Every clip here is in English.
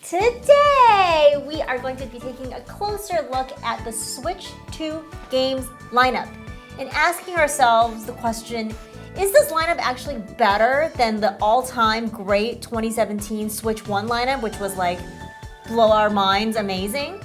Today, we are going to be taking a closer look at the Switch 2 games lineup and asking ourselves the question, is this lineup actually better than the all-time great 2017 Switch 1 lineup, which was like, blow our minds, amazing?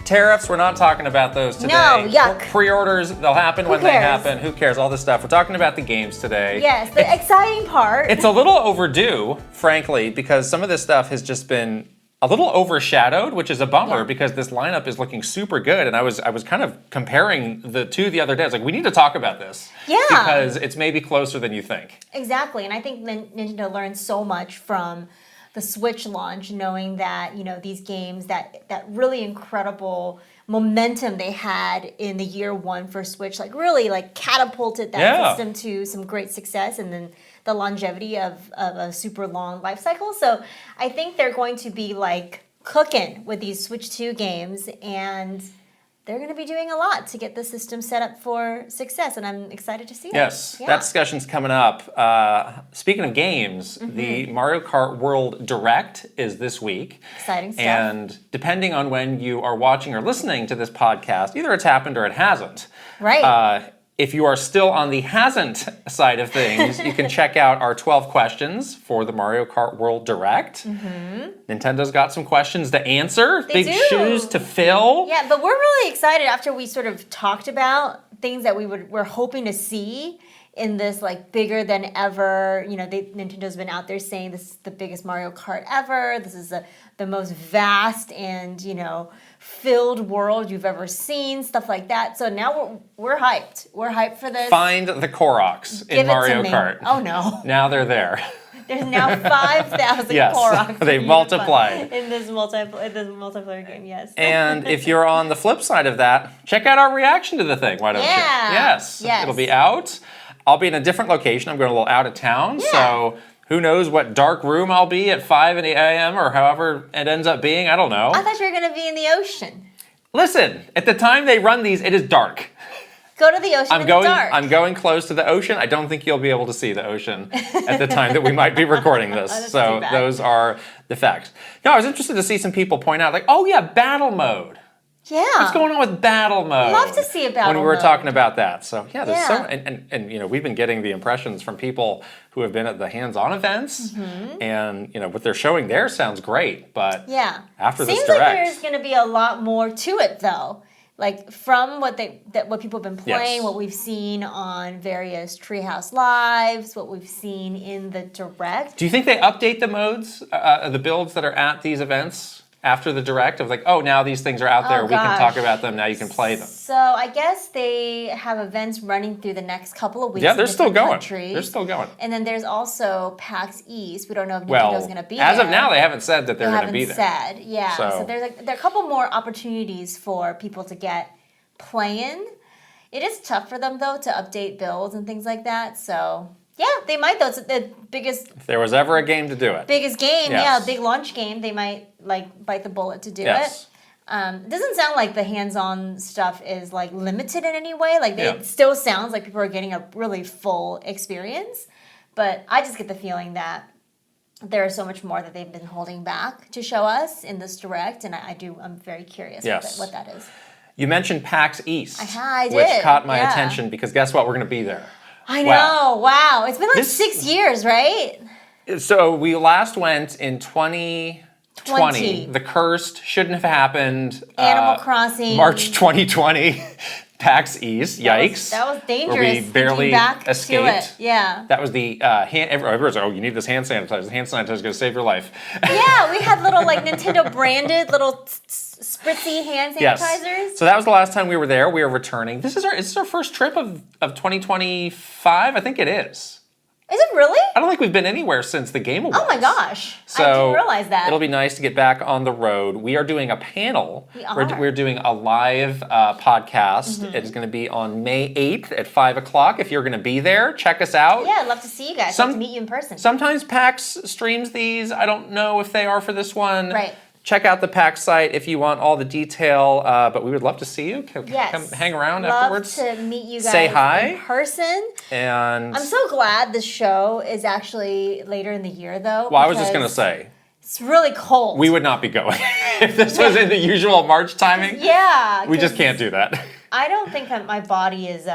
Tariffs, we're not talking about those today. No, yuck. Pre-orders, they'll happen when they happen. Who cares? All this stuff. We're talking about the games today. Yes, the exciting part. It's a little overdue, frankly, because some of this stuff has just been a little overshadowed, which is a bummer because this lineup is looking super good. And I was kind of comparing the two the other day. I was like, we need to talk about this. Yeah. Because it's maybe closer than you think. Exactly. And I think Nintendo learned so much from the Switch launch, knowing that, you know, these games, that really incredible momentum they had in the year one for Switch, like really like catapulted that system to some great success, and then the longevity of a super long life cycle. So I think they're going to be like cooking with these Switch 2 games, and they're going to be doing a lot to get the system set up for success, and I'm excited to see Yes, it. that discussion's coming up. Speaking of games, the Mario Kart World Direct is this week. Exciting stuff. And depending on when you are watching or listening to this podcast, either it's happened or it hasn't. Right. If you are still on the hasn't side of things, you can check out our 12 questions for the Mario Kart World Direct. Nintendo's got some questions to answer, big shoes to fill. Yeah, but we're really excited after we sort of talked about things that we're hoping to see in this like bigger than ever, you know, Nintendo's been out there saying this is the biggest Mario Kart ever. This is the most vast and, you know, filled world you've ever seen, stuff like that. So now we're hyped. We're hyped for this. Find the Koroks in Mario Kart. Oh no. Now they're there. There's now 5,000 yes, Koroks. They've multiplied. In this multiplayer game, yes. And if you're on the flip side of that, check out our reaction to the thing, why don't you? Yes. It'll be out. I'll be in a different location. I'm going a little out of town, so who knows what dark room I'll be at 5 a.m. or however it ends up being. I don't know. I thought you were going to be in the ocean. Listen, at the time they run these, it is dark. Go to the ocean in the dark. I'm going close to the ocean. I don't think you'll be able to see the ocean at the time that we might be recording this. So those are the facts. Now, I was interested to see some people point out, like, oh yeah, battle mode. Yeah. What's going on with battle mode? Love to see a battle mode. When we were talking about that. So yeah, there's so and you know, we've been getting the impressions from people who have been at the hands-on events, and you know, what they're showing there sounds great, but after this direct, seems like there's going to be a lot more to it though. Like from what people have been playing, what we've seen on various Treehouse Lives, what we've seen in the direct. Do you think they update the modes, the builds that are at these events after the direct, of like, oh, now these things are out there, we can talk about them, now you can play them? So I guess they have events running through the next couple of weeks. Yeah, they're still going. Countries. They're still going. And then there's also PAX East. We don't know if Nintendo's going to be there. As of now, they haven't said that they're going to be there. They haven't said, yeah. So there are a couple more opportunities for people to get playing. It is tough for them, though, to update builds and things like that, so... Yeah, they might though. It's the biggest. If there was ever a game to do it. Biggest game, big launch game. They might like bite the bullet to do it. It doesn't sound like the hands-on stuff is like limited in any way. Like it still sounds like people are getting a really full experience. But I just get the feeling that there is so much more that they've been holding back to show us in this direct, and I'm very curious what that is. You mentioned PAX East, I did. Which caught my attention because guess what? We're going to be there. I know, wow. It's been like 6 years, right? So we last went in 2020. The cursed shouldn't have happened. Animal Crossing. March 2020. PAX East, yikes. That was dangerous. Where we barely escaped. Yeah. That was the, everyone's like, oh, you need this hand sanitizer. The hand sanitizer is going to save your life. Yeah, we had little like Nintendo branded little spritzy hand sanitizers. Yes. So that was the last time we were there. We are returning. Is this our first trip of 2025? I think it is. Is it really? I don't think we've been anywhere since the Game Awards. Oh my gosh. So I didn't realize that. It'll be nice to get back on the road. We are doing a panel. We're doing a live podcast. It is going to be on May 8th at 5 o'clock. If you're going to be there, check us out. Yeah, I'd love to see you guys. Love to meet you in person. Sometimes PAX streams these. I don't know if they are for this one. Right. Check out the PAX site if you want all the detail, but we would love to see you. Come hang around afterwards. Love to meet you guys Say hi. in person. And I'm so glad the show is actually later in the year, though. Well, I was just going to say, It's really cold. We would not be going if this was in the usual March timing. Yeah. We just can't do that. I don't think that my body is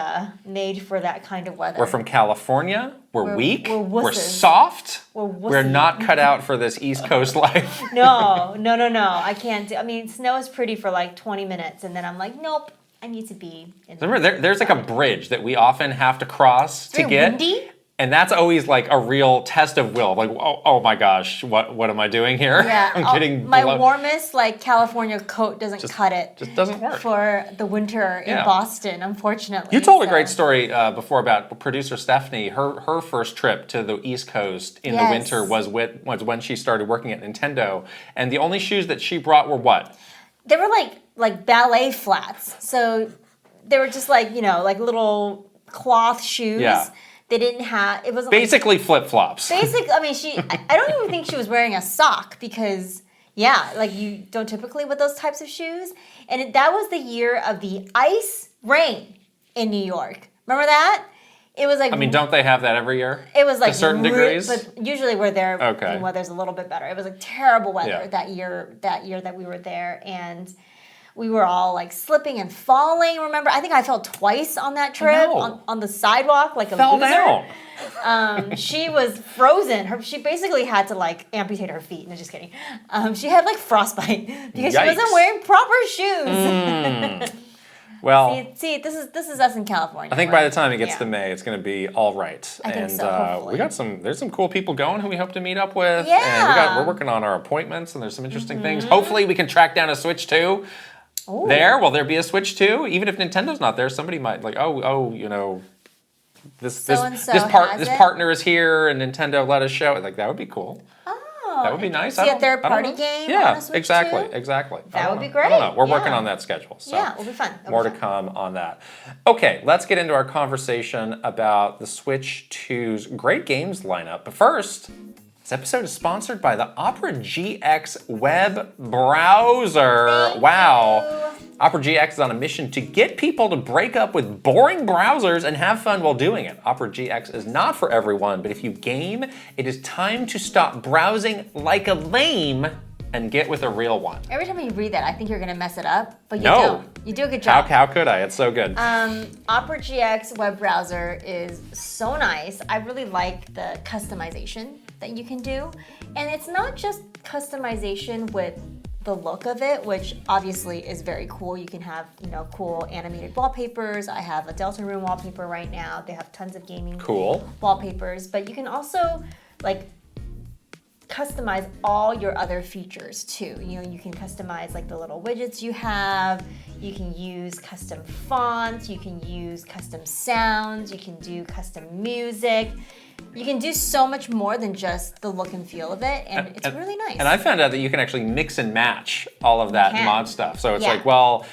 made for that kind of weather. We're from California. We're weak. We're soft. We're We're not cut out for this East Coast life. No. I can't do. I mean, snow is pretty for like 20 minutes, and then I'm like, nope. I need to be. Remember, there's like a bridge that we often have to cross to get. Windy? And that's always like a real test of will. Like, oh my gosh, what am I doing here? Yeah, I'm getting my below. Warmest like California coat doesn't cut it. Just doesn't work for the winter in Boston, unfortunately. You told a great story before about producer Stephanie. Her first trip to the East Coast in the winter was when she started working at Nintendo, and the only shoes that she brought were what? They were like ballet flats. So they were just like like little cloth shoes. Yeah. They didn't have, it wasn't basically flip-flops. I mean, I don't even think she was wearing a sock because, like you don't typically with those types of shoes. And that was the year of the ice rain in New York. Remember that? It was like. I mean, don't they have that every year? It was like. To certain degrees? But usually we're there when the weather's a little bit better. It was like terrible weather that year that we were there. And we were all like slipping and falling. Remember, I think I fell twice on that trip on the sidewalk, like a fell loser. Down. She was frozen. She basically had to like amputate her feet. No, just kidding. She had like frostbite because she wasn't wearing proper shoes. Well, see, this is us in California. I think by the time it gets to May, it's going to be all right. I think so, hopefully. There's some cool people going who we hope to meet up with. Yeah. And we're working on our appointments, and there's some interesting things. Hopefully, we can track down a Switch 2. Ooh. Will there be a Switch 2? Even if Nintendo's not there, somebody might this partner is here and Nintendo let us show it. Like that would be cool. Oh, that would be nice. See a third party game. Yeah, on a Switch exactly. That would be great. I don't know. We're working on that schedule. So yeah, it'll be fun. More to come on that. Okay, let's get into our conversation about the Switch 2's great games lineup. But first, this episode is sponsored by the Opera GX web browser. Wow. Opera GX is on a mission to get people to break up with boring browsers and have fun while doing it. Opera GX is not for everyone, but if you game, it is time to stop browsing like a lame and get with a real one. Every time you read that, I think you're going to mess it up, but you don't. You do a good job. How could I? It's so good. Opera GX web browser is so nice. I really like the customization that you can do. And it's not just customization with the look of it, which obviously is very cool. You can have, cool animated wallpapers. I have a Deltarune wallpaper right now. They have tons of gaming wallpapers, but you can also customize all your other features too. You can customize like the little widgets you have. You can use custom fonts. You can use custom sounds. You can do custom music. You can do so much more than just the look and feel of it, and it's really nice. And I found out that you can actually mix and match all of that mod stuff. So it's like, well,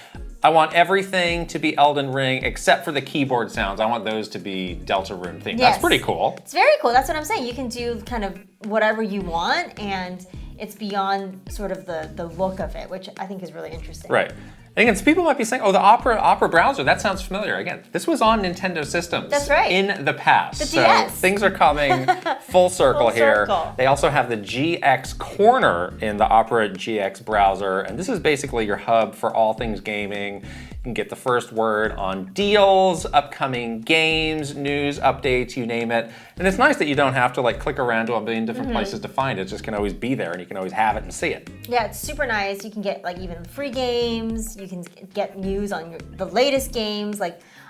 I want everything to be Elden Ring except for the keyboard sounds. I want those to be Deltarune themed. That's pretty cool. It's very cool. That's what I'm saying. You can do kind of whatever you want, and it's beyond sort of the look of it, which I think is really interesting. Right. And again, some people might be saying, oh, the Opera browser, that sounds familiar. Again, this was on Nintendo systems in the past. The DS. So things are coming full circle here. They also have the GX Corner in the Opera GX browser, and this is basically your hub for all things gaming. You can get the first word on deals, upcoming games, news, updates, you name it. And it's nice that you don't have to click around to a billion different places to find it. It just can always be there, and you can always have it and see it. Yeah, it's super nice. You can get even free games. You can get news on the latest games.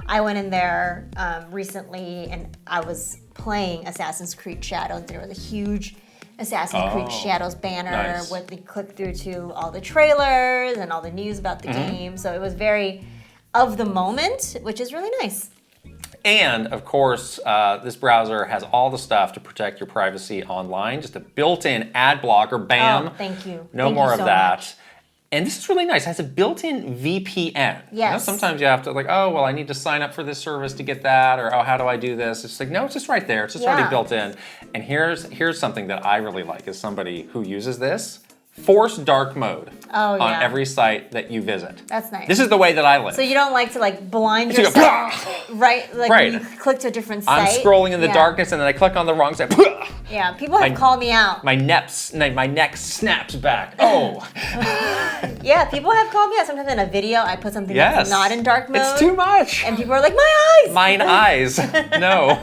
I went in there recently, and I was playing Assassin's Creed Shadows. There was a huge Assassin's Creed Shadows banner with the click through to all the trailers and all the news about the game. So it was very of the moment, which is really nice. And of course, this browser has all the stuff to protect your privacy online. Just a built-in ad blocker, bam. Oh, thank you. No more of that. And this is really nice. It has a built-in VPN. Yes. Sometimes you have to I need to sign up for this service to get that, or how do I do this? It's no, it's just right there. It's just already built in. And here's something that I really like as somebody who uses this. force dark mode on every site that you visit. That's nice. This is the way that I live. So you don't like to like blind yourself, right? Like when you click to a different site. I'm scrolling in the darkness and then I click on the wrong site. Yeah, people have called me out. My neck snaps back. Oh. Yeah, people have called me out. Sometimes in a video, I put something that's not in dark mode. It's too much. And people are like, my eyes. Mine eyes. No.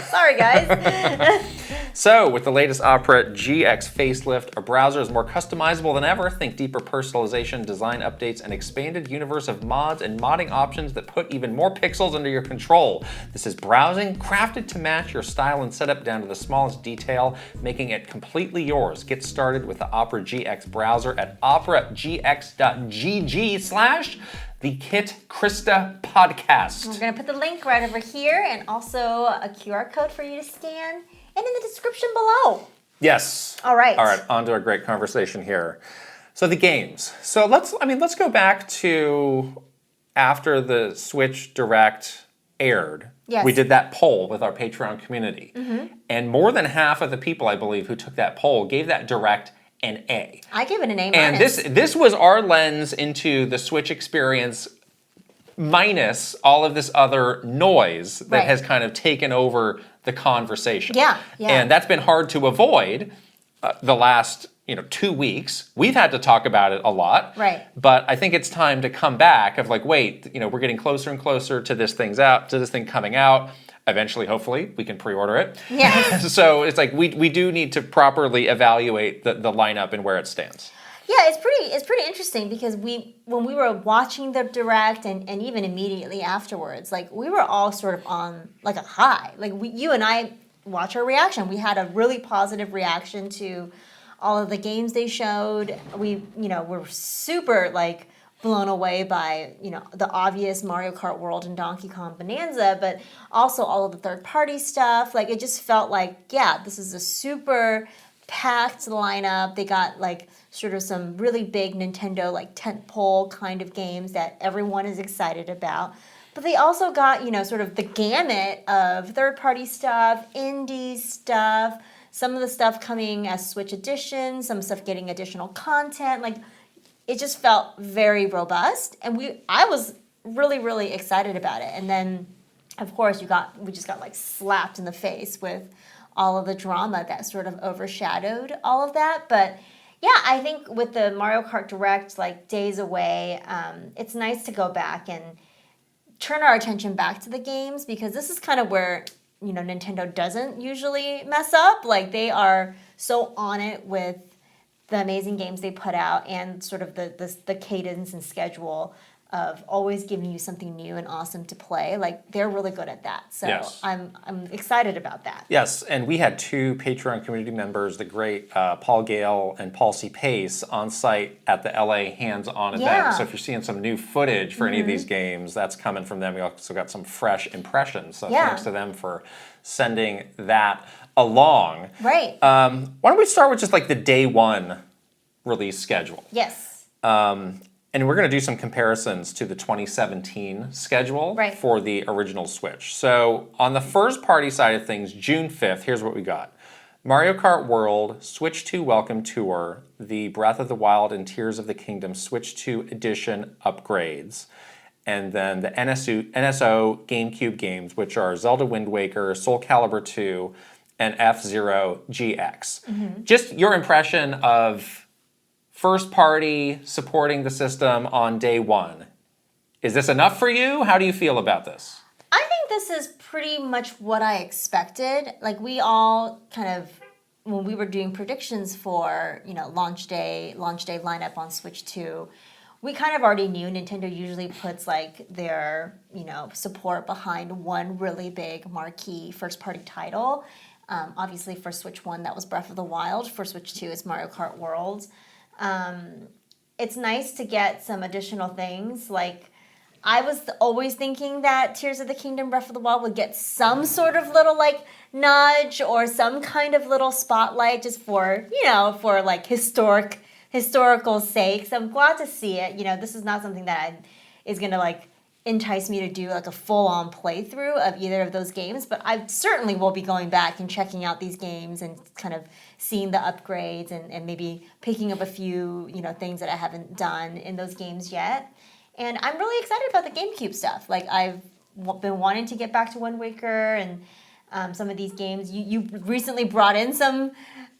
Sorry, guys. So, with the latest Opera GX facelift, our browser is more customizable than ever. Think deeper personalization, design updates, and expanded universe of mods and modding options that put even more pixels under your control. This is browsing crafted to match your style and setup down to the smallest detail, making it completely yours. Get started with the Opera GX browser at operagx.gg/the Kit Krysta podcast. We're going to put the link right over here and also a QR code for you to scan. And in the description below. Yes. All right. All right, on to a great conversation here. So the games. So let's go back to after the Switch Direct aired. Yes. We did that poll with our Patreon community. And more than half of the people, I believe, who took that poll gave that Direct an A. I gave it an A-. And this was our lens into the Switch experience minus all of this other noise that has kind of taken over the conversation. Yeah. And that's been hard to avoid the last 2 weeks. We've had to talk about it a lot. Right. But I think it's time to come back of like, wait, we're getting closer and closer to this thing coming out. Eventually, hopefully, we can pre-order it. Yes. So it's like we do need to properly evaluate the lineup and where it stands. Yeah, it's pretty interesting because when we were watching the Direct and even immediately afterwards, like we were all sort of on like a high. Like you and I watch our reaction. We had a really positive reaction to all of the games they showed. We were super like blown away by the obvious Mario Kart World and Donkey Kong Bonanza, but also all of the third-party stuff. Like it just felt like this is a super packed lineup. They got like sort of some really big Nintendo like tentpole kind of games that everyone is excited about. But they also got, sort of the gamut of third-party stuff, indie stuff, some of the stuff coming as Switch Edition, some stuff getting additional content. Like it just felt very robust, and I was really, really excited about it. And then of course we just got like slapped in the face with all of the drama that sort of overshadowed all of that. But yeah, I think with the Mario Kart Direct like days away, it's nice to go back and turn our attention back to the games, because this is kind of where Nintendo doesn't usually mess up. Like they are so on it with the amazing games they put out and sort of the cadence and schedule of always giving you something new and awesome to play. Like they're really good at that. So yes. I'm excited about that. Yes, and we had 2 Patreon community members, the great Paul Gale and Paul C. Pace, on site at the LA hands-on event. So if you're seeing some new footage for any of these games, that's coming from them. We also got some fresh impressions. So thanks to them for sending that along. Right. Why don't we start with just like the day one release schedule? Yes. And we're going to do some comparisons to the 2017 schedule for the original Switch. So on the first party side of things, June 5th, here's what we got. Mario Kart World, Switch 2 Welcome Tour, the Breath of the Wild and Tears of the Kingdom Switch 2 Edition upgrades, and then the NSO GameCube games, which are Zelda Wind Waker, Soul Calibur 2, and F-Zero GX. Just your impression of first party supporting the system on day one. Is this enough for you? How do you feel about this? I think this is pretty much what I expected. Like we all kind of, when we were doing predictions for, launch day lineup on Switch 2, we kind of already knew Nintendo usually puts like their, support behind one really big marquee first party title. Obviously for Switch 1, that was Breath of the Wild. For Switch 2, it's Mario Kart World. It's nice to get some additional things. Like, I was always thinking that Tears of the Kingdom Breath of the Wild would get some sort of little, like, nudge or some kind of little spotlight just for, for, like, historical sake. So I'm glad to see it. This is not something that is going to, like, entice me to do like a full-on playthrough of either of those games, but I certainly will be going back and checking out these games and kind of seeing the upgrades and maybe picking up a few, things that I haven't done in those games yet. And I'm really excited about the GameCube stuff. Like, I've been wanting to get back to Wind Waker and some of these games. You recently brought in some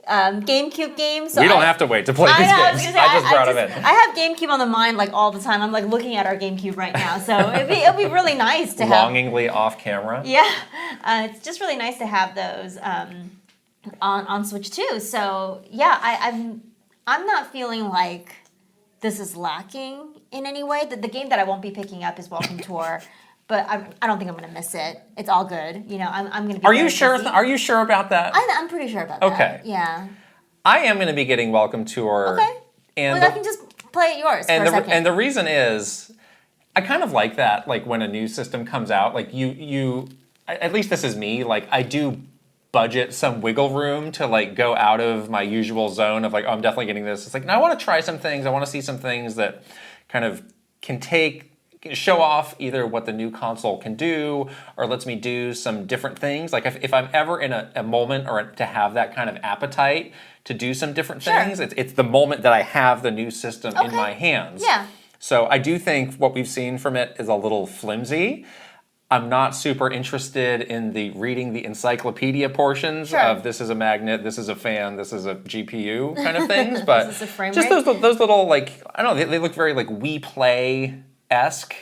GameCube games. So we don't have to wait to play these games. I just brought them in. I have GameCube on the mind like all the time. I'm like looking at our GameCube right now. So it'll be really nice to have. Longingly off camera. Yeah. It's just really nice to have those on Switch too. So yeah, I'm not feeling like this is lacking in any way. The game that I won't be picking up is Welcome Tour. But I don't think I'm gonna miss it. It's all good. I'm gonna be. Are you sure? Are you sure about that? I'm pretty sure about that. Okay. Yeah. I am gonna be getting Welcome Tour. Okay. Well, I can just play it yours for a second. And the reason is, I kind of like that. Like when a new system comes out, like you. At least this is me. Like I do budget some wiggle room to like go out of my usual zone of like, oh, I'm definitely getting this. It's like, no, I want to try some things. I want to see some things that kind of can show off either what the new console can do or lets me do some different things. Like if I'm ever in a moment or to have that kind of appetite to do some different things, it's the moment that I have the new system in my hands. Yeah. So I do think what we've seen from it is a little flimsy. I'm not super interested in reading the encyclopedia portions of this is a magnet, this is a fan, this is a GPU kind of things. But this is a frame just rate? those little like, I don't know, they look very like We Play-esque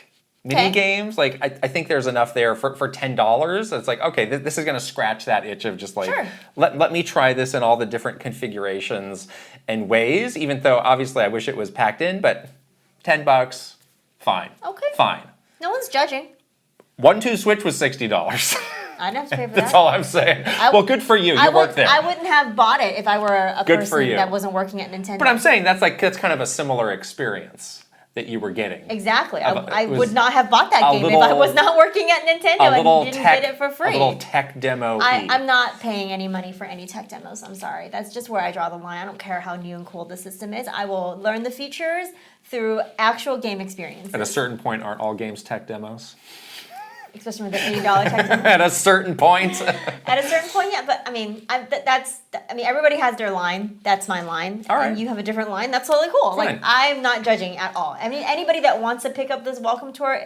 mini games. Like I think there's enough there for $10. It's like, okay, this is gonna scratch that itch of just like, let me try this in all the different configurations and ways, even though obviously I wish it was packed in, but $10, fine. Okay. Fine. No one's judging. 1-2 Switch was $60. I didn't have to pay for that. That's all I'm saying. Well, good for you. You work there. I wouldn't have bought it if I were a person that wasn't working at Nintendo. But I'm saying that's kind of a similar experience that you were getting. Exactly. I would not have bought that game if I was not working at Nintendo and didn't get it for free. A little tech demo. I'm not paying any money for any tech demos. I'm sorry. That's just where I draw the line. I don't care how new and cool the system is. I will learn the features through actual game experiences. At a certain point, aren't all games tech demos? Especially with the $80 tech demo. At a certain point. At a certain point, yeah. But I mean, everybody has their line. That's my line. All right. And you have a different line. That's totally cool. Fine. Like I'm not judging at all. I mean, anybody that wants to pick up this Welcome Tour,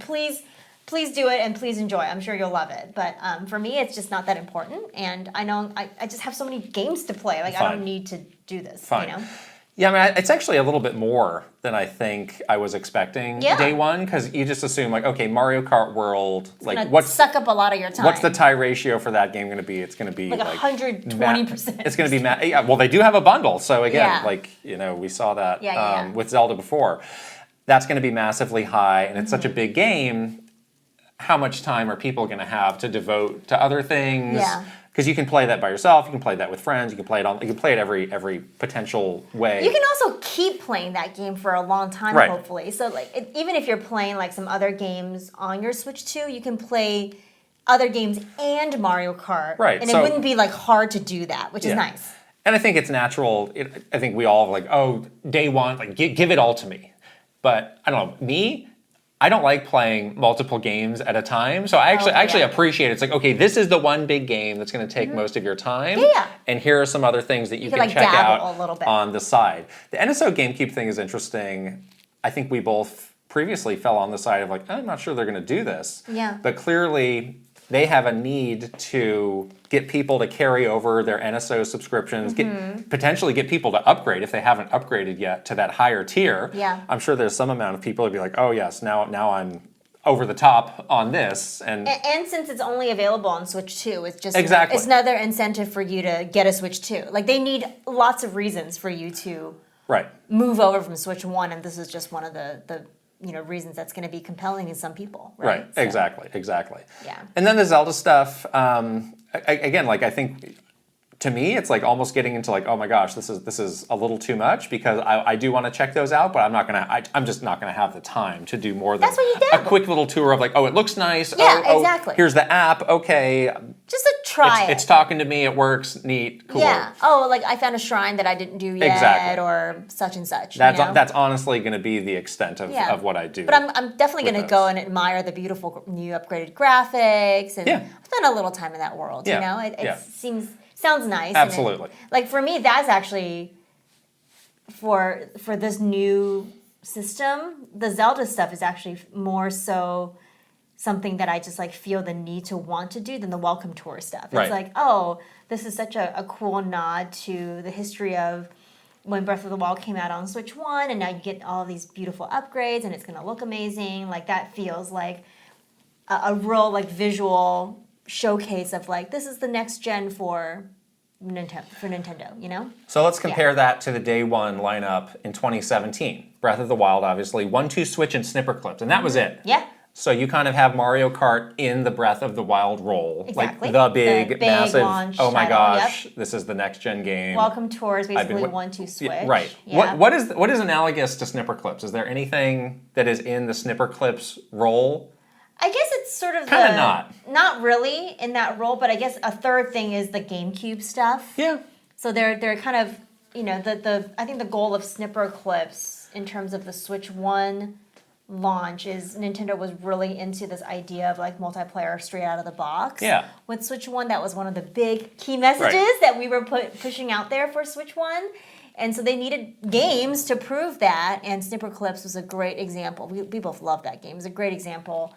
please do it and please enjoy. I'm sure you'll love it. But for me, it's just not that important. And I know I just have so many games to play. Like I don't need to do this. Fine. You know? Yeah, I mean, it's actually a little bit more than I think I was expecting day one, because you just assume like, okay, Mario Kart World, like what's suck up a lot of your time. What's the tie ratio for that game going to be? It's going to be like 120%. It's going to be yeah. Well, they do have a bundle, so again, like we saw that with Zelda before. That's going to be massively high, and it's such a big game. How much time are people going to have to devote to other things? Yeah. Because you can play that by yourself, you can play that with friends, you can play it every potential way. You can also keep playing that game for a long time, hopefully. So like even if you're playing like some other games on your Switch too, you can play other games and Mario Kart. Right. And it wouldn't be like hard to do that, which is nice. And I think it's natural. I think we all like, oh, day one, like give it all to me. But I don't know, me, I don't like playing multiple games at a time, so I actually appreciate it. It's like, okay, this is the one big game that's going to take most of your time, and here are some other things that you can check out on the side. The NSO GameCube thing is interesting. I think we both previously fell on the side of like, I'm not sure they're going to do this. Yeah. But clearly, they have a need to get people to carry over their NSO subscriptions, potentially get people to upgrade if they haven't upgraded yet to that higher tier. Yeah. I'm sure there's some amount of people who'd be like, oh yes, now I'm over the top on this. And since it's only available on Switch 2, it's just exactly. It's another incentive for you to get a Switch 2. Like they need lots of reasons for you to move over from Switch 1, and this is just one of the reasons that's going to be compelling in some people. Right. So, exactly. Yeah. And then the Zelda stuff, again, like I think to me, it's like almost getting into like, oh my gosh, this is a little too much, because I do want to check those out, but I'm just not gonna have the time to do more than a quick little tour of like, oh, it looks nice. Yeah, exactly. Here's the app. Okay. Just to try it. It's talking to me. It works. Neat. Cool. Yeah. Oh, like I found a shrine that I didn't do yet, or such and such. That's honestly going to be the extent of what I do. But I'm definitely going to go and admire the beautiful new upgraded graphics, and I've spent a little time in that world. You know, it sounds nice. Absolutely. Like for me, that's actually for this new system. The Zelda stuff is actually more so something that I just like feel the need to want to do than the welcome tour stuff. It's like, oh, this is such a cool nod to the history of when Breath of the Wild came out on Switch 1, and now you get all these beautiful upgrades, and it's going to look amazing. Like, that feels like a real, like, visual showcase of, like, this is the next gen for Nintendo, you know? So let's compare that to the day one lineup in 2017. Breath of the Wild, obviously, 1-2 Switch and Snipper Clips, and that was it. Yeah. So you kind of have Mario Kart in the Breath of the Wild role. Exactly. Like the big massive, oh my title, gosh, this is the next gen game. Welcome Tour is basically 1-2 Switch. Right. Yeah. What is analogous to Snipper Clips? Is there anything that is in the Snipper Clips role? I guess it's sort of kind of not really in that role, but I guess a third thing is the GameCube stuff. Yeah. So they're kind of, you know, I think the goal of Snipper Clips in terms of the Switch 1 launch is Nintendo was really into this idea of like multiplayer straight out of the box. Yeah. With Switch 1, that was one of the big key messages that we were pushing out there for Switch 1. And so they needed games to prove that, and Snipper Clips was a great example. We both love that game. It was a great example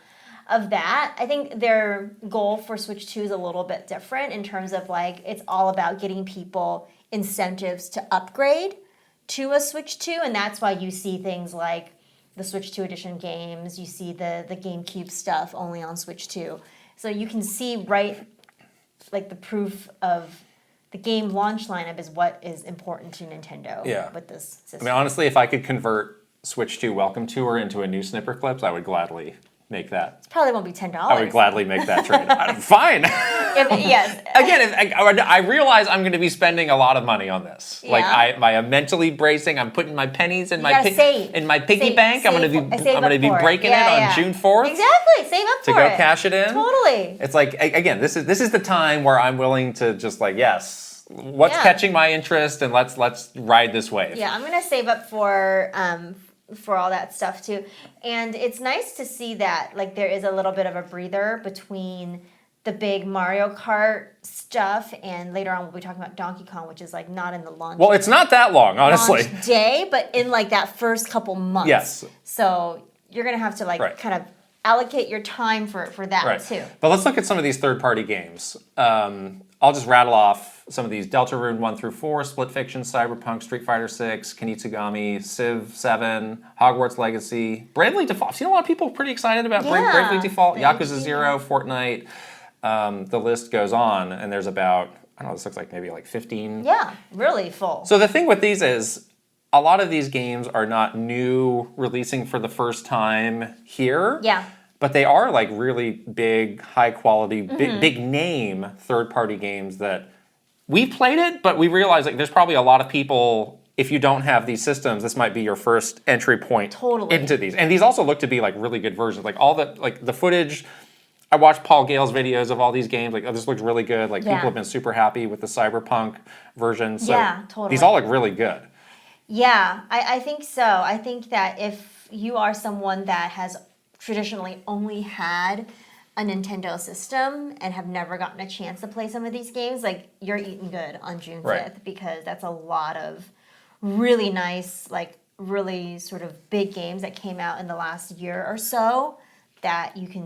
of that. I think their goal for Switch 2 is a little bit different in terms of like it's all about getting people incentives to upgrade to a Switch 2, and that's why you see things like the Switch 2 edition games, you see the GameCube stuff only on Switch 2. So you can see like the proof of the game launch lineup is what is important to Nintendo with this system. I mean, honestly, if I could convert Switch 2 Welcome Tour into a new Snipper Clips, I would gladly make that. It probably won't be $10. I would gladly make that trade. Fine. Yes. Again, I realize I'm going to be spending a lot of money on this. Yeah. Like I am mentally bracing. I'm putting my pennies in my piggy bank. I'm going to be breaking it on June 4th. Exactly. Save up for it. To go cash it in. Totally. It's like again, this is the time where I'm willing to just like what's catching my interest, and let's ride this wave. Yeah, I'm going to save up for all that stuff too. And it's nice to see that like there is a little bit of a breather between the big Mario Kart stuff and later on we'll be talking about Donkey Kong, which is like not in the launch. Well, it's not that long, honestly. Launch day, but in like that first couple months. Yes. So you're going to have to like kind of allocate your time for that too. But let's look at some of these third-party games. I'll just rattle off some of these: Deltarune 1-4, Split Fiction, Cyberpunk, Street Fighter 6, Kunitsugami, Civ 7, Hogwarts Legacy, Bravely Default. I've seen a lot of people pretty excited about Bravely Default, Yakuza 0, Fortnite. The list goes on, and there's about, I don't know, this looks like maybe like 15. Yeah, really full. So the thing with these is, a lot of these games are not new, releasing for the first time here. Yeah. But they are like really big, high quality, big name third-party games that we've played it, but we realize like there's probably a lot of people, if you don't have these systems, this might be your first entry point into these. And these also look to be like really good versions. Like all the footage, I watched Paul Gale's videos of all these games. Like, oh, this looks really good. Like people have been super happy with the Cyberpunk version. So these all look really good. Yeah, I think so. I think that if you are someone that has traditionally only had a Nintendo system and have never gotten a chance to play some of these games, like you're eating good on June 5th because that's a lot of really nice, like really sort of big games that came out in the last year or so that you can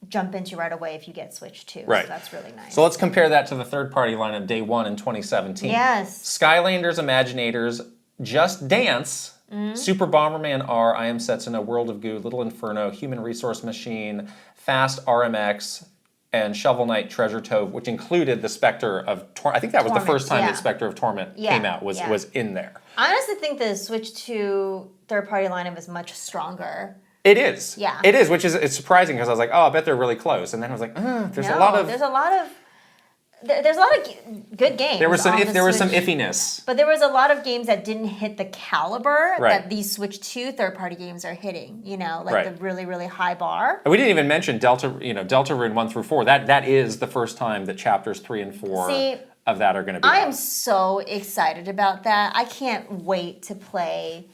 jump into right away if you get Switch 2. Right. So that's really nice. So let's compare that to the third-party lineup day one in 2017. Yes. Skylanders, Imaginators, Just Dance, Super Bomberman R, I Am Setsuna, World of Goo, Little Inferno, Human Resource Machine, Fast RMX, and Shovel Knight Treasure Trove, which included the Spectre of Torment. I think that was the first time that Spectre of Torment came out, was in there. I honestly think the Switch 2 third-party lineup is much stronger. It is. Yeah. It is, which is it's surprising because I was like, oh, I bet they're really close. And then I was like, there's a lot of There's a lot of good games. There was some Switch, iffiness. but there was a lot of games that didn't hit the caliber Right. that these Switch 2 third-party games are hitting. You know, like Right. the really, really high bar. And we didn't even mention Deltarune 1 through 4. That is the first time that chapters 3 and 4 of that are going to be. I out. am so excited about that. I can't wait to play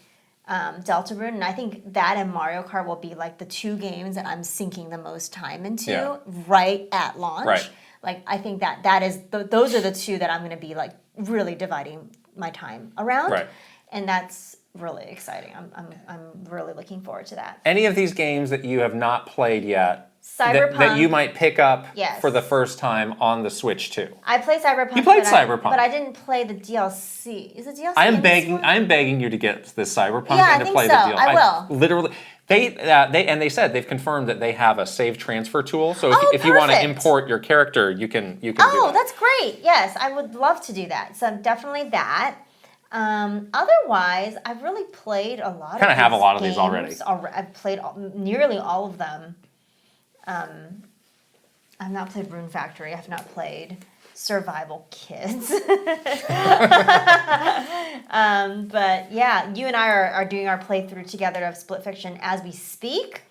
Deltarune, and I think that and Mario Kart will be like the two games that I'm sinking the most time into right at launch. Right. Like I think that is those are the two that I'm going to be like really dividing my time around. Right. And that's really exciting. I'm really looking forward to that. Any of these games that you have not played yet Cyberpunk. that you might pick up Yes. for the first time on the Switch 2? I played Cyberpunk. You played but Cyberpunk. but I didn't play the DLC. Is it DLC? I'm in this begging. one? I'm begging you to get this Cyberpunk Yeah, I and to think play so. the DLC. I will. Literally, they said they've confirmed that they have a save transfer tool. So if you want to perfect. import your character, you can do Oh, that. that's great. Yes, I would love to do that. So definitely that. Otherwise, I've really played a lot. Kinda of have a these lot of these games already. I've played nearly all of them. I've not played Rune Factory. I've not played Survival Kids. But yeah, you and I are doing our playthrough together of Split Fiction as we speak.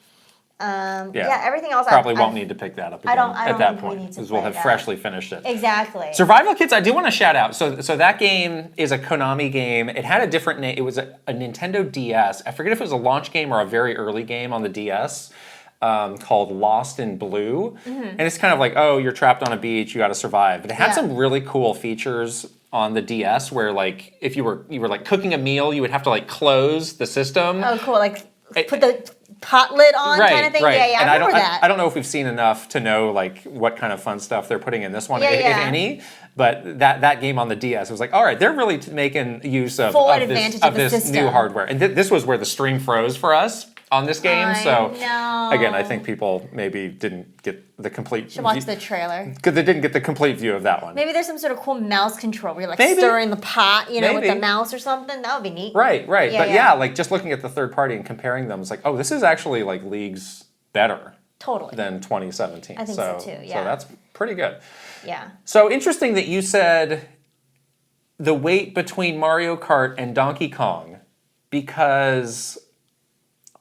Everything else Probably I've won't need to pick that up again I don't at that think we point need to because we'll play have that. freshly finished it. Exactly. Survival Kids, I do want to shout out. So that game is a Konami game. It had a different name. It was a Nintendo DS. I forget if it was a launch game or a very early game on the DS. Called Lost in Blue. And it's kind of like, oh, you're trapped on a beach, you got to survive. But it had some really cool features on the DS where like if you were like cooking a meal, you would have to like close the system. Oh, cool. Like put the pot lid on kind of thing. Right. Yeah, And I remember that. I don't know if we've seen enough to know like what kind of fun stuff they're putting in this one, if any. But that game on the DS was like, all right, they're really making use of this new hardware. And this was where the stream froze for us on this game. Again, I think people maybe didn't get the complete. Should watch the trailer. Because they didn't get the complete view of that one. Maybe there's some sort of cool mouse control where you're like stirring the pot, with the mouse or something. That would be neat. Right. But like just looking at the third party and comparing them, it's like, oh, this is actually like leagues better. Totally. Than 2017. I think so too, yeah. So that's pretty good. Yeah. So interesting that you said the wait between Mario Kart and Donkey Kong, because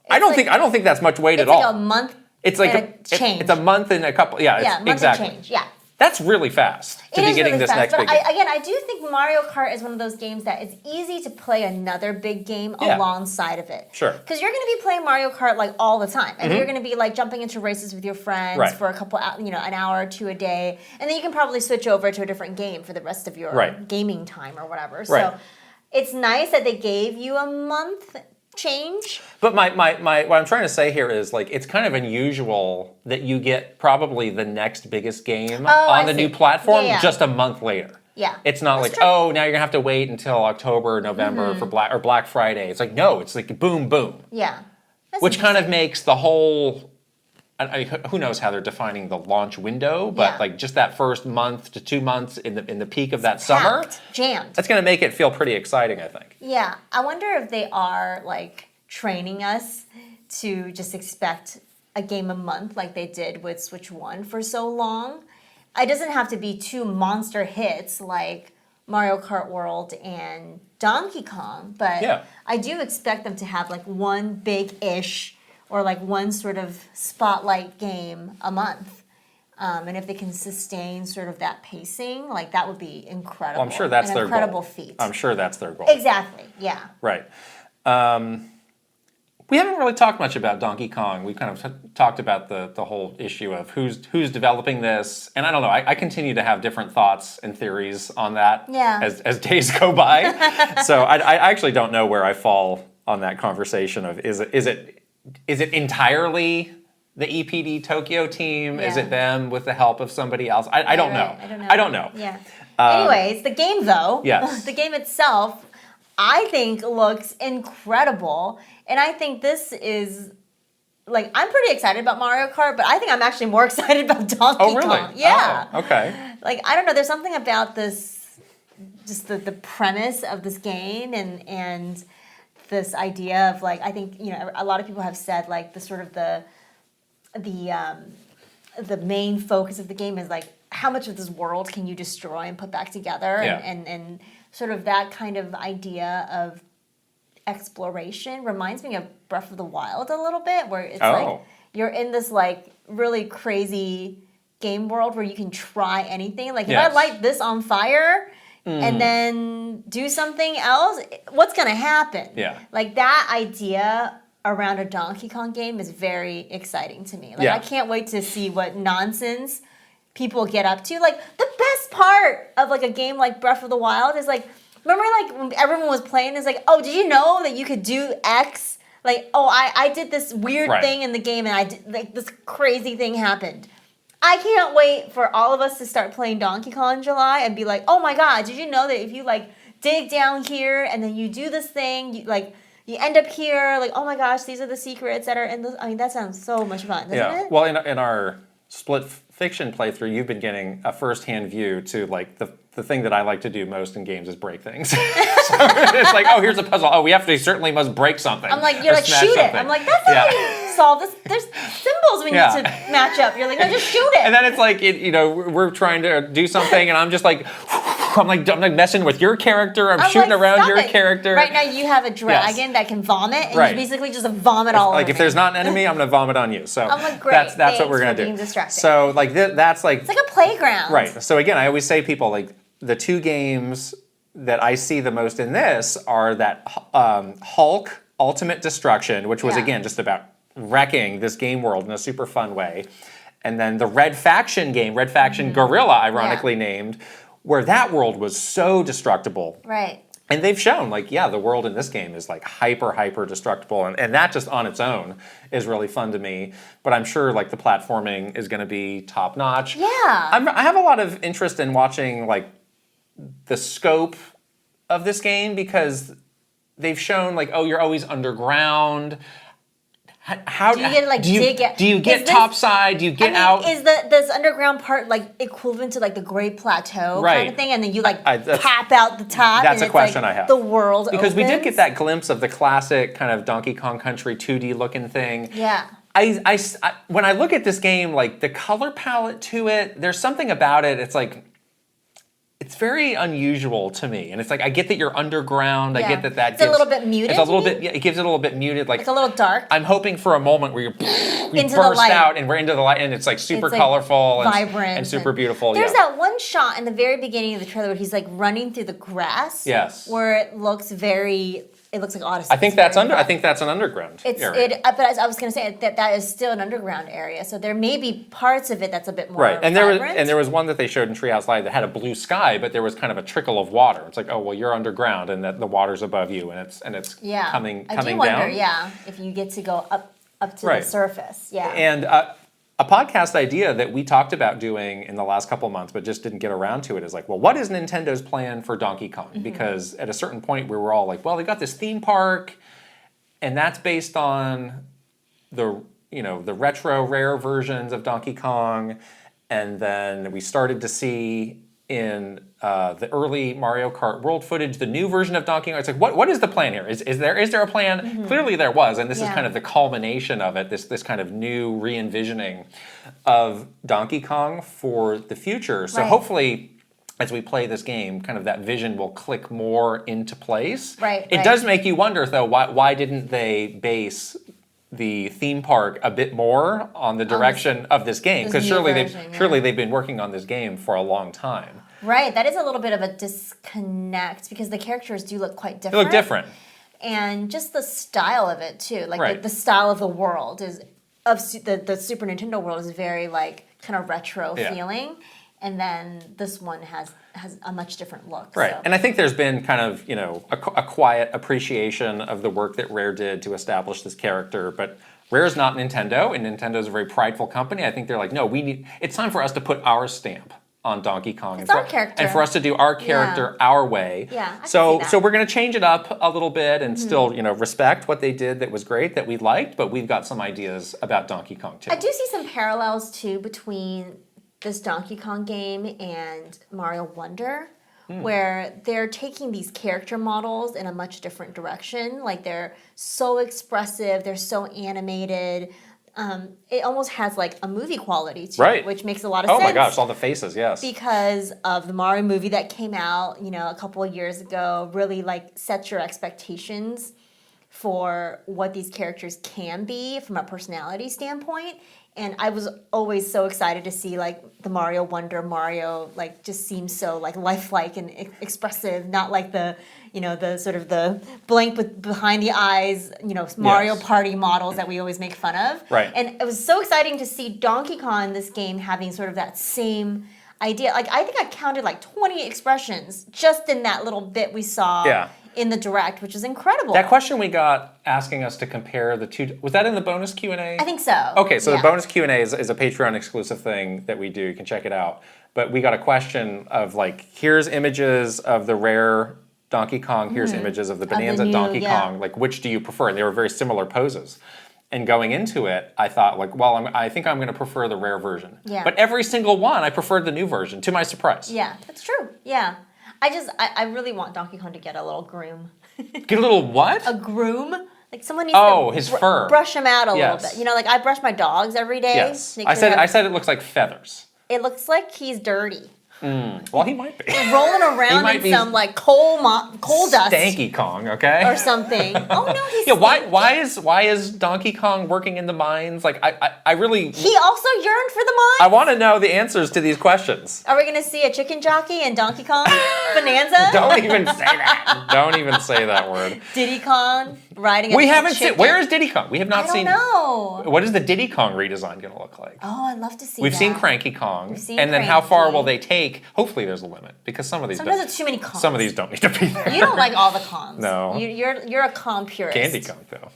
I don't think that's much wait at all. It's like a month. It's like a change. It's a month and a couple. Yeah, month exactly. And change. Yeah. That's really fast to be getting this next big game. I do think Mario Kart is one of those games that it's easy to play another big game alongside of it. Sure. Because you're going to be playing Mario Kart like all the time, and you're going to be like jumping into races with your friends for a couple, an hour or two a day, and then you can probably switch over to a different game for the rest of your gaming time or whatever. So it's nice that they gave you a month change. But my what I'm trying to say here is like it's kind of unusual that you get probably the next biggest game on the new platform just a month later. Yeah. It's not like, oh, now you're gonna have to wait until October or November for Black Friday. It's like, no, it's like boom, boom. Yeah. Which kind of makes the whole who knows how they're defining the launch window, but like just that first month to 2 months in the peak of that summer, jammed. That's going to make it feel pretty exciting, I think. Yeah, I wonder if they are like training us to just expect a game a month like they did with Switch 1 for so long. It doesn't have to be two monster hits like Mario Kart World and Donkey Kong, but I do expect them to have like one big-ish or like one sort of spotlight game a month. And if they can sustain sort of that pacing, like that would be incredible. Well, I'm sure that's their incredible goal. Feat. I'm sure that's their goal. Exactly, yeah. Right. We haven't really talked much about Donkey Kong. We kind of talked about the whole issue of who's developing this. And I don't know, I continue to have different thoughts and theories on that as days go by. So I actually don't know where I fall on that conversation of is it entirely the EPD Tokyo team? Yeah. Is it them with the help of somebody else? I don't know. I don't know. Yeah. Anyways, the game though, the game itself, I think looks incredible. And I think this is, like, I'm pretty excited about Mario Kart, but I think I'm actually more excited about Donkey Kong. Yeah. Oh, okay. Like, I don't know, there's something about this, just the premise of this game and this idea of like, I think, a lot of people have said like the sort of the main focus of the game is like how much of this world can you destroy and put back together, and sort of that kind of idea of exploration reminds me of Breath of the Wild a little bit, where it's like you're in this like really crazy game world where you can try anything. Like if I light this on fire and then do something else, what's gonna happen? Yeah. Like that idea around a Donkey Kong game is very exciting to me. Like I can't wait to see what nonsense people get up to. Like the best part of like a game like Breath of the Wild is like, remember like when everyone was playing, it's like, oh, did you know that you could do X? Like, oh, I did this weird thing in the game and I did like this crazy thing happened. I can't wait for all of us to start playing Donkey Kong in July and be like, oh my God, did you know that if you like dig down here and then you do this thing, you end up here, like, oh my gosh, these are the secrets that are in this. I mean, that sounds so much fun, doesn't it? Well, in our split fiction playthrough, you've been getting a first-hand view to like the thing that I like to do most in games is break things. So it's like, oh, here's a puzzle. Oh, we certainly must break something. I'm like, you're like, shoot it. I'm like, that's not how you solve this. There's symbols we need to match up. You're like, no, just shoot it. And then it's like, we're trying to do something, and I'm just like, I'm like messing with your character. I'm shooting like, around your character. Right now, you have a dragon that can vomit, and you basically just vomit all over me. Like if there's not an enemy, I'm gonna vomit on you. So I'm like, great. That's what we're gonna do. So like that's like it's like a playground. Right. So again, I always say people like the two games that I see the most in this are that Hulk Ultimate Destruction, which was again just about wrecking this game world in a super fun way, and then the Red Faction game, Red Faction Guerrilla, ironically named, where that world was so destructible. Right. And they've shown, like, the world in this game is like hyper destructible, and that just on its own is really fun to me. But I'm sure like the platforming is going to be top notch. Yeah. I have a lot of interest in watching like the scope of this game because they've shown like, oh, you're always underground. How do you get like do you get topside? Do you get out? Is this underground part like equivalent to like the Great Plateau kind of thing, and then you like tap out the top? That's and a question like I have. The world because opens? We did get that glimpse of the classic kind of Donkey Kong Country 2D looking thing. Yeah. I when I look at this game, like the color palette to it, there's something about it. It's like. It's very unusual to me, and it's like I get that you're underground. I get that it's a little bit muted. It's a little bit. It gives it a little bit muted, like a little dark. I'm hoping for a moment where you burst out, and we're into the light, and it's like super colorful, and vibrant, and super beautiful. There's that one shot in the very beginning of the trailer where he's like running through the grass. Yes. Where it looks very. It looks like Odyssey. I think that's I think that's an underground area. But I was going to say that is still an underground area, so there may be parts of it that's a bit more and vibrant. there was one that they showed in Treehouse Live that had a blue sky, but there was kind of a trickle of water. It's like, oh well, you're underground, and that the water's above you, and it's coming down. I do wonder, if you get to go up to the surface, And a podcast idea that we talked about doing in the last couple of months, but just didn't get around to it, is like, well, what is Nintendo's plan for Donkey Kong? Because at a certain point, we were all like, well, they got this theme park, and that's based on the retro rare versions of Donkey Kong, and then we started to see in the early Mario Kart World footage the new version of Donkey Kong. It's like, what is the plan here? Is there a plan? Clearly there was, and this is kind of the culmination of it, this kind of new re-envisioning of Donkey Kong for the future. So hopefully, as we play this game, kind of that vision will click more into place. It does make you wonder, though, why didn't they base the theme park a bit more on the direction of this game? Because surely they've been working on this game for a long time. Right, that is a little bit of a disconnect because the characters do look quite different. They look different. And just the style of it too, like the style of the world the Super Nintendo world is very like kind of retro feeling, and then this one has a much different look. Right, so. And I think there's been kind of a quiet appreciation of the work that Rare did to establish this character, but Rare is not Nintendo, and Nintendo is a very prideful company. I think they're like, no, it's time for us to put our stamp on Donkey Kong. It's our character. And for us to do our character our way. Yeah, I so can see that. We're going to change it up a little bit and still, respect what they did that was great, that we liked, but we've got some ideas about Donkey Kong too. I do see some parallels too between this Donkey Kong game and Mario Wonder, where they're taking these character models in a much different direction. Like they're so expressive, they're so animated. it almost has like a movie quality to it, which makes a lot of sense. Oh my gosh, all the faces, yes. Because of the Mario movie that came out, a couple of years ago, really like sets your expectations for what these characters can be from a personality standpoint. And I was always so excited to see like the Mario Wonder Mario like just seems so like lifelike and expressive, not like the the sort of the blank with behind the eyes, Mario Party models that we always make fun of. Right. And it was so exciting to see Donkey Kong in this game having sort of that same idea. Like I think I counted like 20 expressions just in that little bit we saw in the Direct, which is incredible. That question we got asking us to compare the two, was that in the bonus Q&A? I think so. Okay, so the bonus Q&A is a Patreon exclusive thing that we do. You can check it out. But we got a question of like, here's images of the rare Donkey Kong, here's images of the Bonanza Donkey Kong. Like, which do you prefer? And they were very similar poses. And going into it, I thought like, well, I think I'm going to prefer the rare version. Yeah. But every single one, I preferred the new version, to my surprise. Yeah, that's true. Yeah. I really want Donkey Kong to get a little groom. Get a little what? A groom. Like someone needs to his fur. Brush him out a little bit. Like I brush my dogs every day. Yes. I said it looks like feathers. It looks like he's dirty. Well, he might be. Rolling around in some like coal dust. Stanky Kong, okay? Or something. Oh no, he's why is Donkey Kong working in the mines? Like I really He also yearned for the mines? I want to know the answers to these questions. Are we gonna see a chicken jockey in Donkey Kong Bonanza? Don't even say that. Don't even say that word. Diddy Kong riding a We haven't seen where is Diddy Kong? We have not seen. I don't know. What is the Diddy Kong redesign gonna look like? Oh, I'd love to see We've seen Cranky Kong. And then how far will they take? Hopefully there's a limit because sometimes it's too many Kongs. Some of these don't need to be there. You don't like all the Kongs. No. You're a Kong purist. Candy Kong though.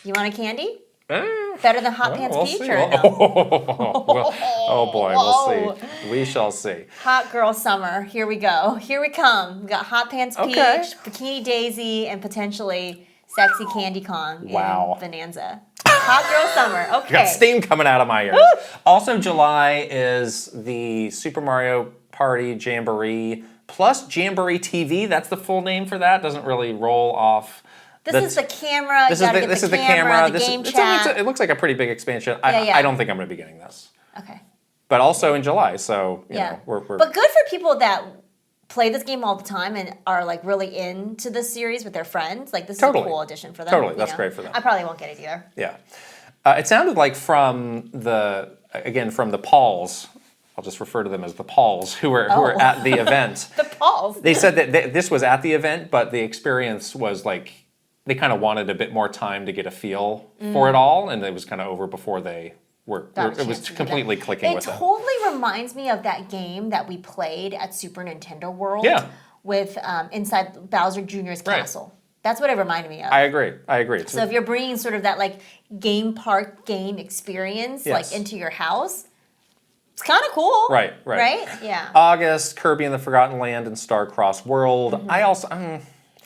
You want a candy? Better than Hot Pants Peach see. or no? Oh boy, we'll see. We shall see. Hot girl summer. Here we go. Here we come. We got Hot Pants Peach, Bikini Daisy, and potentially Sexy Candy Kong in Bonanza. Hot girl summer. Okay. Got steam coming out of my ears. Also, July is the Super Mario Party Jamboree plus Jamboree TV. That's the full name for that. Doesn't really roll off. This is the camera. This is the camera. The game chat. It looks like a pretty big expansion. I don't think I'm going to be getting this. Okay. But also in July, so you know, we're. But good for people that play this game all the time and are like really into this series with their friends. Like this is a cool addition for them. Totally, that's great for them. I probably won't get it either. Yeah, it sounded like from the Pauls. I'll just refer to them as the Pauls who were at the event. The Pauls. They said that this was at the event, but the experience was like they kind of wanted a bit more time to get a feel for it all, and it was kind of over before they were. It was completely clicking with it. It totally reminds me of that game that we played at Super Nintendo World with inside Bowser Jr.'s castle. That's what it reminded me of. I agree. So if you're bringing sort of that like game park game experience like into your house. It's kind of cool. Right? Yeah. August, Kirby and the Forgotten Land and Star-Crossed World. I also, I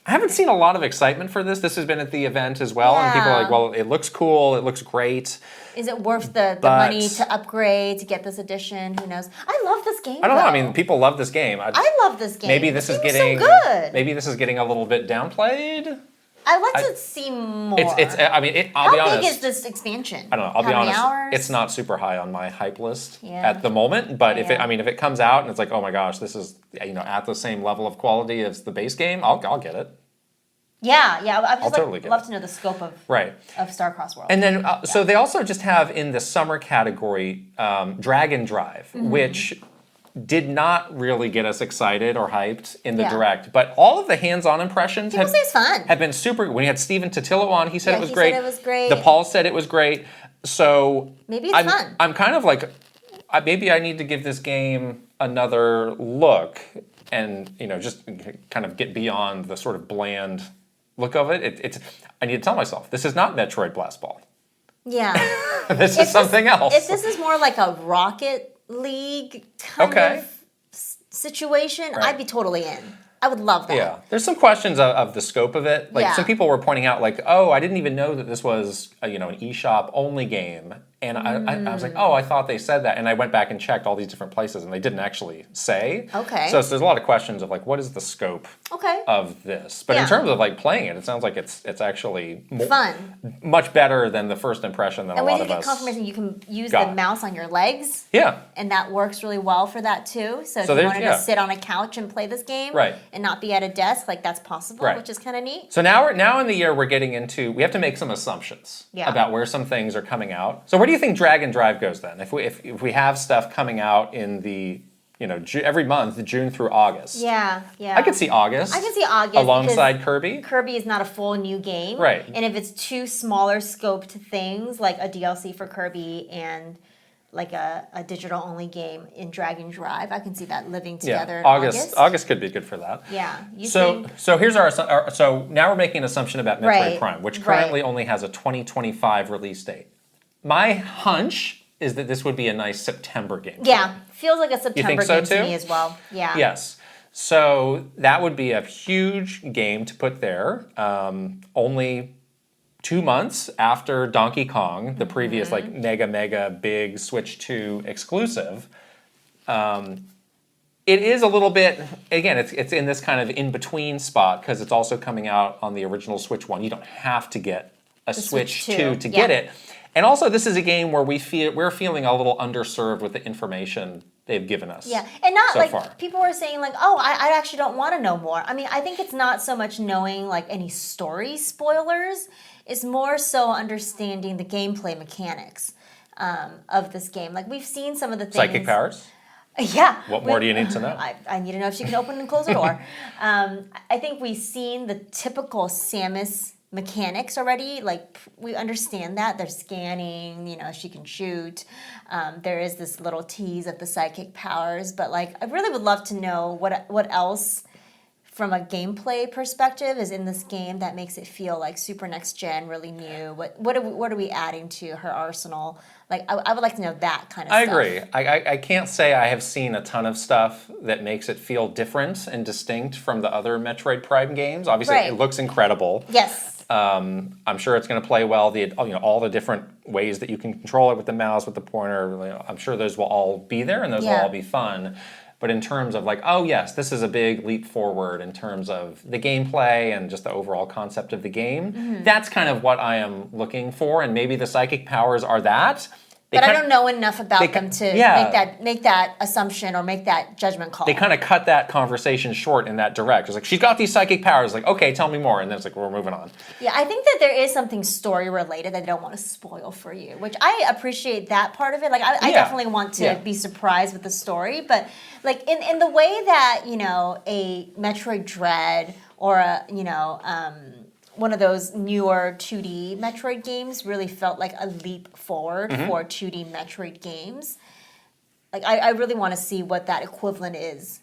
haven't seen a lot of excitement for this. This has been at the event as well. And people are like, well, it looks cool. It looks great. Is it worth the money to upgrade, to get this edition? Who knows? I love this game, I don't know. I mean, people love this game. I love this game. Maybe this is getting so good. Maybe this is getting a little bit downplayed. I'd like to see more. I'll be honest. How big is this expansion? I don't know. I'll be honest. Hours? It's not super high on my hype list at the moment. But if it comes out and it's like, oh my gosh, this is at the same level of quality as the base game, I'll get it. Yeah. I'd just totally love to know the scope of Star-Crossed World. And then so they also just have in the summer category Dragon Drive, which did not really get us excited or hyped in the Direct, but all of the hands-on impressions say it's fun. have been super. When you had Steven Totillo on, he said it was great. Said it was great. The Paul said it was great. So maybe it's fun. I'm kind of like, maybe I need to give this game another look, and just kind of get beyond the sort of bland look of it. I need to tell myself this is not Metroid Blast Ball. Yeah, this is something else. If this is more like a Rocket League kind of situation, I'd be totally in. I would love that. Yeah, there's some questions of the scope of it. Like some Yeah. people were pointing out, like, oh, I didn't even know that this was an eShop only game, and I was like, oh, I thought they said that, and I went back and checked all these different places, and they didn't actually say. Okay. So there's a lot of questions of like, what is the scope of this? But in terms of like playing it sounds like it's actually fun, much better than the first impression that a lot of us. And we did get confirmation you can use the mouse on your legs. Yeah. And that works really well for that too. So if you wanted to sit on a couch and play this game, and not be at a desk, like that's possible, which is kind of neat. So now in the year we're getting into, we have to make some assumptions about where some things are coming out. So where do you think Drag and Drive goes then? If we have stuff coming out in the every month, June through August. Yeah. I could see August. I can see August alongside Kirby. Kirby is not a full new game, right? And if it's two smaller scoped things like a DLC for Kirby and like a digital only game in Drag and Drive, I can see that living together. Yeah, August could be good for that. Yeah. So here's so now we're making an assumption about Metroid Prime, which currently only has a 2025 release date. My hunch is that this would be a nice September game. Yeah, feels like a September game too? to me as well. Yeah. Yes. So that would be a huge game to put there. Only 2 months after Donkey Kong, the previous like mega big Switch 2 exclusive. It is a little bit, again, it's in this kind of in-between spot because it's also coming out on the original Switch 1. You don't have to get a Switch 2 to get it. And also, this is a game where we're feeling a little underserved with the information they've given us. Yeah, and not so like far. People were saying like, oh, I actually don't want to know more. I mean, I think it's not so much knowing like any story spoilers. It's more so understanding the gameplay mechanics of this game. Like we've seen some of the things. Psychic powers. Yeah. What more do you need to know? I need to know if she can open and close a door. I think we've seen the typical Samus mechanics already. Like we understand that they're scanning, she can shoot. There is this little tease of the psychic powers, but like I really would love to know what else from a gameplay perspective is in this game that makes it feel like super next gen, really new. What are we adding to her arsenal? Like I would like to know that kind of stuff. I agree. I can't say I have seen a ton of stuff that makes it feel different and distinct from the other Metroid Prime games. Obviously, it looks incredible. Yes. I'm sure it's going to play well. All the different ways that you can control it with the mouse, with the pointer. I'm sure those will all be there and those will all be fun. But in terms of like, oh yes, this is a big leap forward in terms of the gameplay and just the overall concept of the game. That's kind of what I am looking for, and maybe the psychic powers are that. But I don't know enough about them to make that assumption or make that judgment call. They kind of cut that conversation short in that direct. It's like, she's got these psychic powers. Like, okay, tell me more. And then it's like, we're moving on. Yeah, I think that there is something story related that they don't want to spoil for you, which I appreciate that part of it. Like, I definitely want to be surprised with the story. But, like, in the way that, a Metroid Dread or one of those newer 2D Metroid games really felt like a leap forward for 2D Metroid games. Like, I really want to see what that equivalent is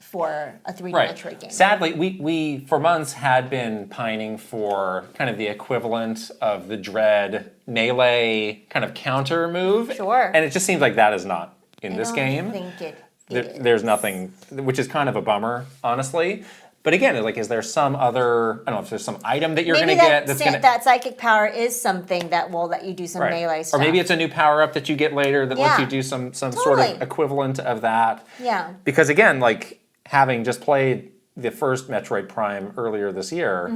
for a 3D Metroid game. Sadly, we for months had been pining for kind of the equivalent of the Dread melee kind of counter move. Sure. And it just seems like that is not in this game. I think it There's nothing, which is kind of a bummer, honestly. But again, like, is there some other, I don't know if there's some item that you're going to get that's going to... that psychic power is something that will let you do some melee stuff. Or maybe it's a new power-up that you get later that lets you do some sort of equivalent of that. Yeah. Because again, like, having just played the first Metroid Prime earlier this year,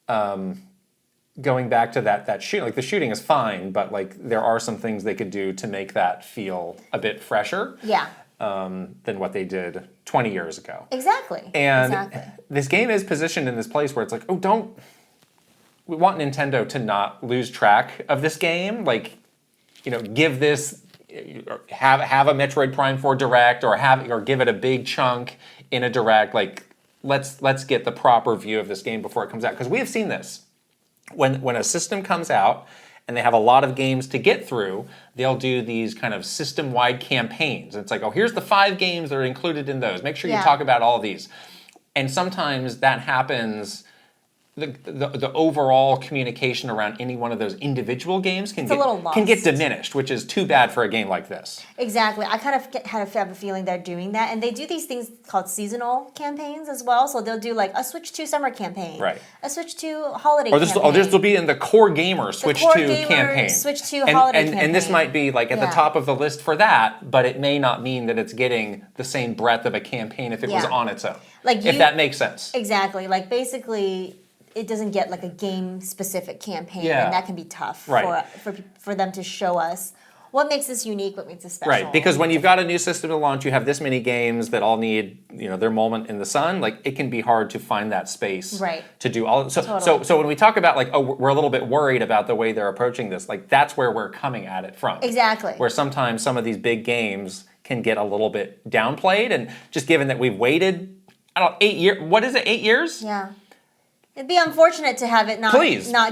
going back to that shooting, like, the shooting is fine, but, like, there are some things they could do to make that feel a bit fresher. Yeah. Than what they did 20 years ago. Exactly. And this game is positioned in this place where it's like, we want Nintendo to not lose track of this game. Like, give this, have a Metroid Prime 4 Direct or give it a big chunk in a Direct. Like, let's get the proper view of this game before it comes out. Because we have seen this. When a system comes out, and they have a lot of games to get through, they'll do these kind of system-wide campaigns. It's like, here's the 5 games that are included in those. Make sure you talk about all of these. And sometimes that happens the overall communication around any one of those individual games can get diminished, which is too bad for a game like this. Exactly. I kind of have a feeling they're doing that. And they do these things called seasonal campaigns as well. So they'll do like a Switch 2 summer campaign. Right. A Switch 2 holiday campaign. Or this will be in the core gamer Switch 2 campaign. Switch 2 holiday campaign. And this might be like at the top of the list for that, but it may not mean that it's getting the same breadth of a campaign if it was on its own. If that makes sense. Exactly. Like basically, it doesn't get like a game-specific campaign, and that can be tough for them to show us what makes this unique, what makes this special. Right, because when you've got a new system to launch, you have this many games that all need their moment in the sun. Like it can be hard to find that space to do all. So when we talk about like, oh, we're a little bit worried about the way they're approaching this, like that's where we're coming at it from. Exactly. Where sometimes some of these big games can get a little bit downplayed, and just given that we've waited, 8 years. What is it? 8 years? Yeah. It'd be unfortunate to have it not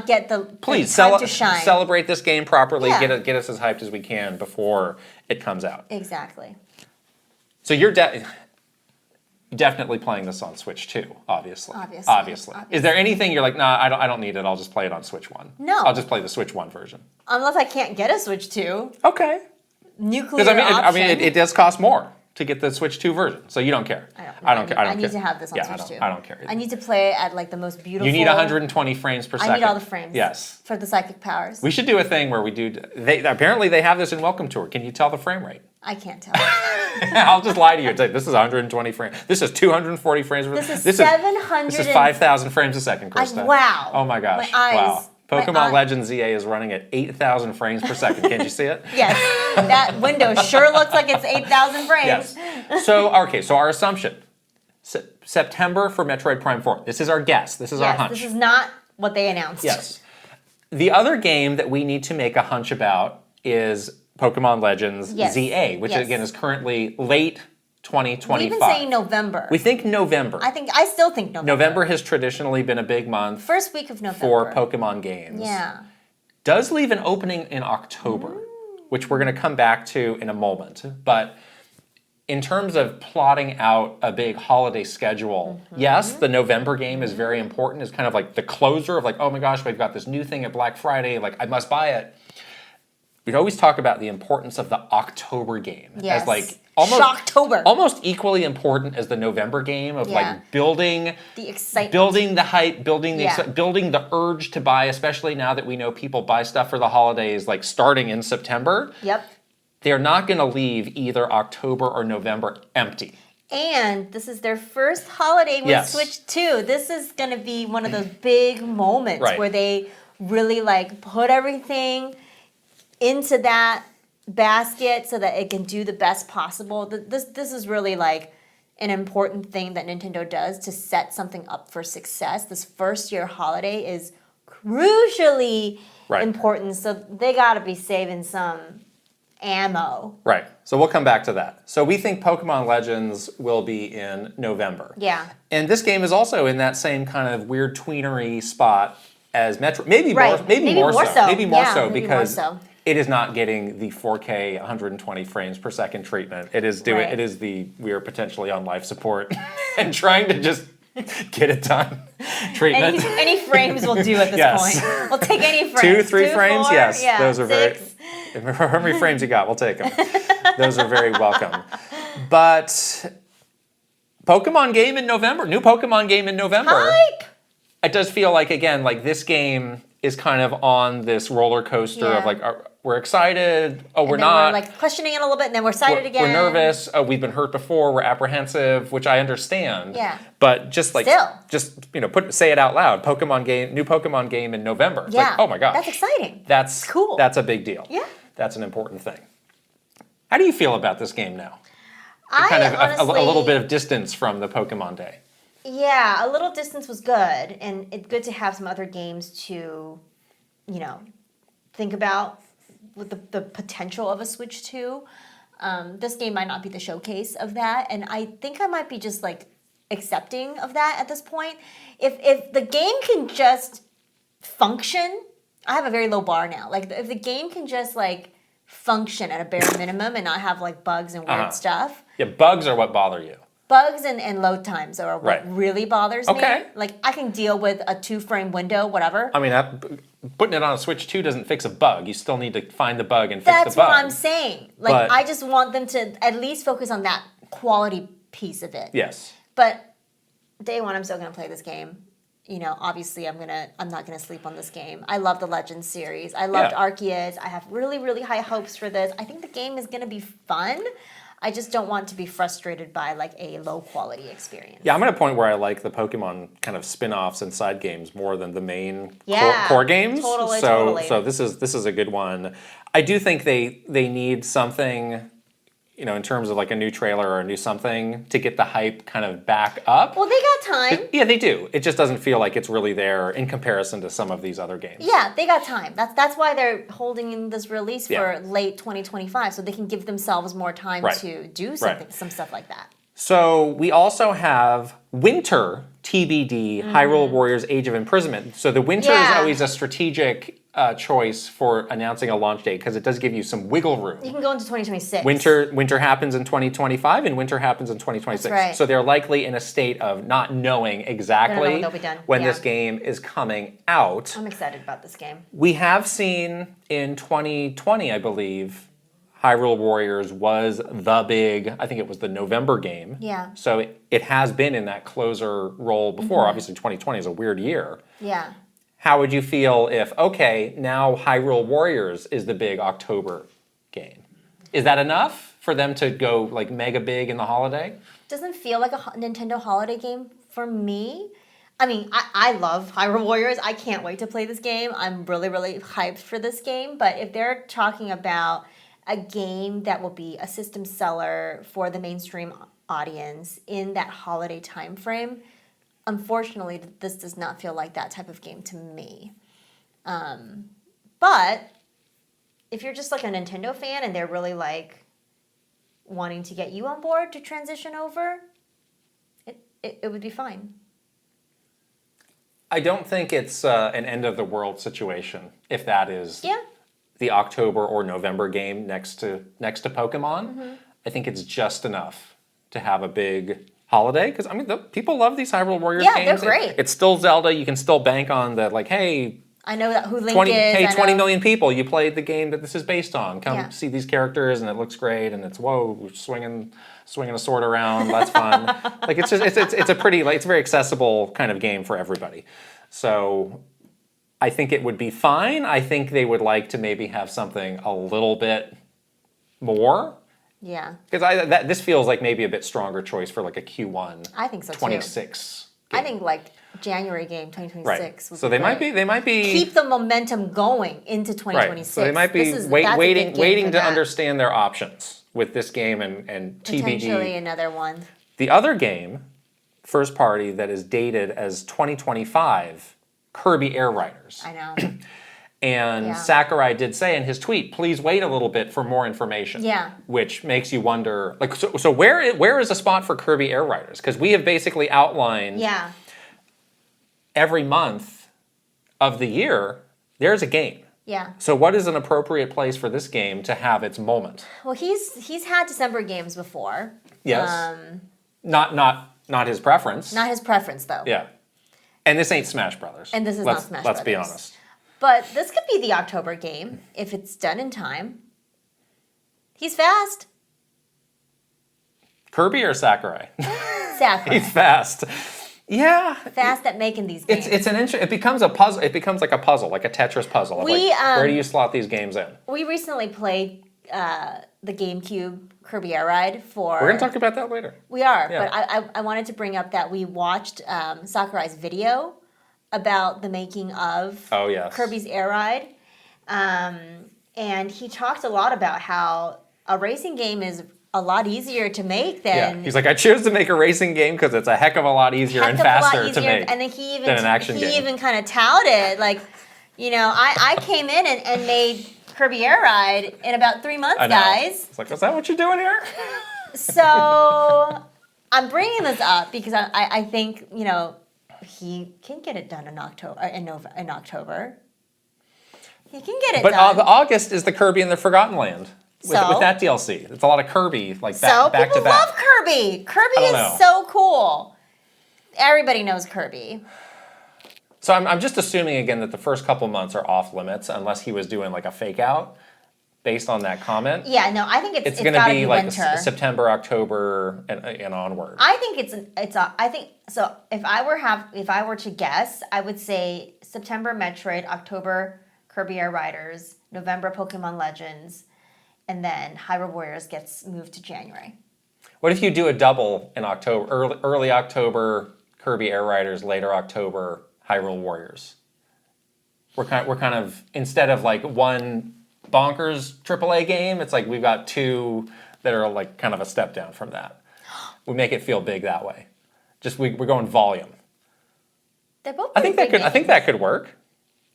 get the time to shine. Celebrate this game properly. Get us as hyped as we can before it comes out. Exactly. So you're definitely playing this on Switch 2, obviously. Obviously. Is there anything you're like, nah, I don't need it. I'll just play it on Switch 1. No. I'll just play the Switch 1 version. Unless I can't get a Switch 2. Okay. Nuclear option. It does cost more to get the Switch 2 version, so you don't care. I don't care. I need to have this on Switch 2. I don't care either. I need to play it at like the most beautiful. You need 120 frames per second. I need all the frames. Yes. For the psychic powers. We should do a thing where we do. Apparently they have this in Welcome Tour. Can you tell the frame rate? I can't tell. I'll just lie to you and say this is 120 frames. This is 240 frames. This is 700. This is 5,000 frames a second, Krysta. Wow. Oh my gosh. My eyes. Wow. Pokemon Legends ZA is running at 8,000 frames per second. Can you see it? Yes. That window sure looks like it's 8,000 frames. Yes. So our assumption, September for Metroid Prime 4. This is our guess. This is our hunch. This is not what they announced. Yes. The other game that we need to make a hunch about is Pokemon Legends ZA, which again is currently late 2025. We've been saying November. We think November. I still think November. November has traditionally been a big month. First week of November. For Pokemon games. Yeah. Does leave an opening in October, which we're going to come back to in a moment. But in terms of plotting out a big holiday schedule, yes, the November game is very important. It's kind of like the closer of like, oh my gosh, we've got this new thing at Black Friday, like I must buy it. We'd always talk about the importance of the October game as like almost equally important as the November game of like building the excitement, building the hype, building the urge to buy, especially now that we know people buy stuff for the holidays like starting in September. Yep. They're not going to leave either October or November empty. And this is their first holiday with Switch 2. This is going to be one of those big moments where they really like put everything into that basket so that it can do the best possible. This is really like an important thing that Nintendo does to set something up for success. This first year holiday is crucially important, so they got to be saving some ammo. Right. So we'll come back to that. So we think Pokemon Legends will be in November. Yeah. And this game is also in that same kind of weird tweenery spot as Metro. Maybe more so because it is not getting the 4K 120 frames per second treatment. It is we are potentially on life support and trying to just get it done treatment. Any frames will do at this point. We'll take any frames. 2, 3 frames, 4, yes. Yeah, those are 6. How many frames you got? We'll take them. Those are very welcome. But Pokemon game in November. New Pokemon game in November. Hype! It does feel like, again, like this game is kind of on this roller coaster of like, we're excited, we're not. We're like questioning it a little bit, and then we're excited again. We're nervous, we've been hurt before, we're apprehensive, which I understand. Yeah. But just like, say it out loud, new Pokemon game in November. It's like, oh my gosh. That's exciting. That's cool. That's a big deal. Yeah. That's an important thing. How do you feel about this game now? Honestly, a little bit of distance from the Pokemon Day. Yeah, a little distance was good, and it's good to have some other games to, think about with the potential of a Switch 2. This game might not be the showcase of that, and I think I might be just like accepting of that at this point. If the game can just function, I have a very low bar now. Like if the game can just like function at a bare minimum and not have like bugs and weird stuff. Yeah, bugs are what bother you. bugs and load times are what really bothers me. Like, I can deal with a 2-frame window, whatever. I mean, putting it on a Switch 2 doesn't fix a bug. You still need to find the bug and fix the bug. That's what I'm saying. Like, I just want them to at least focus on that quality piece of it. Yes. But day one, I'm still going to play this game. You know, obviously, I'm not gonna sleep on this game. I love the Legends series. I loved Arceus. I have really, really high hopes for this. I think the game is gonna be fun. I just don't want to be frustrated by like a low quality experience. Yeah, I'm at a point where I like the Pokemon kind of spin-offs and side games more than the main core games. Totally. So this is a good one. I do think they need something, you know, in terms of like a new trailer or a new something to get the hype kind of back up. Well, they got time. Yeah, they do. It just doesn't feel like it's really there in comparison to some of these other games. Yeah, they got time. That's why they're holding this release for late 2025, so they can give themselves more time to do something, some stuff like that. So we also have Winter TBD, Hyrule Warriors Age of Imprisonment. So the winter is always a strategic choice for announcing a launch date because it does give you some wiggle room. You can go into 2026. Winter happens in 2025 and winter happens in 2026. That's right. So they're likely in a state of not knowing exactly when this game is coming out. I'm excited about this game. We have seen in 2020, I believe, Hyrule Warriors was the big, I think it was the November game. Yeah. So it has been in that closer role before. Obviously 2020 is a weird year. Yeah. How would you feel if, okay, now Hyrule Warriors is the big October game? Is that enough for them to go like mega big in the holiday? Doesn't feel like a Nintendo holiday game for me. I mean, I love Hyrule Warriors. I can't wait to play this game. I'm really, really hyped for this game. But if they're talking about a game that will be a system seller for the mainstream audience in that holiday time frame, unfortunately, this does not feel like that type of game to me. But if you're just like a Nintendo fan and they're really like wanting to get you on board to transition over, it would be fine. I don't think it's an end of the world situation if that is the October or November game next to Pokemon. I think it's just enough to have a big holiday, because I mean, people love these Hyrule Warriors games. Yeah, they're great. It's still Zelda. You can still bank on the like, hey, I know that who Link is. Hey, 20 million people, you played the game that this is based on. Come see these characters, and it looks great, and it's whoa, swinging a sword around. That's fun. Like it's a pretty, like, it's a very accessible kind of game for everybody. So I think it would be fine. I think they would like to maybe have something a little bit more. Yeah. Because this feels like maybe a bit stronger choice for like a Q1. I think so 26. Game. I think like January game 2026. Right. So they might be keep the momentum going into 2026. Right. So they might be waiting to understand their options with this game and TBD. Potentially another one. The other game, first party that is dated as 2025, Kirby Air Riders. I know. And Sakurai did say in his tweet, please wait a little bit for more information. Yeah. Which makes you wonder, like, so where is a spot for Kirby Air Riders? Because we have basically outlined every month of the year, there's a game. Yeah. So what is an appropriate place for this game to have its moment? Well, he's had December games before. Yes. Not his preference. Not his preference, though. Yeah. And this ain't Smash Brothers. And this is not Smash Brothers. Let's be honest. But this could be the October game if it's done in time. He's fast. Kirby or Sakurai? Sakurai. He's fast. Yeah. Fast at making these games. It becomes a puzzle. It becomes like a puzzle, like a Tetris puzzle. Where do you slot these games in? We recently played the GameCube Kirby Air Ride for... We're going to talk about that later. We are, but I wanted to bring up that we watched Sakurai's video about the making of Kirby's Air Ride. And he talked a lot about how a racing game is a lot easier to make than... Yeah, he's like, I chose to make a racing game because it's a heck of a lot easier and faster to make and then he than an action game. He even kind of touted, like, you know, I came in and made Kirby Air Ride in about 3 months, guys. It's like, is that what you're doing here? So I'm bringing this up because I think, you know, he can get it done in October. He can get it done. But August is the Kirby and the Forgotten Land with that DLC. It's a lot of Kirby, like back to back. People love Kirby. Kirby is so cool. Everybody knows Kirby. So I'm just assuming again that the first couple months are off limits unless he was doing like a fake out based on that comment. Yeah, no, I think it's going to be like winter. September, October, and onward. I think I think so. If I were to guess, I would say September Metroid, October Kirby Air Riders, November Pokemon Legends, and then Hyrule Warriors gets moved to January. What if you do a double in October, early October Kirby Air Riders, later October Hyrule Warriors? We're kind of instead of like one bonkers AAA game, it's like we've got two that are like kind of a step down from that. We make it feel big that way. Just we're going volume. They're both. I think that could work.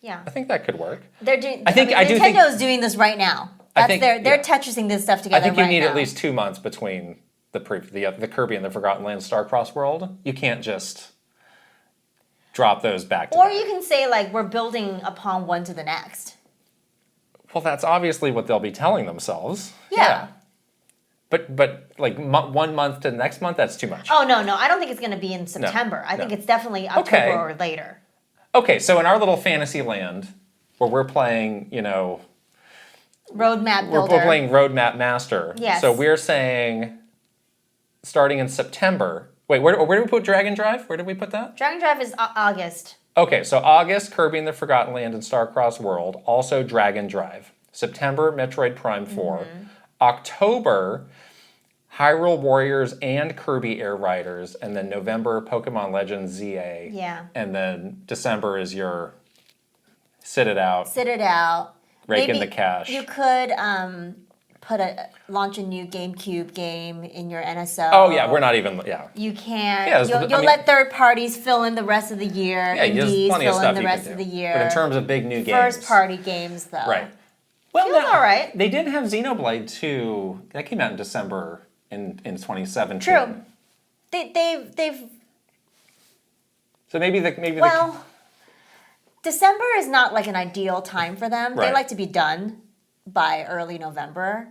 Yeah. I think that could work. They're doing. Nintendo's doing this right now. They're Tetrising this stuff together. I think you need at least 2 months between the Kirby and the Forgotten Lands Starcross world. You can't just drop those back to back. Or you can say like we're building upon one to the next. Well, that's obviously what they'll be telling themselves. Yeah. But like 1 month to the next month, that's too much. Oh, no. I don't think it's going to be in September. I think it's definitely October or later. Okay, so in our little fantasy land where we're playing, Roadmap Builder. We're playing Roadmap Master. Yes. So we're saying starting in September. Wait, where did we put Dragon Drive? Where did we put that? Dragon Drive is August. Okay, so August, Kirby and the Forgotten Land and Starcross World, also Dragon Drive. September, Metroid Prime 4. Mm-hmm. October, Hyrule Warriors and Kirby Air Riders. And then November, Pokemon Legends ZA. Yeah. And then December is your sit it out. Rake in the cash. You could launch a new GameCube game in your NSO. Oh yeah, we're not even You can't. Yeah, you'll let third parties fill in the rest of the year. Yeah, Indies plenty of fill stuff in the you rest can of do. the year. But in terms of big new games, first party games though. Right. Well, feels all right. They did have Xenoblade 2. That came out in December in 2017. True. They've. So maybe December is not like an ideal time for them. Right. They like to be done by early November.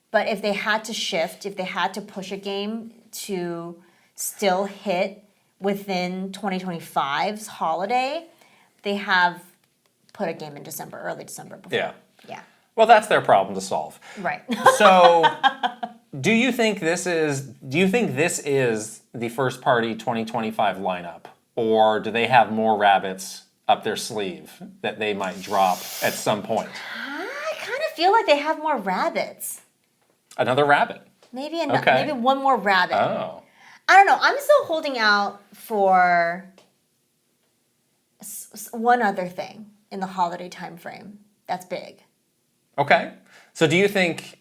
But if they had to shift, if they had to push a game to still hit within 2025's holiday, they have put a game in December, early December before. Yeah. Yeah. Well, that's their problem to solve. Right. So, do you think this is the first party 2025 lineup, or do they have more rabbits up their sleeve that they might drop at some point? I kind of feel like they have more rabbits. Another rabbit. Maybe one more rabbit. Oh. I don't know. I'm still holding out for one other thing in the holiday time frame that's big. Okay. So do you think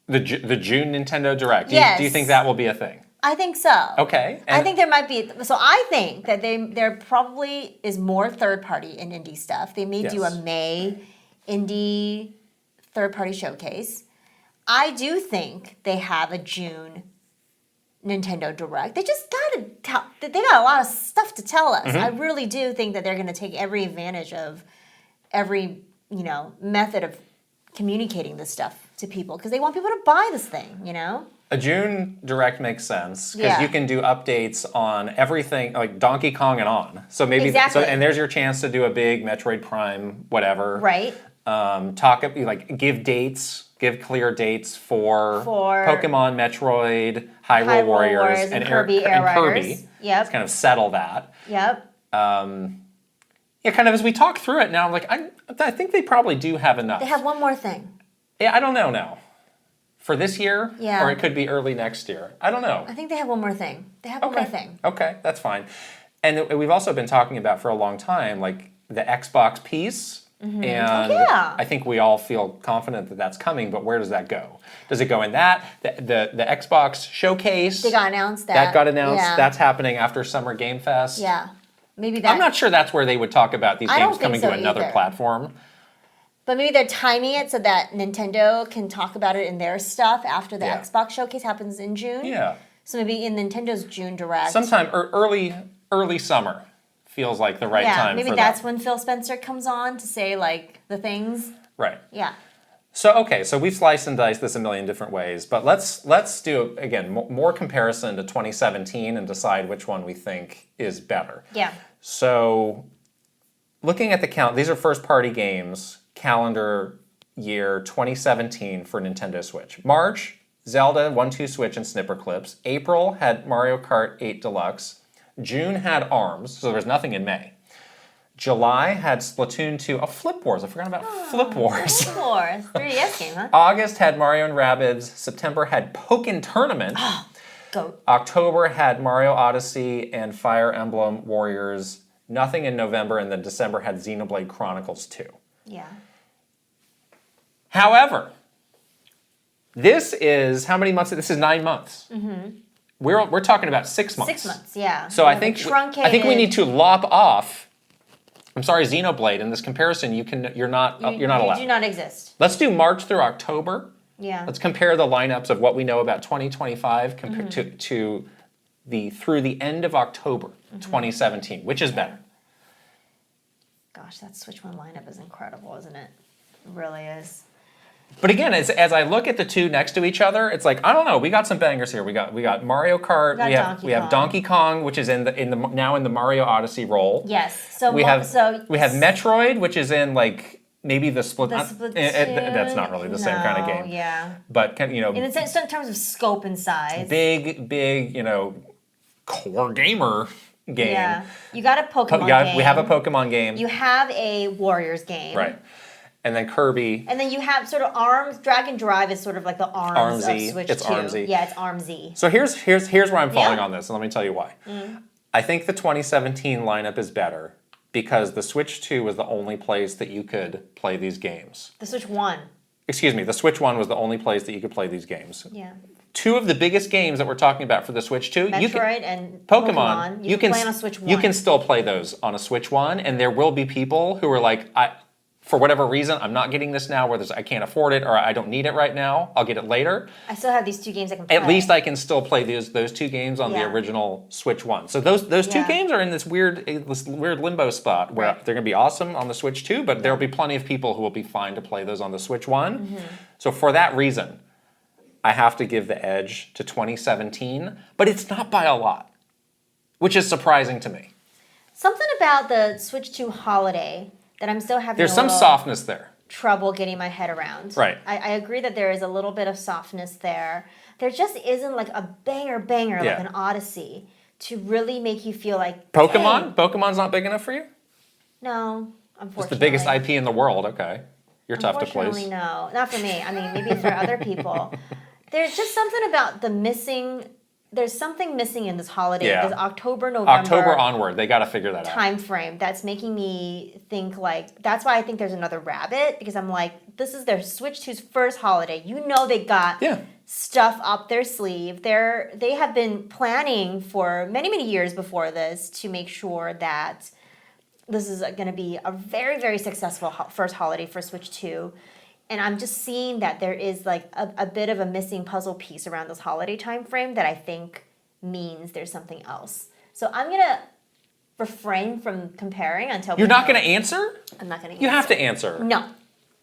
the June Nintendo Direct, yes. do you think that will be a thing? I think so. Okay. I think there might be. So I think that there probably is more third-party and indie stuff. They may do a May indie third-party showcase. I do think they have a June Nintendo Direct. They just they got a lot of stuff to tell us. Mm-hmm. I really do think that they're going to take every advantage of every, method of communicating this stuff to people because they want people to buy this thing, A June Direct makes sense because you can do updates on everything like Donkey Kong and on. So maybe and there's your chance to do a big Metroid Prime whatever. Right. Give dates. Give clear dates for Pokemon, Metroid, Hyrule Warriors, and Kirby Air Riders. Kirby. Yep. Let's kind of settle that. Yep. Kind of as we talk through it now, I think they probably do have enough. They have one more thing. Yeah, I don't know now. For this year? Yeah. Or it could be early next year. I don't know. I think they have one more thing. They have one more thing. Okay, that's fine. And we've also been talking about for a long time, like the Xbox piece. Mm-hmm. And I think we all feel confident that that's coming, but where does that go? Does it go in that? The Xbox showcase? They got announced that. That got announced. Yeah. That's happening after Summer Game Fest. Yeah. Maybe that. I'm not sure that's where they would talk about these games coming to another platform. But maybe they're timing it so that Nintendo can talk about it in their stuff after the Xbox showcase happens in June. Yeah. So maybe in Nintendo's June Direct. Sometime early summer feels like the right time for that. Maybe that's when Phil Spencer comes on to say, the things. Right. Yeah. So we've sliced and diced this a million different ways, but let's do, again, more comparison to 2017 and decide which one we think is better. Yeah. So looking at the count, these are first-party games, calendar year 2017 for Nintendo Switch. March, Zelda 1-2 Switch and Snipper Clips. April had Mario Kart 8 Deluxe. June had ARMS, so there was nothing in May. July had Splatoon 2. Oh, Flip Wars. I forgot about Flip Wars. Flip Wars. 3DS game, huh? August had Mario and Rabbids. September had Pokken Tournament. Goat. October had Mario Odyssey and Fire Emblem Warriors. Nothing in November, and then December had Xenoblade Chronicles 2. Yeah. However, this is how many months? This is 9 months. Mm-hmm. We're talking about 6 months. 6 months, yeah. So I think we need to lop off. I'm sorry, Xenoblade. In this comparison, you're not allowed. You do not exist. Let's do March through October. Yeah. Let's compare the lineups of what we know about 2025 compared to through the end of October 2017, which is better. Gosh, that Switch 1 lineup is incredible, isn't it? It really is. But again, as I look at the two next to each other, it's like, I don't know. We got some bangers here. We got Mario Kart. We have Donkey Kong, which is now in the Mario Odyssey role. Yes. So we have Metroid, which is in like maybe the Splatoon. That's not really the same kind of game. Yeah. But in terms of scope and size. Big core gamer game. Yeah. You got a Pokemon game. We have a Pokemon game. You have a Warriors game. Right. And then Kirby. And then you have sort of ARMS. Drag and Drive is sort of like the ARMS of Switch 2. It's ARMSy. Yeah, it's ARMSy. So here's where I'm falling on this, and let me tell you why. I think the 2017 lineup is better because the Switch 2 was the only place that you could play these games. The Switch 1. Excuse me, the Switch 1 was the only place that you could play these games. Yeah. Two of the biggest games that we're talking about for the Switch 2, Metroid and Pokemon, you can play on a Switch 1. You can still play those on a Switch 1, and there will be people who are like, for whatever reason, I'm not getting this now, whether I can't afford it or I don't need it right now. I'll get it later. I still have these two games I can play. At least I can still play those two games on the original Switch 1. So those two games are in this weird limbo spot where they're going to be awesome on the Switch 2, but there will be plenty of people who will be fine to play those on the Switch 1. Mm-hmm. So for that reason, I have to give the edge to 2017, but it's not by a lot, which is surprising to me. Something about the Switch 2 holiday that I'm still having There's some softness there. Trouble getting my head around. Right. I agree that there is a little bit of softness there. There just isn't like a banger like an Odyssey to really make you feel like Pokemon? Hey. Pokemon's not big enough for you? No, unfortunately. It's the biggest IP in the world. Okay. You're tough to place. Unfortunately, no. Not for me. I mean, maybe for other people. There's just something about there's something missing in this holiday. Yeah. This October onward, they got to figure that out. Time frame that's making me think like that's why I think there's another rabbit because I'm like this is their Switch 2's first holiday. You know they got stuff up their sleeve. They have been planning for many years before this to make sure that this is going to be a very very successful first holiday for Switch 2. And I'm just seeing that there is like a bit of a missing puzzle piece around this holiday time frame that I think means there's something else. So I'm going to refrain from comparing until... You're not going to answer? I'm not going to answer. You have to answer. No.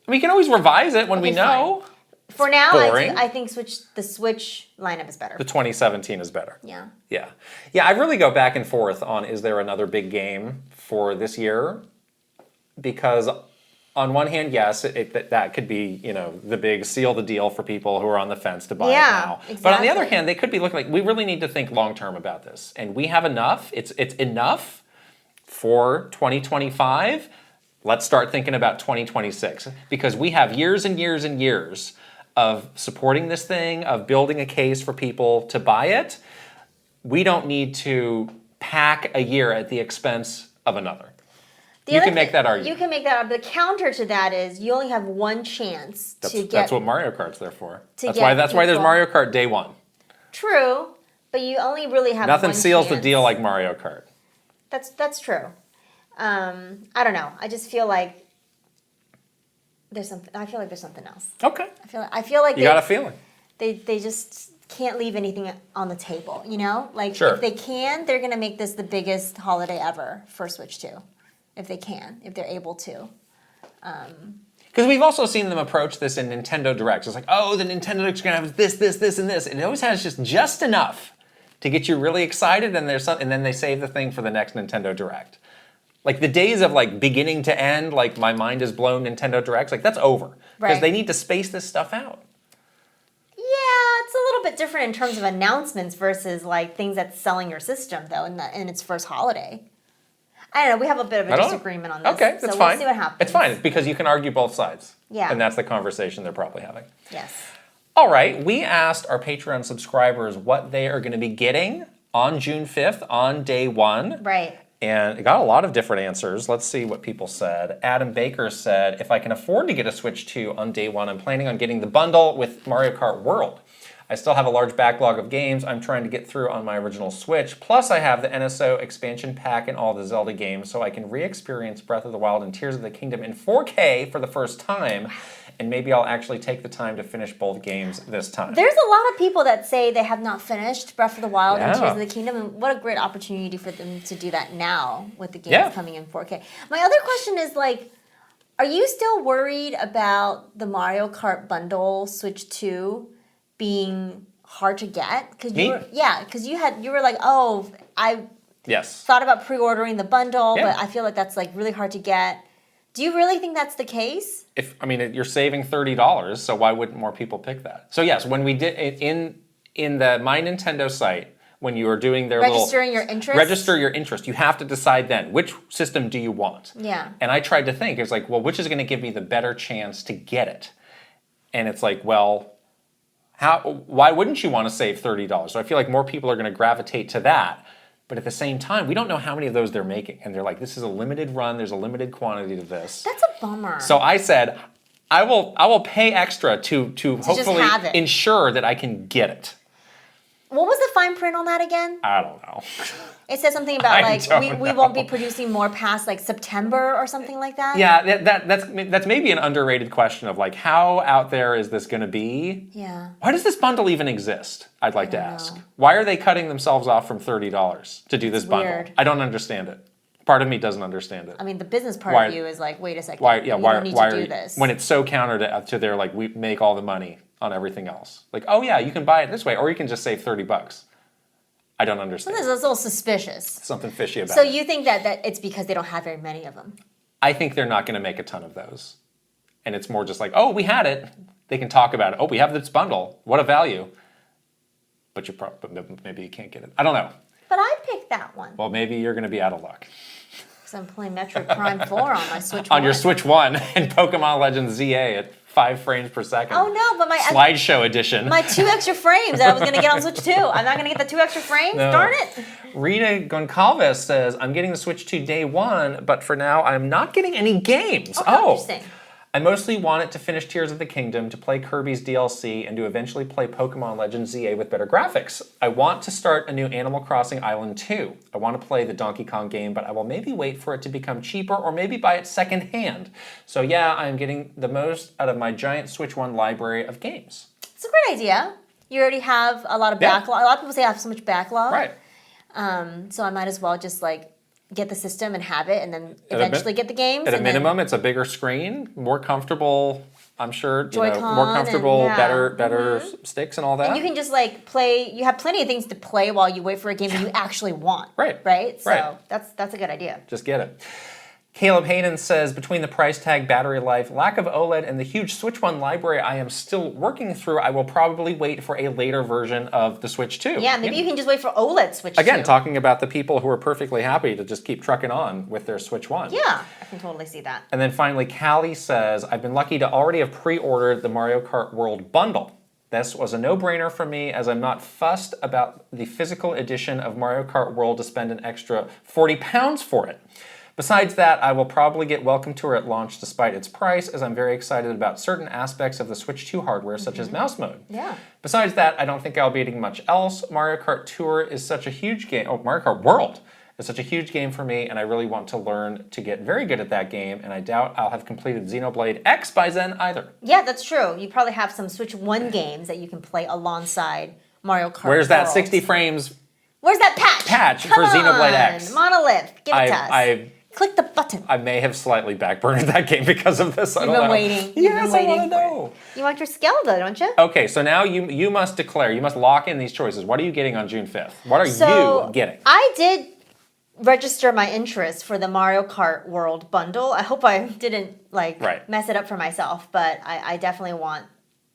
We can always revise it when we know. Fine. For now, Boring. I think the Switch lineup is better. The 2017 is better. Yeah. Yeah. Yeah, I really go back and forth on is there another big game for this year? Because... on one hand, yes, that could be, the big seal the deal for people who are on the fence to buy it now. Exactly. But on the other hand, they could be looking like, we really need to think long-term about this. And we have enough. It's enough for 2025. Let's start thinking about 2026. Because we have years and years and years of supporting this thing, of building a case for people to buy it. We don't need to pack a year at the expense of another. You can make that argument. You can make that argument. The counter to that is you only have one chance to get... That's what Mario Kart's there for. That's why there's Mario Kart Day 1. True, but you only really have Nothing one seals chance. the deal like Mario Kart. That's true. I don't know. I just feel like there's something... I feel like there's something else. Okay. I feel like you got a feeling. They just can't leave anything on the table, Like, sure. If they can, they're going to make this the biggest holiday ever for Switch 2. If they can, if they're able to. Because we've also seen them approach this in Nintendo Directs. It's like, oh, the Nintendo Direct's going to have this, and this. And it always has just enough to get you really excited, and then they save the thing for the next Nintendo Direct. Like the days of like beginning to end, like my mind is blown Nintendo Directs, like that's over. Because they need to space this stuff out. Yeah, it's a little bit different in terms of announcements versus like things that's selling your system though in its first holiday. I don't know. We have a bit of a disagreement on this. Okay, that's so fine. We'll see what happens. It's fine because you can argue both sides. Yeah. And that's the conversation they're probably having. Yes. All right. We asked our Patreon subscribers what they are going to be getting on June 5th on day one. Right. And it got a lot of different answers. Let's see what people said. Adam Baker said, if I can afford to get a Switch 2 on day one, I'm planning on getting the bundle with Mario Kart World. I still have a large backlog of games I'm trying to get through on my original Switch. Plus, I have the NSO expansion pack and all the Zelda games, so I can re-experience Breath of the Wild and Tears of the Kingdom in 4K for the first time. And maybe I'll actually take the time to finish both games this time. There's a lot of people that say they have not finished Breath of the Wild and Tears of the Kingdom, and what a great opportunity for them to do that now with the games coming in 4K. My other question is, like, are you still worried about the Mario Kart bundle Switch 2 being hard to get? Because you were like, oh, I thought about pre-ordering the bundle, but I feel like that's like really hard to get. Do you really think that's the case? You're saving $30, so why wouldn't more people pick that? So yes, when we did in the My Nintendo site, when you were doing their register your interest, you have to decide then which system do you want. Yeah. And I tried to think, it's like, well, which is going to give me the better chance to get it? And it's like, well, why wouldn't you want to save $30? So I feel like more people are going to gravitate to that. But at the same time, we don't know how many of those they're making. And they're like, this is a limited run. There's a limited quantity to this. That's a bummer. So I said, I will pay extra to hopefully ensure that I can get it. What was the fine print on that again? I don't know. It says something about we won't be producing more past like September or something like that. Yeah, that's maybe an underrated question of like how out there is this going to be? Yeah. Why does this bundle even exist? I'd like to ask. Why are they cutting themselves off from $30 to do this bundle? Weird. I don't understand it. Part of me doesn't understand it. I mean, the business part of you is like, wait a second. Why don't need to do this when it's so counter to their like we make all the money on everything else? Like, oh yeah, you can buy it this way, or you can just save $30. I don't understand. This is a little suspicious. Something fishy about it. So you think that it's because they don't have very many of them? I think they're not going to make a ton of those. And it's more just like, oh, we had it. They can talk about it. Oh, we have this bundle. What a value. But maybe you can't get it. I don't know. But I picked that one. Well, maybe you're going to be out of luck. Because I'm playing Metroid Prime 4 on my Switch 1. On your Switch 1 and Pokemon Legends ZA at 5 frames per second. Oh no, but my slideshow edition. My 2 extra frames that I was going to get on Switch 2. I'm not going to get the 2 extra frames? No. Darn it. Rita Goncalves says, I'm getting the Switch 2 day one, but for now I'm not getting any games. Oh, interesting. I mostly want it to finish Tears of the Kingdom, to play Kirby's DLC, and to eventually play Pokemon Legends ZA with better graphics. I want to start a new Animal Crossing Island 2. I want to play the Donkey Kong game, but I will maybe wait for it to become cheaper or maybe buy it secondhand. So yeah, I'm getting the most out of my giant Switch 1 library of games. It's a great idea. You already have a lot of backlog. A lot of people say I have so much backlog. Right. So I might as well just like get the system and have it, and then eventually get the games. At a minimum, it's a bigger screen, more comfortable, I'm sure, more comfortable, better sticks and all that. And you can just like play, you have plenty of things to play while you wait for a game that you actually want. Right? So that's a good idea. Just get it. Caleb Hayden says, between the price tag, battery life, lack of OLED, and the huge Switch 1 library I am still working through, I will probably wait for a later version of the Switch 2. Yeah, maybe you can just wait for OLED Switch 2. Again, talking about the people who are perfectly happy to just keep trucking on with their Switch 1. Yeah, I can totally see that. And then finally, Callie says, I've been lucky to already have pre-ordered the Mario Kart World bundle. This was a no-brainer for me, as I'm not fussed about the physical edition of Mario Kart World to spend an extra £40 for it. Besides that, I will probably get Welcome Tour at launch despite its price, as I'm very excited about certain aspects of the Switch 2 hardware, such as mouse mode. Yeah. Besides that, I don't think I'll be getting much else. Mario Kart Tour is such a huge game. Oh, Mario Kart World is such a huge game for me, and I really want to learn to get very good at that game, and I doubt I'll have completed Xenoblade X by then either. Yeah, that's true. You probably have some Switch 1 games that you can play alongside Mario Kart Where's World. That 60 frames? Where's that patch? For Xenoblade X. Monolith, give it to us. Click the button. I may have slightly backburned that game because of this. I don't know. You've been waiting. Yes, I want to know. You want your Skelda, don't you? Okay, so now you must declare, you must lock in these choices. What are you getting on June 5th? What are you getting? I did register my interest for the Mario Kart World bundle. I hope I didn't mess it up for myself, but I definitely want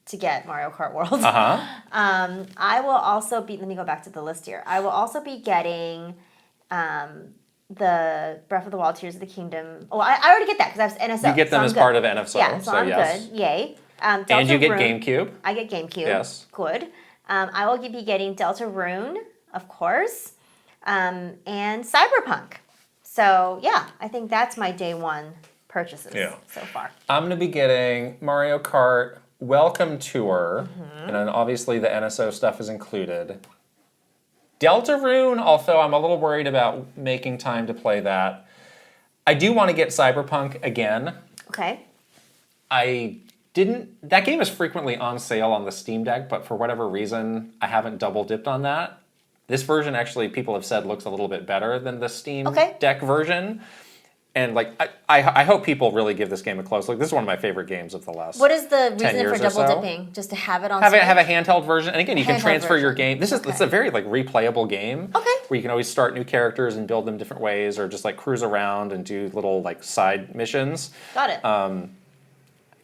to get Mario Kart World. I will also be, let me go back to the list here. I will also be getting the Breath of the Wild, Tears of the Kingdom. Oh, I already get that because I have NSO. You get them as part of NSO. Yeah, so I'm good. Yay. And you get GameCube. I get GameCube. Yes. Good. I will be getting Delta Rune, of course, and Cyberpunk. So, yeah, I think that's my day one purchases so far. I'm going to be getting Mario Kart Welcome Tour, and then obviously the NSO stuff is included. Delta Rune, although I'm a little worried about making time to play that. I do want to get Cyberpunk again. Okay. That game is frequently on sale on the Steam Deck, but for whatever reason, I haven't double dipped on that. This version actually, people have said, looks a little bit better than the Steam Deck version. And I hope people really give this game a close look. This is one of my favorite games of the last 10 years. What is the reason for double dipping? Just to have it on have a handheld version. And again, you can transfer your game. It's a very replayable game. Okay. Where you can always start new characters and build them different ways, or just cruise around and do little side missions. Got it.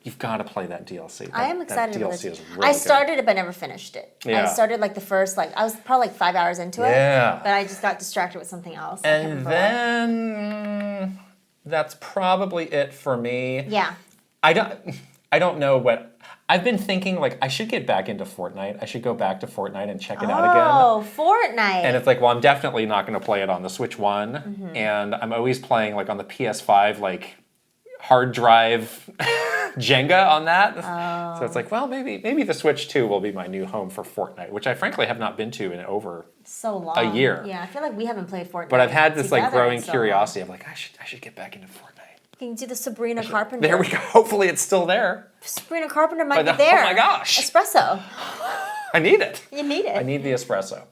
You've got to play that DLC. I am excited about DLC it. is really I started it but never finished it. Yeah. I started the first I was probably 5 hours into it. Yeah. But I just got distracted with something else. And then that's probably it for me. Yeah. I don't know what I've been thinking. I should get back into Fortnite. I should go back to Fortnite and check it out again. Oh, Fortnite. And it's I'm definitely not going to play it on the Switch 1. And I'm always playing on the PS5 hard drive Jenga on that. Oh. So it's maybe the Switch 2 will be my new home for Fortnite, which I frankly have not been to in over so long. A year. Yeah, I feel like we haven't played Fortnite. But I've had this growing curiosity of I should get back into Fortnite. Can you do the Sabrina Carpenter? There we go. Hopefully it's still there. Sabrina Carpenter might be there. Oh my gosh. Espresso. I need it. You need it. I need the espresso.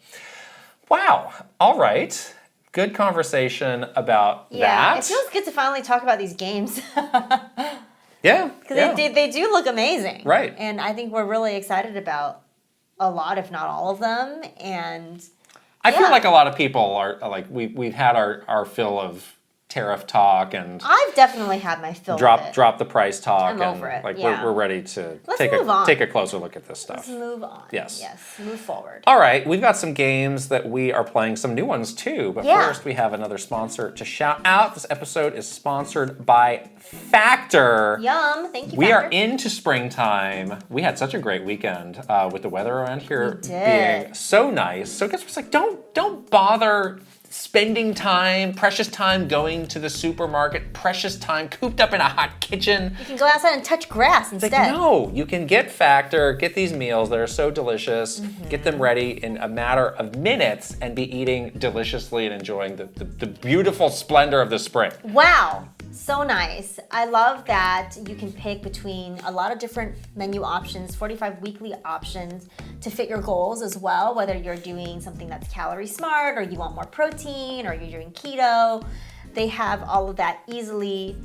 Wow. All right. Good conversation about that. It feels good to finally talk about these games. Yeah. Because they do look amazing. Right. And I think we're really excited about a lot, if not all of them. And I feel like a lot of people are we've had our fill of tariff talk, and I've definitely had my fill of it. Drop the price talk. I'm over it. We're ready to move take a closer look at this stuff. Let's move on. Yes. Move forward. All right, we've got some games that we are playing, some new ones too. But first, we have another sponsor to shout out. This episode is sponsored by Factor. Yum! Thank you. We Factor. are into springtime. We had such a great weekend with the weather around here being so nice. So I guess it's don't bother spending precious time going to the supermarket, precious time cooped up in a hot kitchen. You can go outside and touch grass instead. No, you can get Factor, get these meals that are so delicious, get them ready in a matter of minutes, and be eating deliciously and enjoying the beautiful splendor of the spring. Wow. So nice. I love that you can pick between a lot of different menu options, 45 weekly options to fit your goals as well, whether you're doing something that's calorie smart or you want more protein or you're doing keto. They have all of that easily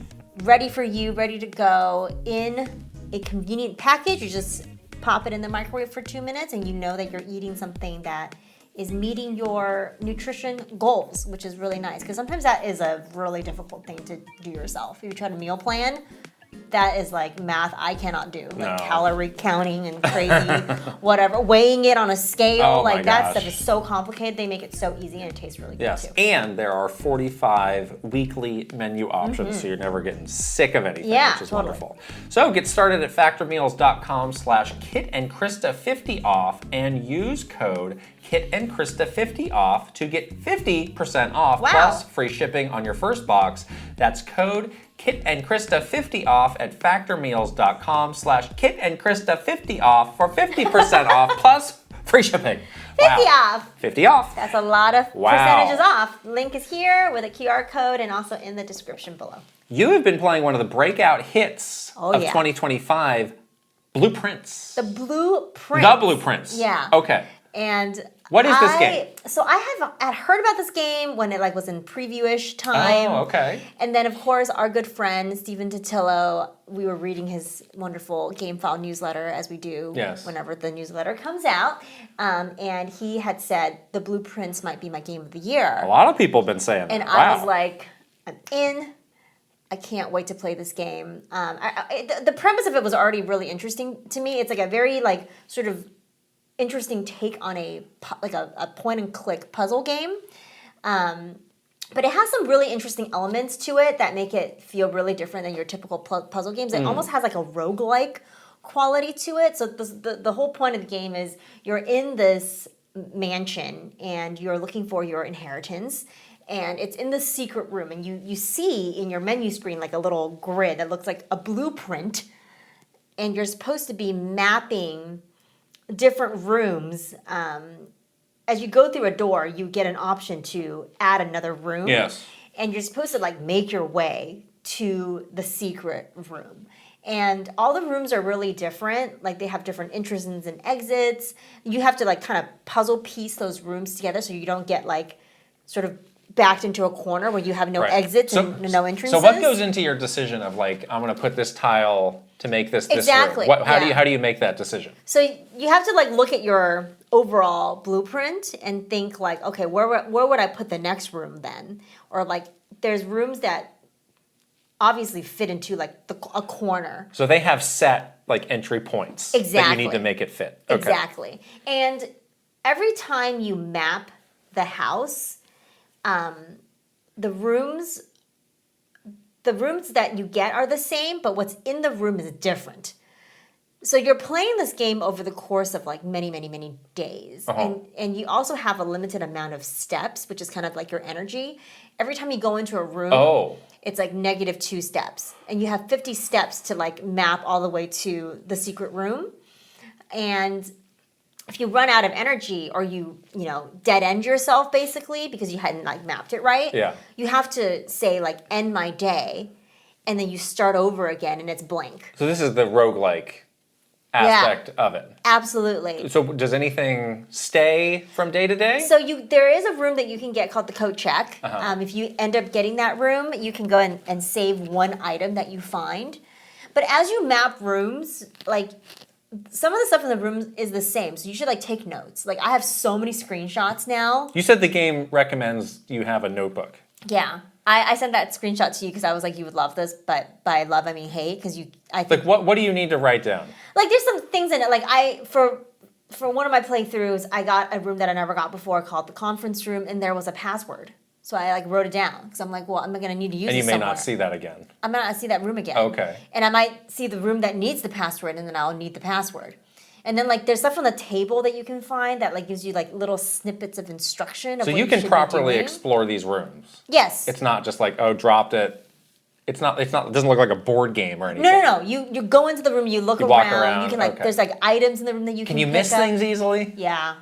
ready for you, ready to go in a convenient package. You just pop it in the microwave for 2 minutes and you know that you're eating something that is meeting your nutrition goals, which is really nice. Because sometimes that is a really difficult thing to do yourself. If you try to meal plan, that is math I cannot do. Calorie counting and crazy, whatever. Weighing it on a scale, that stuff is so complicated. They make it so easy and it tastes really good too. And there are 45 weekly menu options, so you're never getting sick of anything, which is wonderful. So get started at factormeals.com/KitandKrysta50 off and use code KitandKrysta50 off to get 50% off plus free shipping on your first box. That's code KitandKrysta50 off at factormeals.com/KitandKrysta50 off for 50% off plus free shipping. 50 off. 50 off. That's a lot of percentages off. Link is here with a QR code and also in the description below. You have been playing one of the breakout hits of 2025, Blueprints. The Blueprints. The Blueprints. Yeah. Okay. And What is this game? So I had heard about this game when it like was in preview-ish time. Oh, okay. And then of course our good friend Stephen Totillo, we were reading his wonderful Game File newsletter as we do whenever the newsletter comes out. And he had said the Blueprints might be my game of the year. A lot of people have been saying that. And I was like, I'm in. I can't wait to play this game. The premise of it was already really interesting to me. It's like a very like sort of interesting take on a point and click puzzle game. But it has some really interesting elements to it that make it feel really different than your typical puzzle games. It almost has like a roguelike quality to it. So the whole point of the game is you're in this mansion and you're looking for your inheritance. And it's in the secret room, and you see in your menu screen like a little grid that looks like a blueprint, and you're supposed to be mapping different rooms. As you go through a door, you get an option to add another room. Yes. And you're supposed to like make your way to the secret room. And all the rooms are really different. Like they have different entrances and exits. You have to like kind of puzzle piece those rooms together so you don't get like sort of backed into a corner where you have no exits and no entrances. So what goes into your decision of like, I'm going to put this tile to make this room? How do you make that decision? So you have to like look at your overall blueprint and think like, okay, where would I put the next room then? Or like there's rooms that obviously fit into like a corner. So they have set like entry points that you need to make it fit. Okay. Exactly. And every time you map the house, the rooms that you get are the same, but what's in the room is different. So you're playing this game over the course of like many, many, many days. And you also have a limited amount of steps, which is kind of like your energy. Every time you go into a room, it's like -2 steps. And you have 50 steps to like map all the way to the secret room. And if you run out of energy or you dead end yourself basically because you hadn't like mapped it right, you have to say like end my day, and then you start over again and it's blank. So this is the roguelike aspect of it. Absolutely. So does anything stay from day to day? So there is a room that you can get called the coat check. If you end up getting that room, you can go and save one item that you find. But as you map rooms, like some of the stuff in the room is the same, so you should like take notes. Like I have so many screenshots now. You said the game recommends you have a notebook. Yeah, I sent that screenshot to you because I was like, you would love this, but by love I mean hate, because I think, like what do you need to write down? Like there's some things in it. Like for one of my playthroughs, I got a room that I never got before called the conference room, and there was a password. So I like wrote it down because I'm like, well, I'm going to need to use it somewhere. And you may not see that again. I might not see that room again. Okay. And I might see the room that needs the password, and then I'll need the password. And then like there's stuff on the table that you can find that like gives you like little snippets of instruction. Of so what you can properly be doing. Explore these rooms. Yes. It's not just like, oh, dropped it. It doesn't look like a board game or anything. No. You go into the room, you look around. Walk around. You can like there's like items in the room that you can you pick miss up. things easily? Yeah.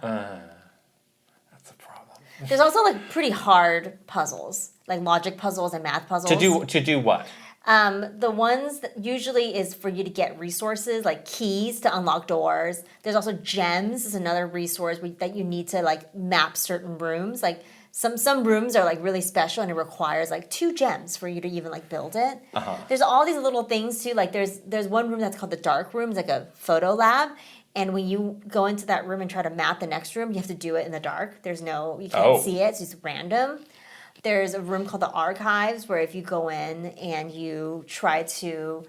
That's a problem. There's also like pretty hard puzzles, like logic puzzles and math puzzles. To do what? The ones that usually is for you to get resources, like keys to unlock doors. There's also gems is another resource that you need to like map certain rooms. Like some rooms are like really special and it requires like 2 gems for you to even like build it. There's all these little things too. Like there's one room that's called the dark room. It's like a photo lab. And when you go into that room and try to map the next room, you have to do it in the dark. You can't see it, so it's random. There's a room called the archives where if you go in and you try to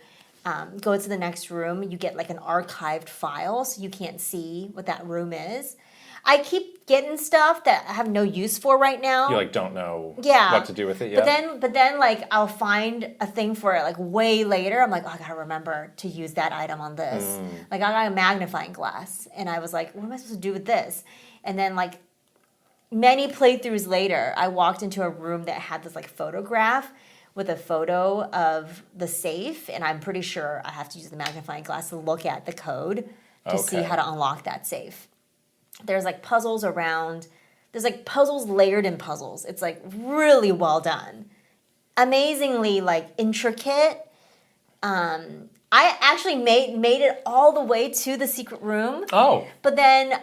go into the next room, you get like an archived file, so you can't see what that room is. I keep getting stuff that I have no use for right now. You like don't know what to do with it yet? But then like I'll find a thing for it like way later. I'm like, oh, I gotta remember to use that item on this. Like I got a magnifying glass and I was like, what am I supposed to do with this? And then like many playthroughs later, I walked into a room that had this like photograph with a photo of the safe, and I'm pretty sure I have to use the magnifying glass to look at the code to see how to unlock that safe. There's like puzzles around. There's like puzzles layered in puzzles. It's like really well done, amazingly like intricate. I actually made it all the way to the secret room. Oh, but then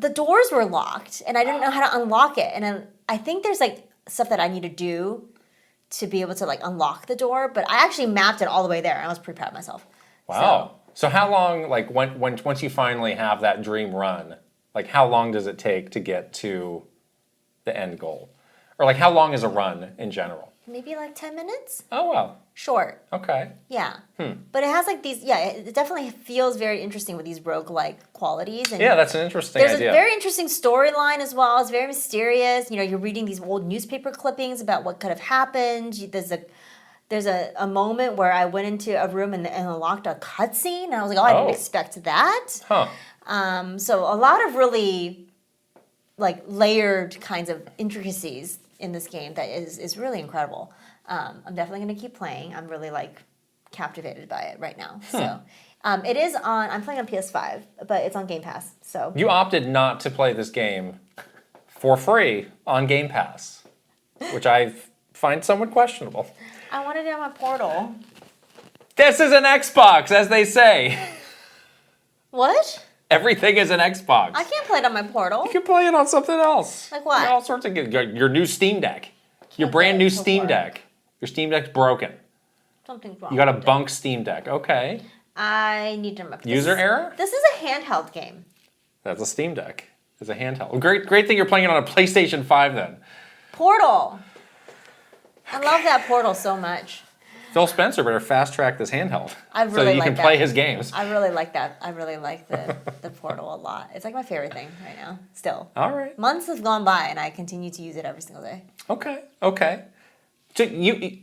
the doors were locked, and I didn't know how to unlock it. And I think there's like stuff that I need to do to be able to like unlock the door. But I actually mapped it all the way there. I was pretty proud of myself. Wow. So how long, like once you finally have that dream run, like how long does it take to get to the end goal? Or like how long is a run in general? Maybe like 10 minutes? Oh, wow. Short. Okay. Yeah. But it has like these, it definitely feels very interesting with these roguelike qualities. And yeah, that's an interesting there's idea. a very interesting storyline as well. It's very mysterious. You know, you're reading these old newspaper clippings about what could have happened. There's a moment where I went into a room and unlocked a cutscene, and I was like, I didn't expect that. Huh. So a lot of really like layered kinds of intricacies in this game that is really incredible. I'm definitely going to keep playing. I'm really like captivated by it right now. So it is on. I'm playing on PS5, but it's on Game Pass. So you opted not to play this game for free on Game Pass, which I find somewhat questionable. I wanted it on my Portal. This is an Xbox, as they say. What? Everything is an Xbox. I can't play it on my Portal. You can play it on something else. Like what? All sorts of your new Steam Deck. Your brand new Steam Deck. Your Steam Deck's broken. Something's wrong. You got a with it. bunk Steam Deck. Okay. I need to remember. User error? This is a handheld game. That's a Steam Deck. It's a handheld. Well, great thing you're playing it on a PlayStation 5 then. Portal. I love that Portal so much. Phil Spencer better fast track this handheld. I really so that you like can that. play his games. I really like that. I really like the Portal a lot. It's like my favorite thing right now. Still. All right. Months have gone by and I continue to use it every single day. Okay. So you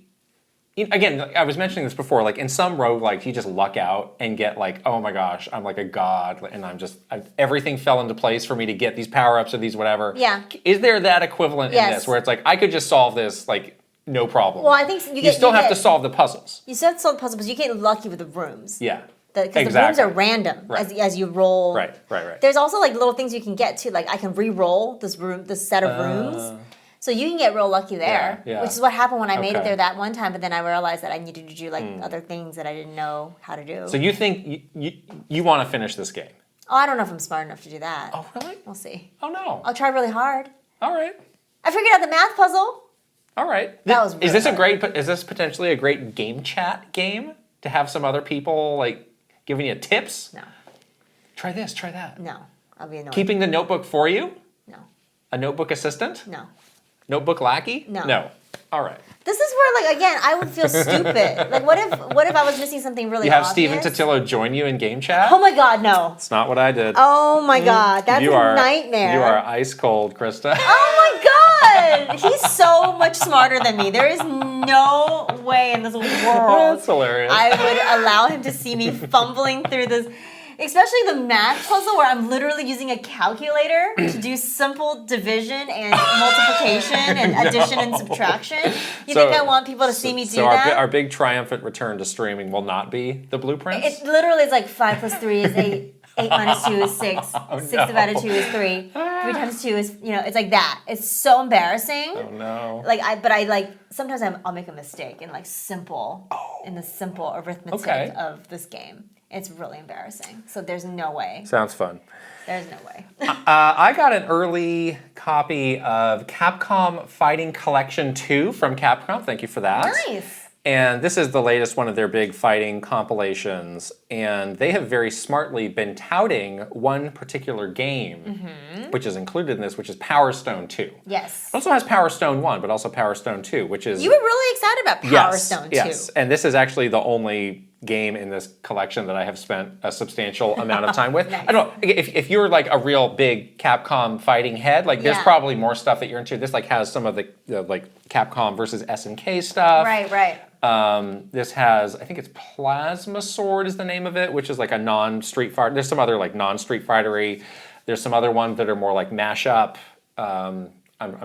again, I was mentioning this before, like in some roguelikes, you just luck out and get like, oh my gosh, I'm like a god, and everything fell into place for me to get these power-ups or these whatever. Yeah. Is there that equivalent in this, where it's like, I could just solve this, like, no problem? Well, I think you still have to solve the puzzles. You still have to solve the puzzles, but you get lucky with the rooms. Yeah. Because the rooms are random as you roll. Right. There's also like little things you can get too. Like I can re-roll this set of rooms. So you can get real lucky there, which is what happened when I made it there that one time. But then I realized that I needed to do like other things that I didn't know how to do. So you think you want to finish this game? Oh, I don't know if I'm smart enough to do that. Oh, really? We'll see. Oh, no. I'll try really hard. All right. I figured out the math puzzle. All right. That was really hard. Is this potentially a great game chat game to have some other people like giving you tips? No. Try this, try that. No. I'll be annoyed. Keeping the notebook for you? No. A notebook assistant? No. Notebook lackey? No. No. All right. This is where, like, again, I would feel stupid. Like, what if I was missing something really You have obvious? Steven Totillo join you in game chat? Oh my God, no. It's not what I did. Oh my God, that's a nightmare. You are ice cold, Krysta. Oh my God, he's so much smarter than me. There is no way in this world That's hilarious. I would allow him to see me fumbling through this. Especially the math puzzle where I'm literally using a calculator to do simple division and multiplication and addition and subtraction. You think I want people to see me do that? So our big triumphant return to streaming will not be the blueprints? It literally is like 5 plus 3 is 8. 8 minus 2 is 6. 6 divided 2 is 3. 3 times 2 is, it's like that. It's so embarrassing. Oh no. Sometimes I'll make a mistake in in the simple arithmetic of this game. It's really embarrassing. So there's no way. Sounds fun. There's no way. I got an early copy of Capcom Fighting Collection 2 from Capcom. Thank you for that. Nice. And this is the latest one of their big fighting compilations. And they have very smartly been touting one particular game, which is included in this, which is Power Stone 2. Yes. It also has Power Stone 1, but also Power Stone 2, which is... You were really excited about Power Stone 2. Yes, and this is actually the only game in this collection that I have spent a substantial amount of time with. Nice. I don't know, if you're like a real big Capcom fighting head, like there's probably more stuff that you're into. This like has some of the like Capcom versus SNK stuff. Right. This has, I think it's Plasma Sword is the name of it, which is like a non-Street Fighter. There's some other like non-Street Fightery. There's some other ones that are more like mashup. I'm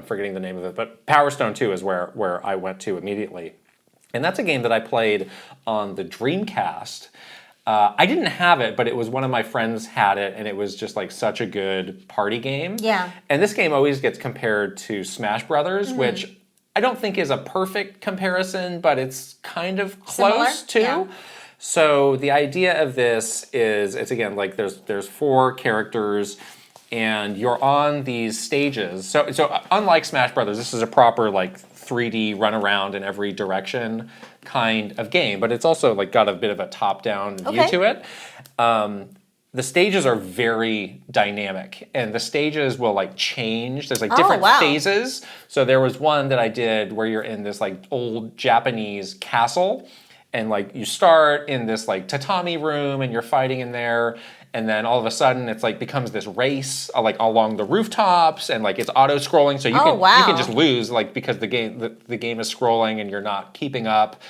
forgetting the name of it, but Power Stone 2 is where I went to immediately. And that's a game that I played on the Dreamcast. I didn't have it, but it was one of my friends had it, and it was just like such a good party game. Yeah. And this game always gets compared to Smash Brothers, which I don't think is a perfect comparison, but it's kind of close to. Yeah. So the idea of this is, it's again like there's 4 characters, and you're on these stages. So unlike Smash Brothers, this is a proper like 3D run around in every direction kind of game, but it's also like got a bit of a top-down view to it. The stages are very dynamic, and the stages will like change. There's like different phases. So there was one that I did where you're in this like old Japanese castle, and like you start in this like tatami room, and you're fighting in there, and then all of a sudden it's like becomes this race like along the rooftops, and like it's auto scrolling, so you can just lose like because the game is scrolling and you're not keeping up.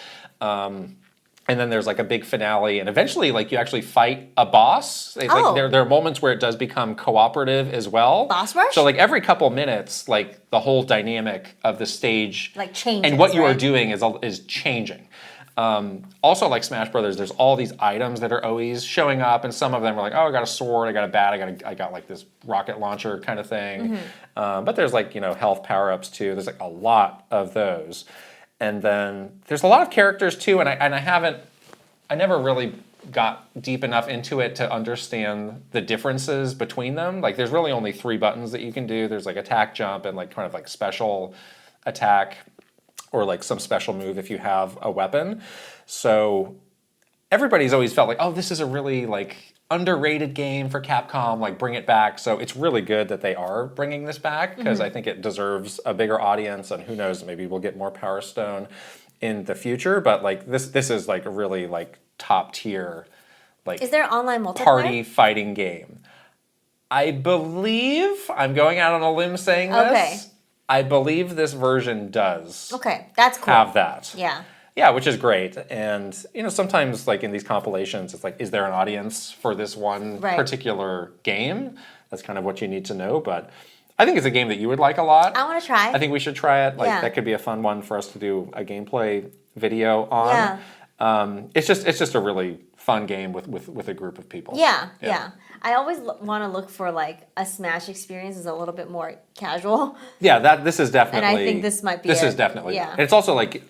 And then there's like a big finale, and eventually like you actually fight a boss. Like, there are moments where it does become cooperative as well. Boss rush? So like every couple minutes, like the whole dynamic of the stage like changes, and what you are doing is changing. Also, like Smash Brothers, there's all these items that are always showing up, and some of them are like, oh, I got a sword, I got a bat, I got like this rocket launcher kind of thing. But there's like health power ups too. There's like a lot of those. And then there's a lot of characters too, and I never really got deep enough into it to understand the differences between them. Like there's really only 3 buttons that you can do. There's like attack, jump, and like kind of like special attack, or like some special move if you have a weapon. So everybody's always felt like, oh, this is a really like underrated game for Capcom, like bring it back. So it's really good that they are bringing this back, because I think it deserves a bigger audience, and who knows, maybe we'll get more Power Stone in the future. But like this is like a really like top tier, like, is there online multiplayer? Party fighting game. I believe, I'm going out on a limb saying this, I believe this version does. Okay, that's cool. Have that. Yeah. Yeah, which is great. And sometimes like in these compilations, it's like, is there an audience for this one particular game? That's kind of what you need to know. But I think it's a game that you would like a lot. I want to try. I think we should try it. Like that could be a fun one for us to do a gameplay video on. Yeah. It's just a really fun game with a group of people. Yeah. I always want to look for like a Smash experience is a little bit more casual. Yeah, this is definitely. And I think this might be. This is definitely. Yeah. And it's also like.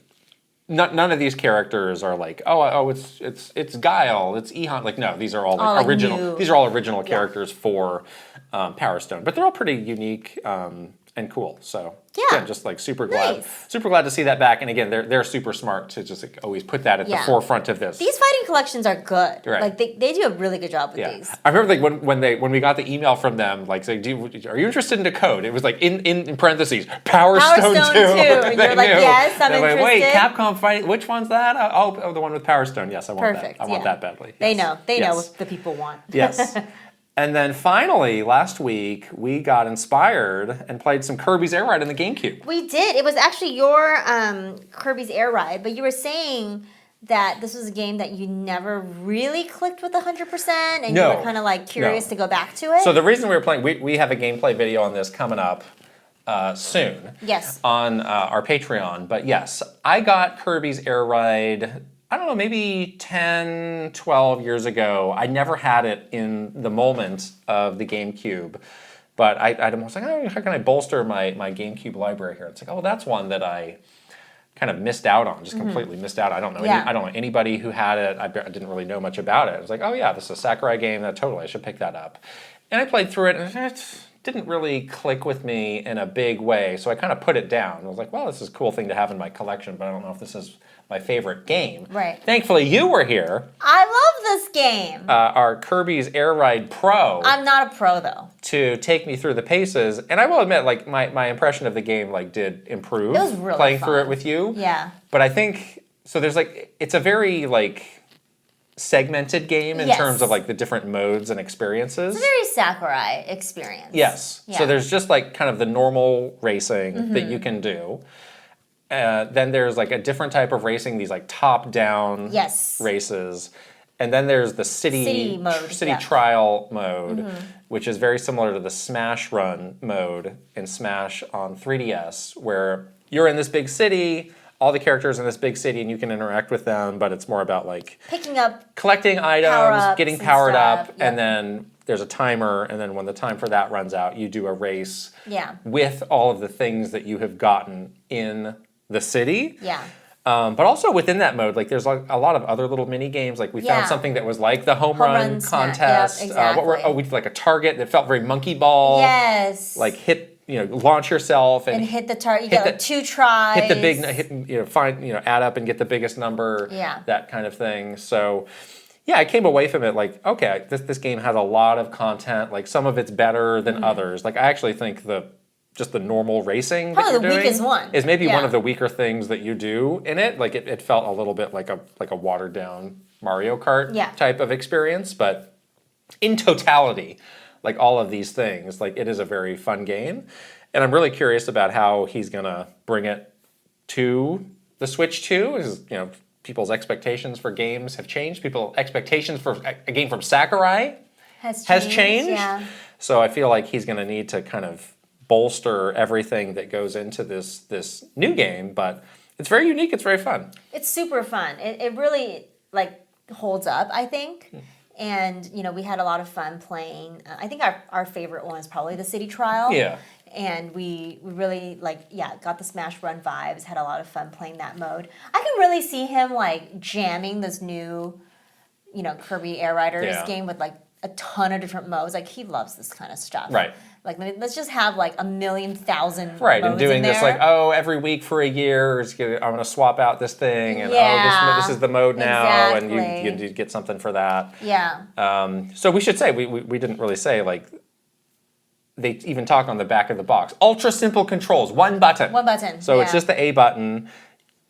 None of these characters are like, it's Guile, it's Ehan. Like, no, these are all like original. New. These are all original characters for Power Stone, but they're all pretty unique and cool. So just like super glad to see that back. And again, they're super smart to just like always put that at the forefront of this. These fighting collections are good. Right. Like they do a really good job with these. I remember like when we got the email from them, like saying, are you interested in the code? It was like in parentheses, Power Stone 2. And you're like, yes, I'm interested. Like, wait, Capcom fighting? Which one's that? Oh, the one with Power Stone. Yes, I want that. I want that badly. They know. They know what the people want. Yes. And then finally, last week, we got inspired and played some Kirby's Air Ride in the GameCube. We did. It was actually your Kirby's Air Ride, but you were saying that this was a game that you never really clicked with 100%, and you were kind of like curious to go back to it? So the reason we were playing, we have a gameplay video on this coming up soon. Yes. On our Patreon. But yes, I got Kirby's Air Ride, I don't know, maybe 10, 12 years ago. I never had it in the moment of the GameCube. But I was like, oh, how can I bolster my GameCube library here? It's like, oh, that's one that I kind of missed out on, just completely missed out. I don't know I don't know anybody who had it. I didn't really know much about it. I was like, oh yeah, this is a Sakurai game. I should pick that up. And I played through it, and it didn't really click with me in a big way. So I kind of put it down. I was like, well, this is a cool thing to have in my collection, but I don't know if this is my favorite game. Right. Thankfully, you were here. I love this game. Our Kirby's Air Ride Pro. I'm not a pro, though. To take me through the paces. And I will admit, like, my impression of the game, like, did improve. It was really playing fun. Through it with you. Yeah. But I think, so there's, like, it's a very, like, segmented game in terms of, like, the different modes and experiences. It's a very Sakurai experience. Yes. Yeah. So there's just, like, kind of the normal racing that you can do. Then there's like a different type of racing, these like top-down races. And then there's the city trial mode, which is very similar to the Smash Run mode in Smash on 3DS, where you're in this big city, all the characters in this big city, and you can interact with them, but it's more about like picking up, collecting items, getting powered up, and then there's a timer, and then when the time for that runs out, you do a race with all of the things that you have gotten in the city. Yeah. But also within that mode, like there's like a lot of other little mini games. Like we found something that was like the home run contest. Yep, exactly. We did like a target that felt very monkey ball. Yes. Like launch yourself and hit the target. You get like 2 tries. Hit the big, add up and get the biggest number. Yeah. That kind of thing. So. Yeah, I came away from it like, okay, this game has a lot of content. Like some of it's better than others. Like I actually think just the normal racing that you're doing weakest one. is maybe one of the weaker things that you do in it. Like it felt a little bit like a watered down Mario Kart type of experience. But in totality, like all of these things, like it is a very fun game. And I'm really curious about how he's gonna bring it to the Switch 2. Is people's expectations for games have changed. People's expectations for a game from Sakurai has changed. Yeah. So I feel like he's going to need to kind of bolster everything that goes into this new game. But it's very unique. It's very fun. It's super fun. It really holds up, I think. And we had a lot of fun playing. I think our favorite one is probably the city trial. Yeah. And we really got the Smash Run vibes, had a lot of fun playing that mode. I can really see him jamming this new, Kirby Air Riders game with a ton of different modes. Like he loves this kind of stuff. Right. Like let's just have 1,000,000 right, modes and doing in this there. every week for a year, I'm going to swap out this thing, and this is the mode now, and you get something for that. Yeah. So we should say we didn't really say they even talk on the back of the box. Ultra simple controls, one button. One button. So it's just the A button.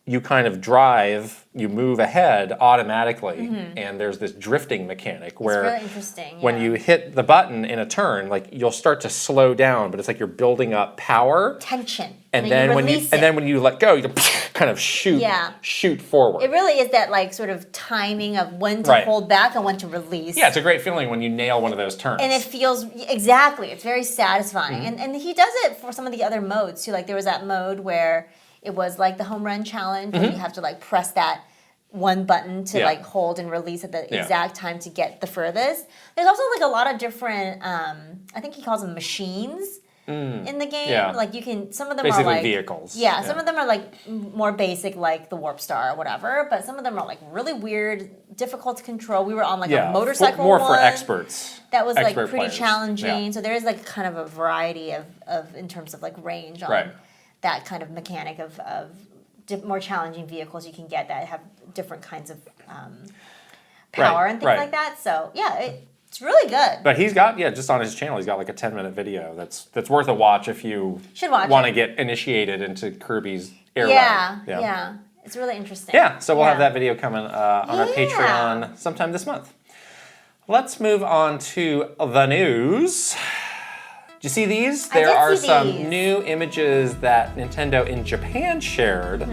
You kind of drive, you move ahead automatically, and there's this drifting mechanic where it's really interesting, when you hit the button in a turn, you'll start to slow down, but it's like you're building up power, tension, and then when you let go, you kind of shoot forward. It really is that sort of timing of when to hold back and when to release. Yeah, it's a great feeling when you nail one of those turns. And it feels it's very satisfying. And he does it for some of the other modes too. Like there was that mode where it was the home run challenge, where you have to press that one button to hold and release at the exact time to get the furthest. There's also a lot of different, I think he calls them machines in the game. Yeah. You can, some of them basically are vehicles. Yeah, some of them are more basic, like the Warp Star or whatever, but some of them are really weird, difficult to control. We were on a motorcycle more one for experts. That was pretty players. challenging. Yeah. So there is kind of a variety of in terms of range on that kind of mechanic of more challenging vehicles you can get that have different kinds of power and things like that. So it's really good. But he's got just on his channel he's got a 10-minute video that's worth a watch if you want to get initiated into Kirby's Air Ride. Yeah. It's really interesting. Yeah, so we'll have that video coming on our Patreon sometime this month. Let's move on to the news. Do you see these? There are some new images that Nintendo in Japan shared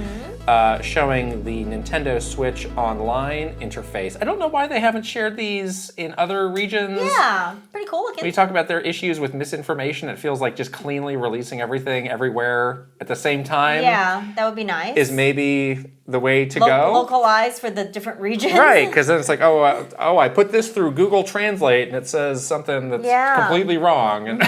showing the Nintendo Switch Online interface. I don't know why they haven't shared these in other regions. Yeah, pretty cool looking. When you talk about their issues with misinformation, it feels like just cleanly releasing everything everywhere at the same time. Yeah, that would be nice. Is maybe the way to go. Localized for the different regions. Right, because then it's like, I put this through Google Translate and it says something that's completely wrong.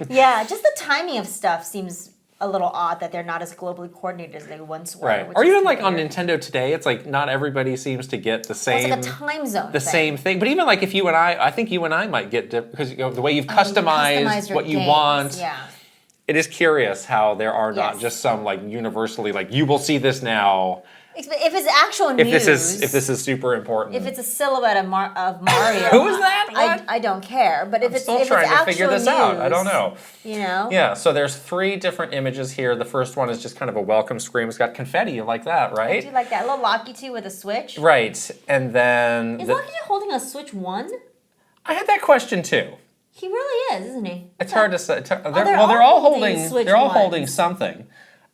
Yeah, just the timing of stuff seems a little odd that they're not as globally coordinated as they once were. Right. Or even on Nintendo today, it's not everybody seems to get the same. It's a time zone. Same thing. But even if you and I think you and I might get because the way you've customized what you want. Yeah. It is curious how there are not just some universally you will see this now. If it's actual news, if this is super important, if it's a silhouette of Mario, who is that? I don't care. But if it's still trying to figure this out, I don't know. Yeah. So there's 3 different images here. The first one is just kind of a welcome scream. It's got confetti. You like that, right? I do like that. A little Lakitu with a Switch. Right, and then is Lakitu holding a Switch 1? I had that question too. He really is, isn't he? It's hard to say. They're all holding something.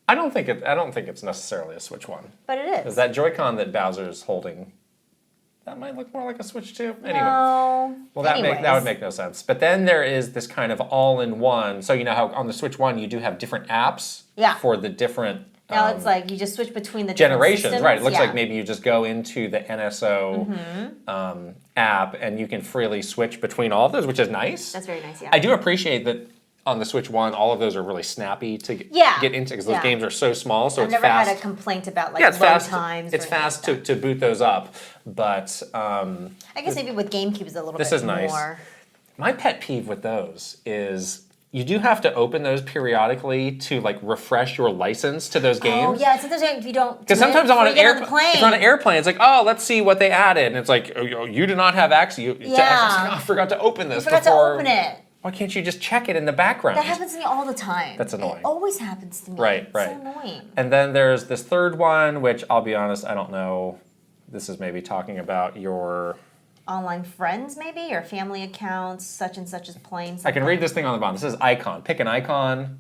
I don't think it's necessarily a Switch 1. But it is. Is that Joy-Con that Bowser's holding? That might look more like a Switch 2. Anyway. No. Well, that would make no sense. But then there is this kind of all-in-one. So you know how on the Switch 1 you do have different apps for the different now it's you just switch between the generations, right? It looks like maybe you just go into the NSO app and you can freely switch between all of those, which is nice. That's very nice, yeah. I do appreciate that on the Switch 1, all of those are really snappy to get into because those games are so small. So I've never had a complaint about like it's load fast, times. It's fast to boot those up, but I guess maybe with GameCube is a little bit nice. more. My pet peeve with those is you do have to open those periodically to like refresh your license to those games. Oh yeah, sometimes if you don't. Because sometimes I'm on an airplane. If you're on an airplane, it's like, oh, let's see what they added, and it's like, oh, you do not have access. I forgot to open this. You forgot to open it. Why can't you just check it in the background? That happens to me all the time. That's annoying. It always happens to me. Right. It's so annoying. And then there's this third one, which I'll be honest, I don't know. This is maybe talking about your online friends, maybe, or family accounts, such and such is playing something. I can read this thing on the bottom. This is icon. Pick an icon.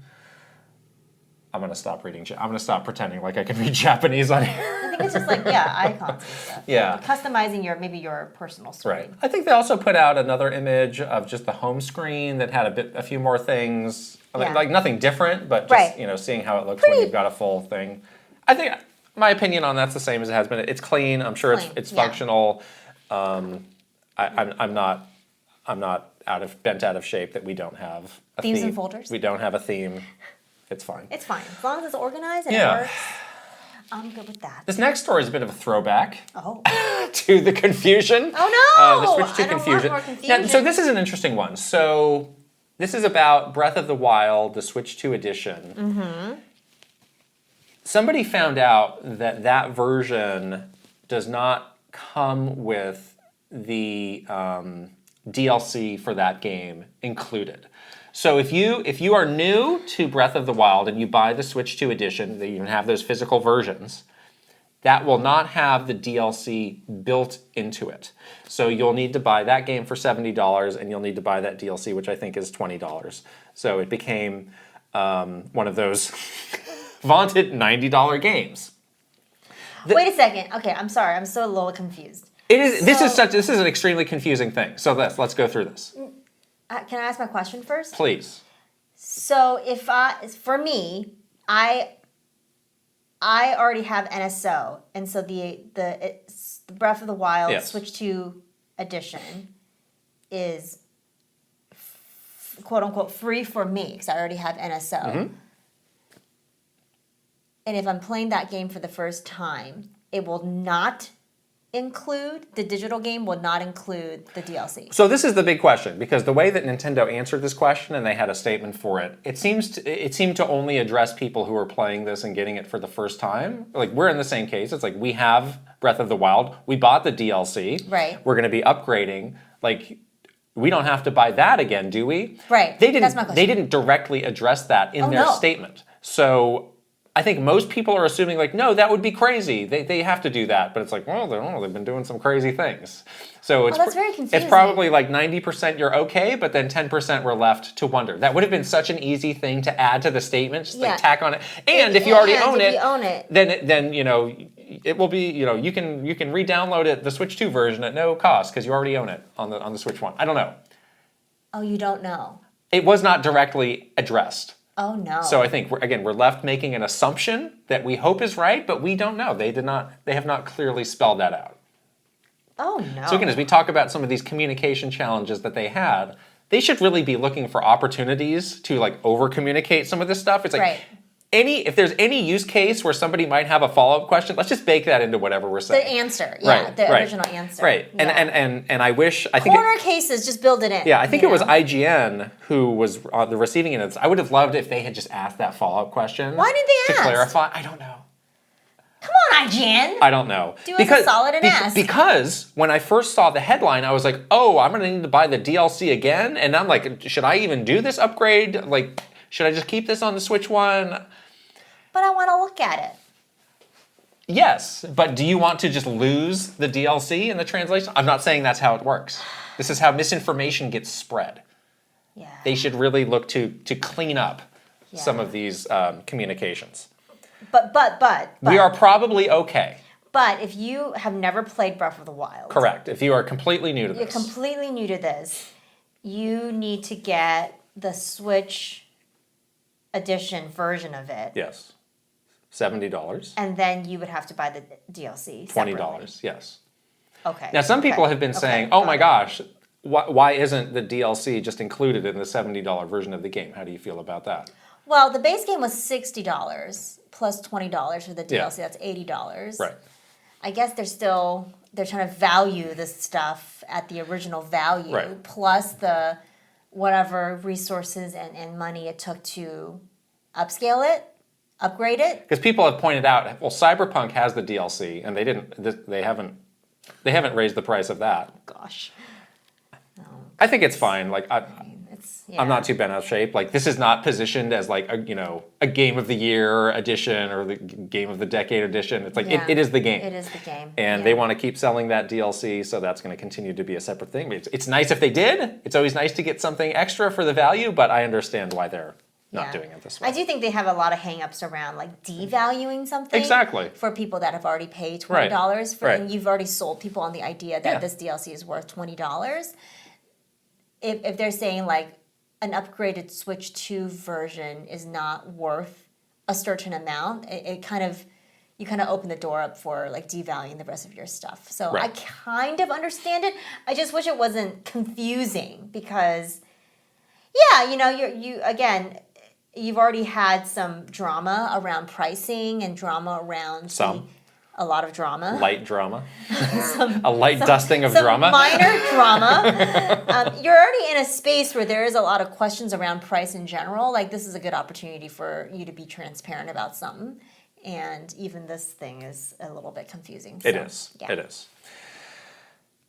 I'm going to stop reading. I'm going to stop pretending like I can read Japanese on here. I think it's just like, icons and stuff. Yeah. Customizing your personal screen. Right. I think they also put out another image of just the home screen that had a few more things. Yeah. Like nothing different, but just, seeing how it looks when you've got a full thing. I think my opinion on that's the same as it has been. It's clean. I'm sure it's functional. I'm not bent out of shape that we don't have a Themes theme. and folders? We don't have a theme. It's fine. It's fine. As long as it's organized and it works, I'm good with that. This next story is a bit of a throwback to the confusion. Oh no! The Switch 2 confusion. Want more confusion. Now, so this is an interesting one. So this is about Breath of the Wild, the Switch 2 edition. Mm-hmm. Somebody found out that version does not come with the DLC for that game included. So if you are new to Breath of the Wild and you buy the Switch 2 edition, that you can have those physical versions, that will not have the DLC built into it. So you'll need to buy that game for $70 and you'll need to buy that DLC, which I think is $20. So it became one of those vaunted $90 games. Wait a second. Okay, I'm sorry. I'm still a little confused. This is an extremely confusing thing. So let's go through this. Can I ask my question first? Please. So for me, I already have NSO, and so the Breath of the Wild Switch 2 edition is quote unquote free for me because I already have NSO. Mm-hmm. And if I'm playing that game for the first time, it will not include, the digital game will not include the DLC. So this is the big question, because the way that Nintendo answered this question, and they had a statement for it, it seemed to only address people who are playing this and getting it for the first time. Like, we're in the same case. It's like, we have Breath of the Wild. We bought the DLC. Right. We're going to be upgrading. Like, we don't have to buy that again, do we? Right. That's my question. They didn't directly address that in their statement. So I think most people are assuming, like, no, that would be crazy. They have to do that. But it's like, well, they've been doing some crazy things. So that's very confusing. It's probably like 90% you're okay, but then 10% we're left to wonder. That would have been such an easy thing to add to the statement, just like tack on it. And if you already own it, then it will be, you can re-download it, the Switch 2 version, at no cost because you already own it on the Switch 1. I don't know. Oh, you don't know. It was not directly addressed. Oh, no. So I think, we're left making an assumption that we hope is right, but we don't know. They have not clearly spelled that out. Oh, no. So again, as we talk about some of these communication challenges that they had, they should really be looking for opportunities to, like, over-communicate some of this stuff. It's like, if there's any use case where somebody might have a follow-up question, let's just bake that into whatever we're saying. The answer, the original answer. Right, yeah. and I wish, I think corner cases, just build it in. Yeah, I think it was IGN who was on the receiving end of this. I would have loved if they had just asked that follow-up question. Why did they ask? To clarify, I don't know. Come on, IGN. I don't know. Do us a solid and ask. Because when I first saw the headline, I was like, oh, I'm going to need to buy the DLC again? And I'm like, should I even do this upgrade? Like, should I just keep this on the Switch 1? But I want to look at it. Yes, but do you want to just lose the DLC in the translation? I'm not saying that's how it works. This is how misinformation gets spread. Yeah. They should really look to clean up some of these communications. But we are probably okay. But if you have never played Breath of the Wild. Correct. If you are completely new to this. You're completely new to this. You need to get the Switch edition version of it. Yes. $70. And then you would have to buy the DLC $20, yes. Okay. Now, some people have been saying, oh my gosh, why isn't the DLC just included in the $70 version of the game? How do you feel about that? Well, the base game was $60 plus $20 for the DLC. That's $80. Right. I guess they're trying to value this stuff at the original value, plus the whatever resources and money it took to upscale it, upgrade it. Because people have pointed out, well, Cyberpunk has the DLC, and they haven't raised the price of that. Gosh. No. I think it's fine. Like I'm not too bent out of shape. Like this is not positioned as like a game of the year edition or the game of the decade edition. It's like it is the game. It is the game. And they want to keep selling that DLC, so that's going to continue to be a separate thing. It's nice if they did. It's always nice to get something extra for the value, but I understand why they're not doing it this way. I do think they have a lot of hang-ups around like devaluing something. Exactly. For people that have already paid $20 for and you've already sold people on the idea that this DLC is worth $20. If they're saying like an upgraded Switch 2 version is not worth a certain amount, you kind of open the door up for like devaluing the rest of your stuff. So I kind of understand it. I just wish it wasn't confusing because you've already had some drama around pricing and drama around a lot of drama. Light drama. A light dusting of drama. Minor drama. You're already in a space where there is a lot of questions around price in general. Like this is a good opportunity for you to be transparent about something. And even this thing is a little bit confusing. It is.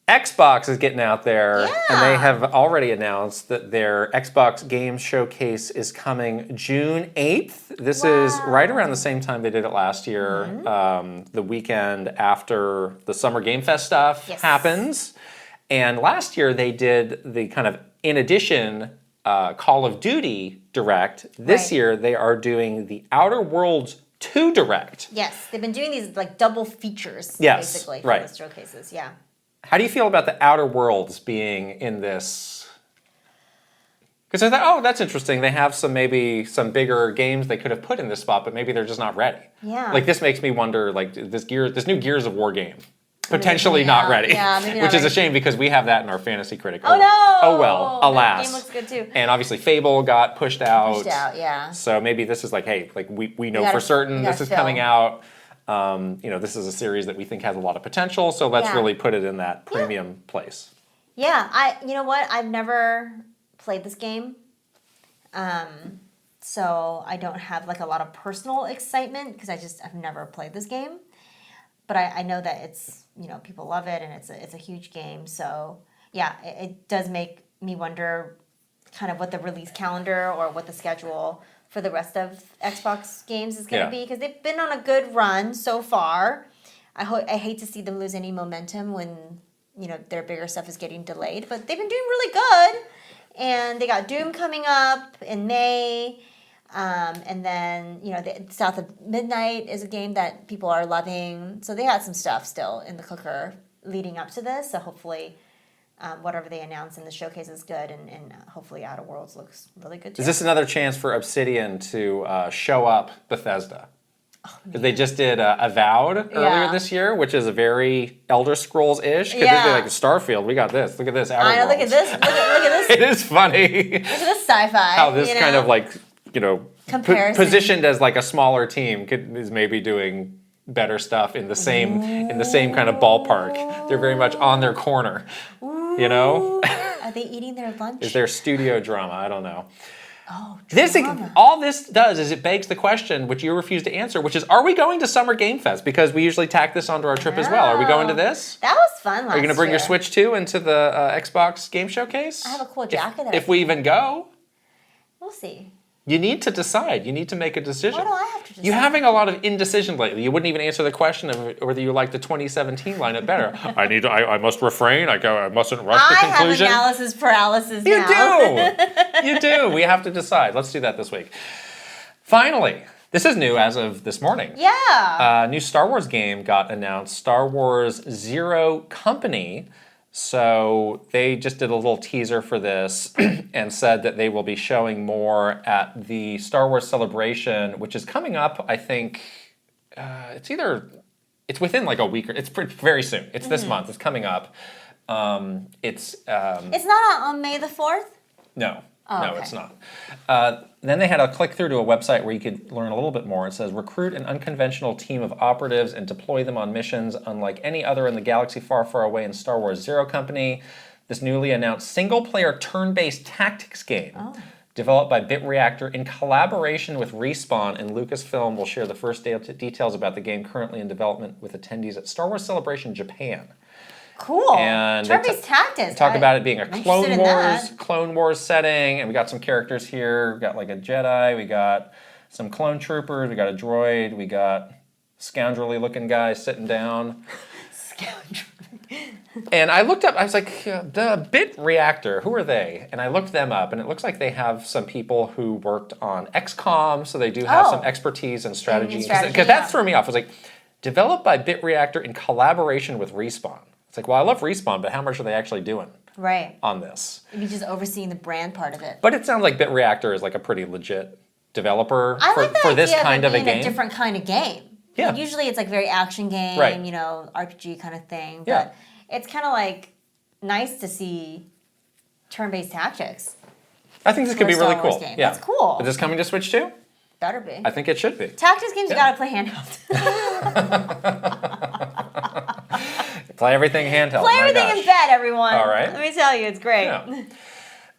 Xbox is getting out there, and they have already announced that their Xbox Games Showcase is coming June 8th. This is right around the same time they did it last year, the weekend after the Summer Game Fest stuff happens. And last year they did the kind of in addition Call of Duty Direct. This year they are doing the Outer Worlds 2 Direct. Yes, they've been doing these like double features basically for the showcases. How do you feel about the Outer Worlds being in this? Because I thought, oh, that's interesting. They have some bigger games they could have put in this spot, but maybe they're just not ready. Yeah. Like this makes me wonder, like this new Gears of War game, potentially not ready. Yeah, maybe not which is ready. a shame because we have that in our Fantasy Critic. Oh no! Oh well, alas. That game looks good too. And obviously Fable got pushed out. Yeah. So maybe this is like, hey, like we know for certain this is coming out. This is a series that we think has a lot of potential, so let's really put it in that premium place. Yeah, you know what? I've never played this game, so I don't have like a lot of personal excitement because I've never played this game. But I know that it's people love it and it's a huge game. So yeah, it does make me wonder kind of what the release calendar or what the schedule for the rest of Xbox games is going to be because they've been on a good run so far. I hate to see them lose any momentum when their bigger stuff is getting delayed, but they've been doing really good. And they got Doom coming up in May, and then South of Midnight is a game that people are loving. So they had some stuff still in the cooker leading up to this. So hopefully. Whatever they announce in the showcase is good, and hopefully Outer Worlds looks really good too. Is this another chance for Obsidian to show up Bethesda? Because they just did Avowed earlier this year, which is a very Elder Scrolls-ish. Because they're like, Starfield, we got this. Look at this, Outer Worlds. Look at this. Look at this. It is funny. Look at this sci-fi. How this kind of like, positioned as like a smaller team is maybe doing better stuff in the same kind of ballpark. They're very much on their corner. Are they eating their lunch? Is there studio drama? I don't know. Oh, drama. All this does is it begs the question, which you refuse to answer, which is, are we going to Summer Game Fest? Because we usually tack this onto our trip as well. Are we going to this? That was fun last year. Are you going to bring your Switch 2 into the Xbox Game Showcase? I have a cool jacket. If we even go. We'll see. You need to decide. You need to make a decision. Why do I have to decide? You're having a lot of indecision lately. You wouldn't even answer the question of whether you like the 2017 lineup better. I must refrain. I mustn't rush to conclusion. I have analysis paralysis now. You do. You do. We have to decide. Let's do that this week. Finally, this is new as of this morning. Yeah. A new Star Wars game got announced. Star Wars Zero Company. So they just did a little teaser for this and said that they will be showing more at the Star Wars Celebration, which is coming up, I think, it's within like a week, it's very soon. It's this month, it's coming up. It's not on May the 4th? No. Oh, no, okay. it's not. Then they had a click through to a website where you could learn a little bit more. It says, recruit an unconventional team of operatives and deploy them on missions unlike any other in the galaxy far, far away in Star Wars Zero Company. This newly announced single-player turn-based tactics game, developed by BitReactor in collaboration with Respawn and Lucasfilm, will share the first details about the game currently in development with attendees at Star Wars Celebration Japan. Cool. And Turn-based tactics. Talk about it being a Clone Wars setting, and we got some characters here. We got like a Jedi, we got some clone troopers, we got a droid, we got scoundrelly looking guys sitting down. And I looked up, I was like, the BitReactor, who are they? And I looked them up, and it looks like they have some people who worked on XCOM, so they do have some expertise and strategy. Because that threw me off. I was like, developed by BitReactor in collaboration with Respawn. It's like, well, I love Respawn, but how much are they actually doing on this? Maybe just overseeing the brand part of it. But it sounds like BitReactor is like a pretty legit developer for this kind of a game. A different kind of game. Yeah. Like usually it's like very action game, RPG kind of thing. But it's kind of like nice to see turn-based tactics. I think this could be really cool. Yeah. That's cool. Is this coming to Switch too? Better be. I think it should be. Tactics games, you gotta play handheld. Play everything handheld. Play everything in bed, everyone. All right. Let me tell you, it's great.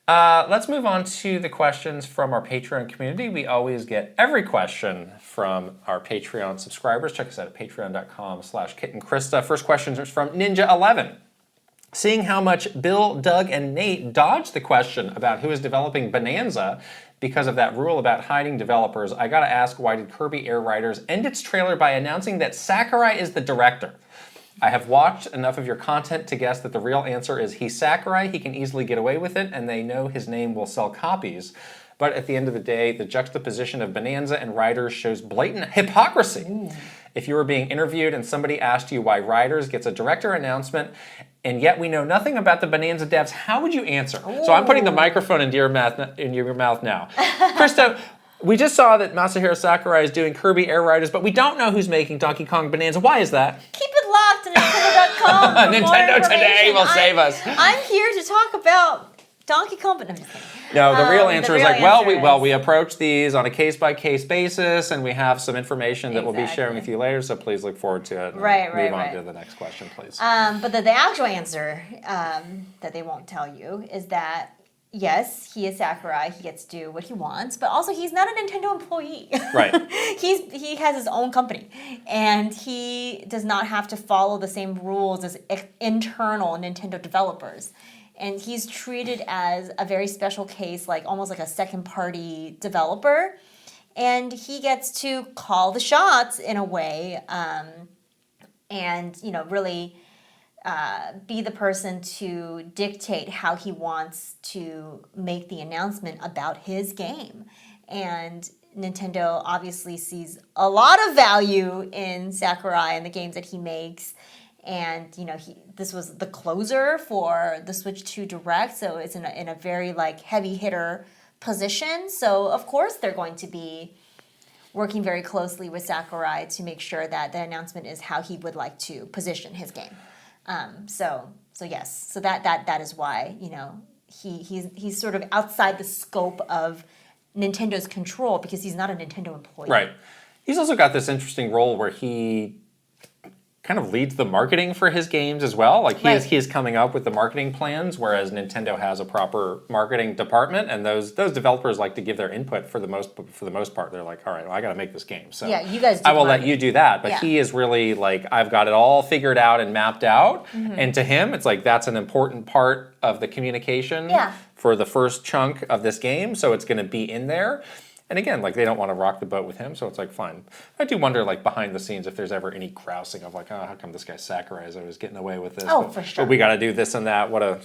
Let's move on to the questions from our Patreon community. We always get every question from our Patreon subscribers. Check us out at patreon.com/KitandKrysta. First question is from Ninja11. Seeing how much Bill, Doug, and Nate dodged the question about who is developing Bonanza because of that rule about hiding developers, I gotta ask, why did Kirby Air Riders end its trailer by announcing that Sakurai is the director? I have watched enough of your content to guess that the real answer is he's Sakurai, he can easily get away with it, and they know his name will sell copies. But at the end of the day, the juxtaposition of Bonanza and Riders shows blatant hypocrisy. Ooh. If you were being interviewed and somebody asked you why Riders gets a director announcement, and yet we know nothing about the Bonanza devs, how would you answer? Ooh. So I'm putting the microphone into your mouth now. Krysta, we just saw that Masahiro Sakurai is doing Kirby Air Riders, but we don't know who's making Donkey Kong Bonanza. Why is that? Keep it locked to Nintendo.com. Nintendo Today will save us. I'm here to talk about Donkey Kong, but no, the real answer is we approach these on a case-by-case basis, and we have some information that we'll be sharing with you later, so please look forward to it. Move on to the next question, please. But the actual answer that they won't tell you is that yes, he is Sakurai. He gets to do what he wants, but also he's not a Nintendo employee. Right. He has his own company, and he does not have to follow the same rules as internal Nintendo developers. And he's treated as a very special case, like almost like a second-party developer, and he gets to call the shots in a way, and really. Be the person to dictate how he wants to make the announcement about his game. And Nintendo obviously sees a lot of value in Sakurai and the games that he makes. And, this was the closer for the Switch 2 Direct, so it's in a very, heavy hitter position. So, of course, they're going to be working very closely with Sakurai to make sure that the announcement is how he would like to position his game. So yes, so that is why he's sort of outside the scope of Nintendo's control because he's not a Nintendo employee. Right. He's also got this interesting role where he kind of leads the marketing for his games as well. Like he is coming up with the marketing plans, whereas Nintendo has a proper marketing department, and those developers like to give their input for the most part. They're like, all right, well, I got to make this game, so yeah, you guys. I will let you do that. But he is really like, I've got it all figured out and mapped out, and to him, it's like that's an important part of the communication for the first chunk of this game. So it's going to be in there. And again, they don't want to rock the boat with him, so it's fine. I do wonder, behind the scenes, if there's ever any grousing of how come this guy Sakurai is always getting away with this? Oh, for sure. But we got to do this and that. What a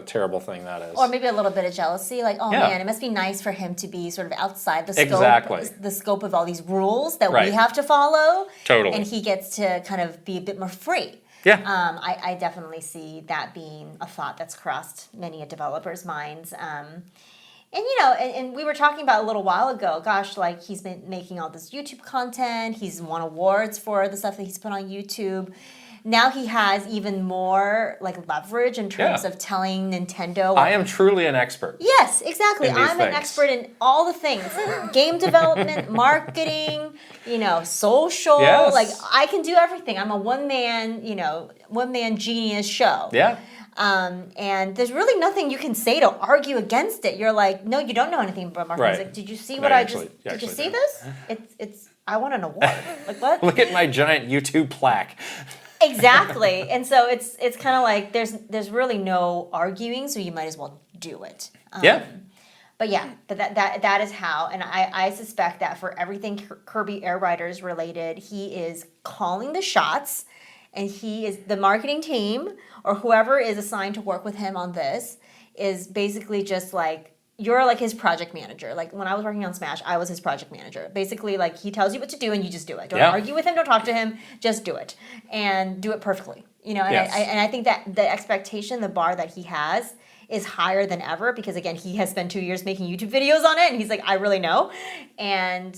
terrible thing that is. Or maybe a little bit of jealousy, man, it must be nice for him to be sort of outside the scope of all these rules that we have to follow. Totally. And he gets to kind of be a bit more free. Yeah. I definitely see that being a thought that's crossed many a developer's minds. And and we were talking about a little while ago, he's been making all this YouTube content. He's won awards for the stuff that he's put on YouTube. now he has even more like leverage in terms of telling Nintendo. I am truly an expert. Yes, exactly. I'm an expert in all the things. Game development, marketing, social. Yes. Like I can do everything. I'm a one-man genius show. Yeah. And there's really nothing you can say to argue against it. You're like, no, you don't know anything about marketing. Right. It's like, did you see what I just? Did you see this? It's. I want an award. Like what? Look at my giant YouTube plaque. Exactly. And so it's kind of like there's really no arguing, so you might as well do it. But that is how, and I suspect that for everything Kirby Air Riders related, he is calling the shots, and he is the marketing team or whoever is assigned to work with him on this is basically just like, you're like his project manager. Like when I was working on Smash, I was his project manager. Basically, like he tells you what to do and you just do it. Don't argue with him, don't talk to him, just do it. And do it perfectly. And I think that the expectation, the bar that he has is higher than ever because again, he has spent 2 years making YouTube videos on it and he's like, I really know. And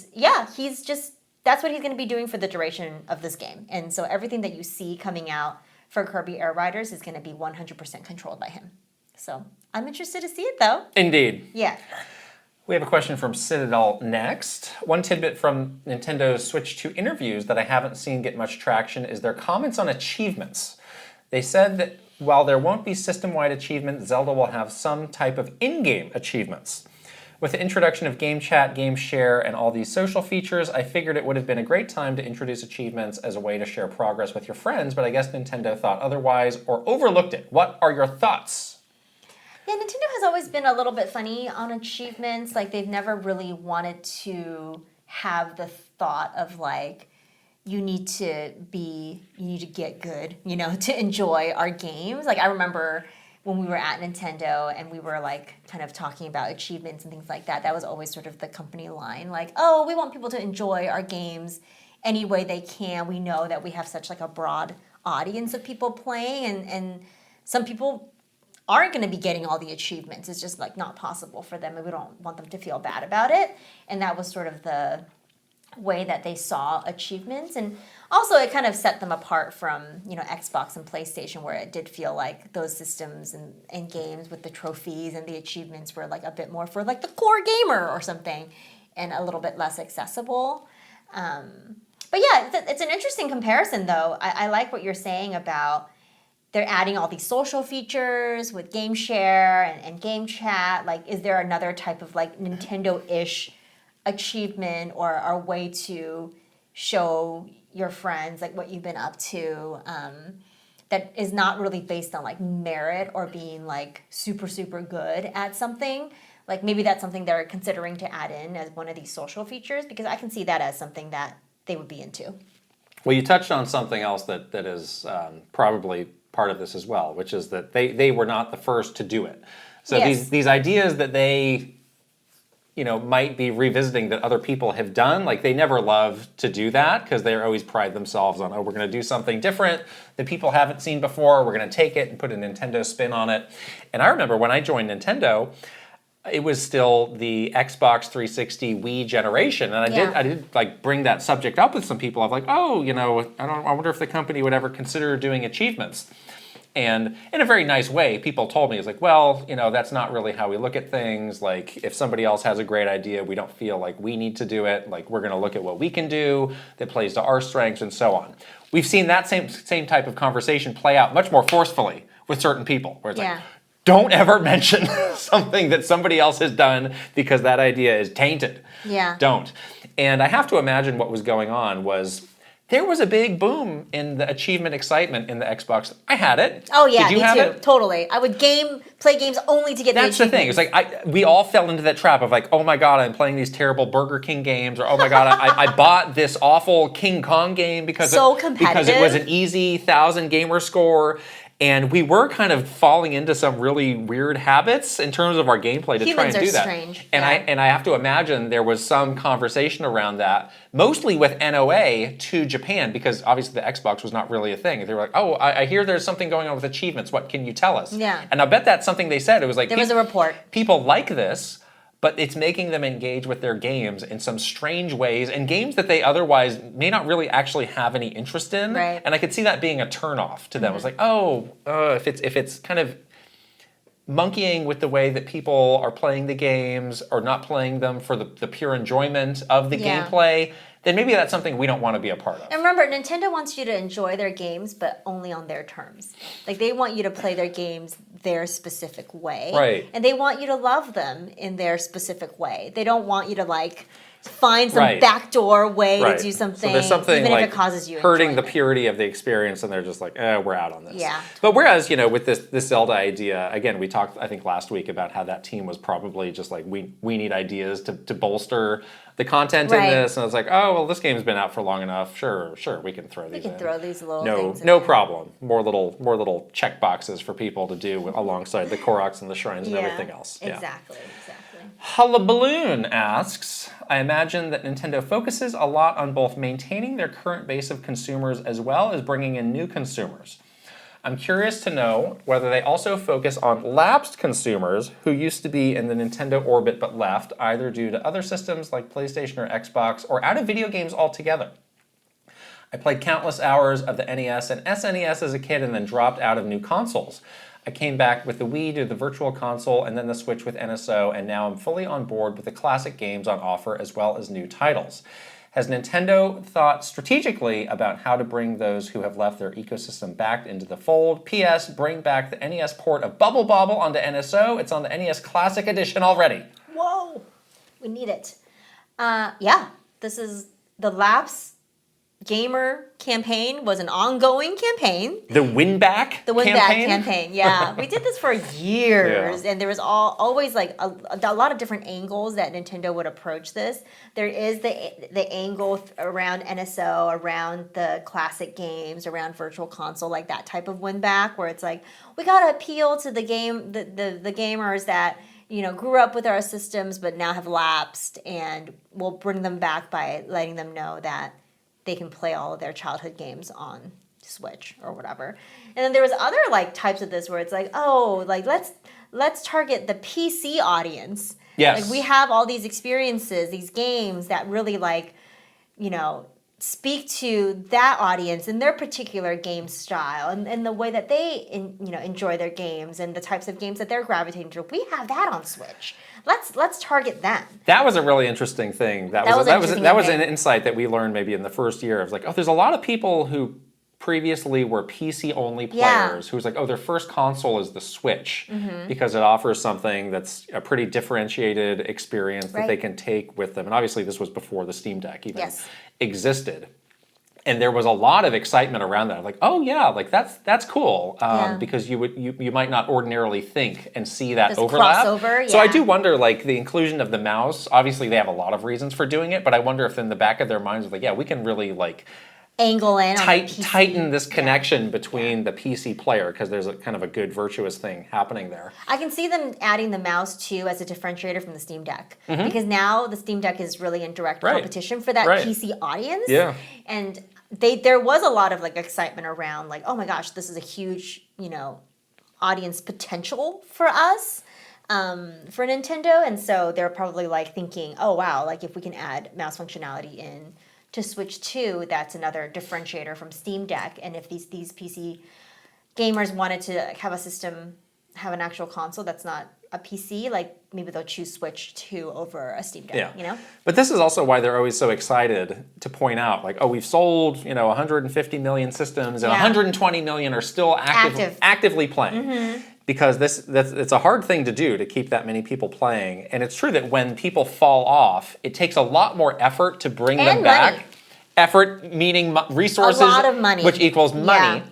that's what he's going to be doing for the duration of this game. And so everything that you see coming out for Kirby Air Riders is going to be 100% controlled by him. So I'm interested to see it, though. Indeed. Yeah. We have a question from Citadel next. One tidbit from Nintendo's Switch 2 interviews that I haven't seen get much traction is their comments on achievements. They said that while there won't be system-wide achievements, Zelda will have some type of in-game achievements. With the introduction of Game Chat, Game Share, and all these social features, I figured it would have been a great time to introduce achievements as a way to share progress with your friends, but I guess Nintendo thought otherwise or overlooked it. What are your thoughts? Yeah, Nintendo has always been a little bit funny on achievements. Like, they've never really wanted to have the thought of, like, you need to get good, to enjoy our games. Like, I remember when we were at Nintendo and we were like kind of talking about achievements and things like that, that was always sort of the company line. Like, oh, we want people to enjoy our games any way they can. We know that we have such like a broad audience of people playing and some people aren't going to be getting all the achievements. It's just like not possible for them and we don't want them to feel bad about it. And that was sort of the way that they saw achievements, and also it kind of set them apart from Xbox and PlayStation, where it did feel like those systems and games with the trophies and the achievements were like a bit more for like the core gamer or something, and a little bit less accessible. But yeah, it's an interesting comparison though. I like what you're saying about they're adding all these social features with Game Share and Game Chat. Like, is there another type of like Nintendo-ish achievement or a way to show your friends like what you've been up to that is not really based on like merit or being like super good at something? Like maybe that's something they're considering to add in as one of these social features, because I can see that as something that they would be into. Well, you touched on something else that is probably part of this as well, which is that they were not the first to do it. So these ideas that they might be revisiting that other people have done. Like, they never love to do that because they always pride themselves on, we're going to do something different that people haven't seen before. We're going to take it and put a Nintendo spin on it. And I remember when I joined Nintendo, it was still the Xbox 360 Wii generation. And I did like bring that subject up with some people. I'm like, I wonder if the company would ever consider doing achievements. And in a very nice way, people told me, it's like, well, that's not really how we look at things. Like, if somebody else has a great idea, we don't feel like we need to do it. Like, we're going to look at what we can do that plays to our strengths and so on. We've seen that same type of conversation play out much more forcefully with certain people, where it's like, don't ever mention something that somebody else has done because that idea is tainted. Yeah. Don't. And I have to imagine what was going on was, there was a big boom in the achievement excitement in the Xbox. I had it. Oh yeah, Did you have it? Totally. I would play games only to get That's the thing. It's like we all fell into that trap of like, oh my god, I'm playing these terrible Burger King games, or oh my god, I bought this awful King Kong game because it was an easy 1,000 gamer score. And we were kind of falling into some really weird habits in terms of our gameplay to try and do that. Strange. And I have to imagine there was some conversation around that, mostly with NOA to Japan, because obviously the Xbox was not really a thing. They were like, oh, I hear there's something going on with achievements. What can you tell us? Yeah. And I bet that's something they said. It was like, there was a report. People like this, but it's making them engage with their games in some strange ways, and games that they otherwise may not really actually have any interest in. Right. And I could see that being a turnoff to them. It's like, if it's kind of monkeying with the way that people are playing the games or not playing them for the pure enjoyment of the gameplay, then maybe that's something we don't want to be a part of. And remember, Nintendo wants you to enjoy their games, but only on their terms. Like, they want you to play their games their specific way. Right. And they want you to love them in their specific way. They don't want you to, like, find some backdoor way to do something, so there's something even like if it causes you hurting enjoyment. the purity of the experience, and they're just like, we're out on this. Yeah. But whereas, with this Zelda idea, again, we talked, I think, last week about how that team was probably just like, we need ideas to bolster the content in this, and I was like, this game's been out for long enough. Sure, we can throw these in. We can throw these little things in No there. problem. More little check boxes for people to do alongside the Koroks and the shrines and everything else. Yeah. Exactly. Hullaballoon asks, I imagine that Nintendo focuses a lot on both maintaining their current base of consumers as well as bringing in new consumers. I'm curious to know whether they also focus on lapsed consumers who used to be in the Nintendo orbit but left, either due to other systems like PlayStation or Xbox, or out of video games altogether. I played countless hours of the NES and SNES as a kid and then dropped out of new consoles. I came back with the Wii to the Virtual Console and then the Switch with NSO, and now I'm fully on board with the classic games on offer as well as new titles. Has Nintendo thought strategically about how to bring those who have left their ecosystem back into the fold? P.S. Bring back the NES port of Bubble Bobble onto NSO. It's on the NES Classic Edition already. Whoa! We need it. This is the Lapse Gamer campaign was an ongoing campaign. The win-back campaign, yeah. We did this for years, and there was always like a lot of different angles that Nintendo would approach this. There is the angle around NSO, around the classic games, around Virtual Console, like that type of win-back, where it's like, we gotta appeal to the gamers that grew up with our systems but now have lapsed, and we'll bring them back by letting them know that they can play all of their childhood games on Switch or whatever. And then there was other like types of this where it's like, let's target the PC audience. Yes. Like, we have all these experiences, these games that really speak to that audience and their particular game style and the way that they enjoy their games and the types of games that they're gravitating to. We have that on Switch. Let's target them. That was a really interesting thing. That was an insight that we learned maybe in the first year. It was like, there's a lot of people who previously were PC only players who's like, their first console is the Switch because it offers something that's a pretty differentiated experience that they can take with them. And obviously this was before the Steam Deck even existed. And there was a lot of excitement around that. Like, that's cool, because you might not ordinarily think and see that overlap. Crossover, So I do wonder, like, the inclusion of the mouse. Obviously, they have a lot of reasons for doing it, but I wonder if in the back of their minds, like, we can really like angle in tighten this connection between the PC player, because there's a kind of a good virtuous thing happening there. I can see them adding the mouse too as a differentiator from the Steam Deck, because now the Steam Deck is really in direct competition for that PC audience. Yeah. And there was a lot of like excitement around like, oh my gosh, this is a huge audience potential for us, for Nintendo, and so they're probably like thinking, oh wow, like if we can add mouse functionality in to Switch 2, that's another differentiator from Steam Deck. And if these PC gamers wanted to have a system, have an actual console that's not a PC, like maybe they'll choose Switch 2 over a Steam Deck, But this is also why they're always so excited to point out, like, we've sold, 150 million systems, and 120 million are still actively playing. Because it's a hard thing to do to keep that many people playing. And it's true that when people fall off, it takes a lot more effort to bring them back. Effort meaning resources, a lot of money, which equals money.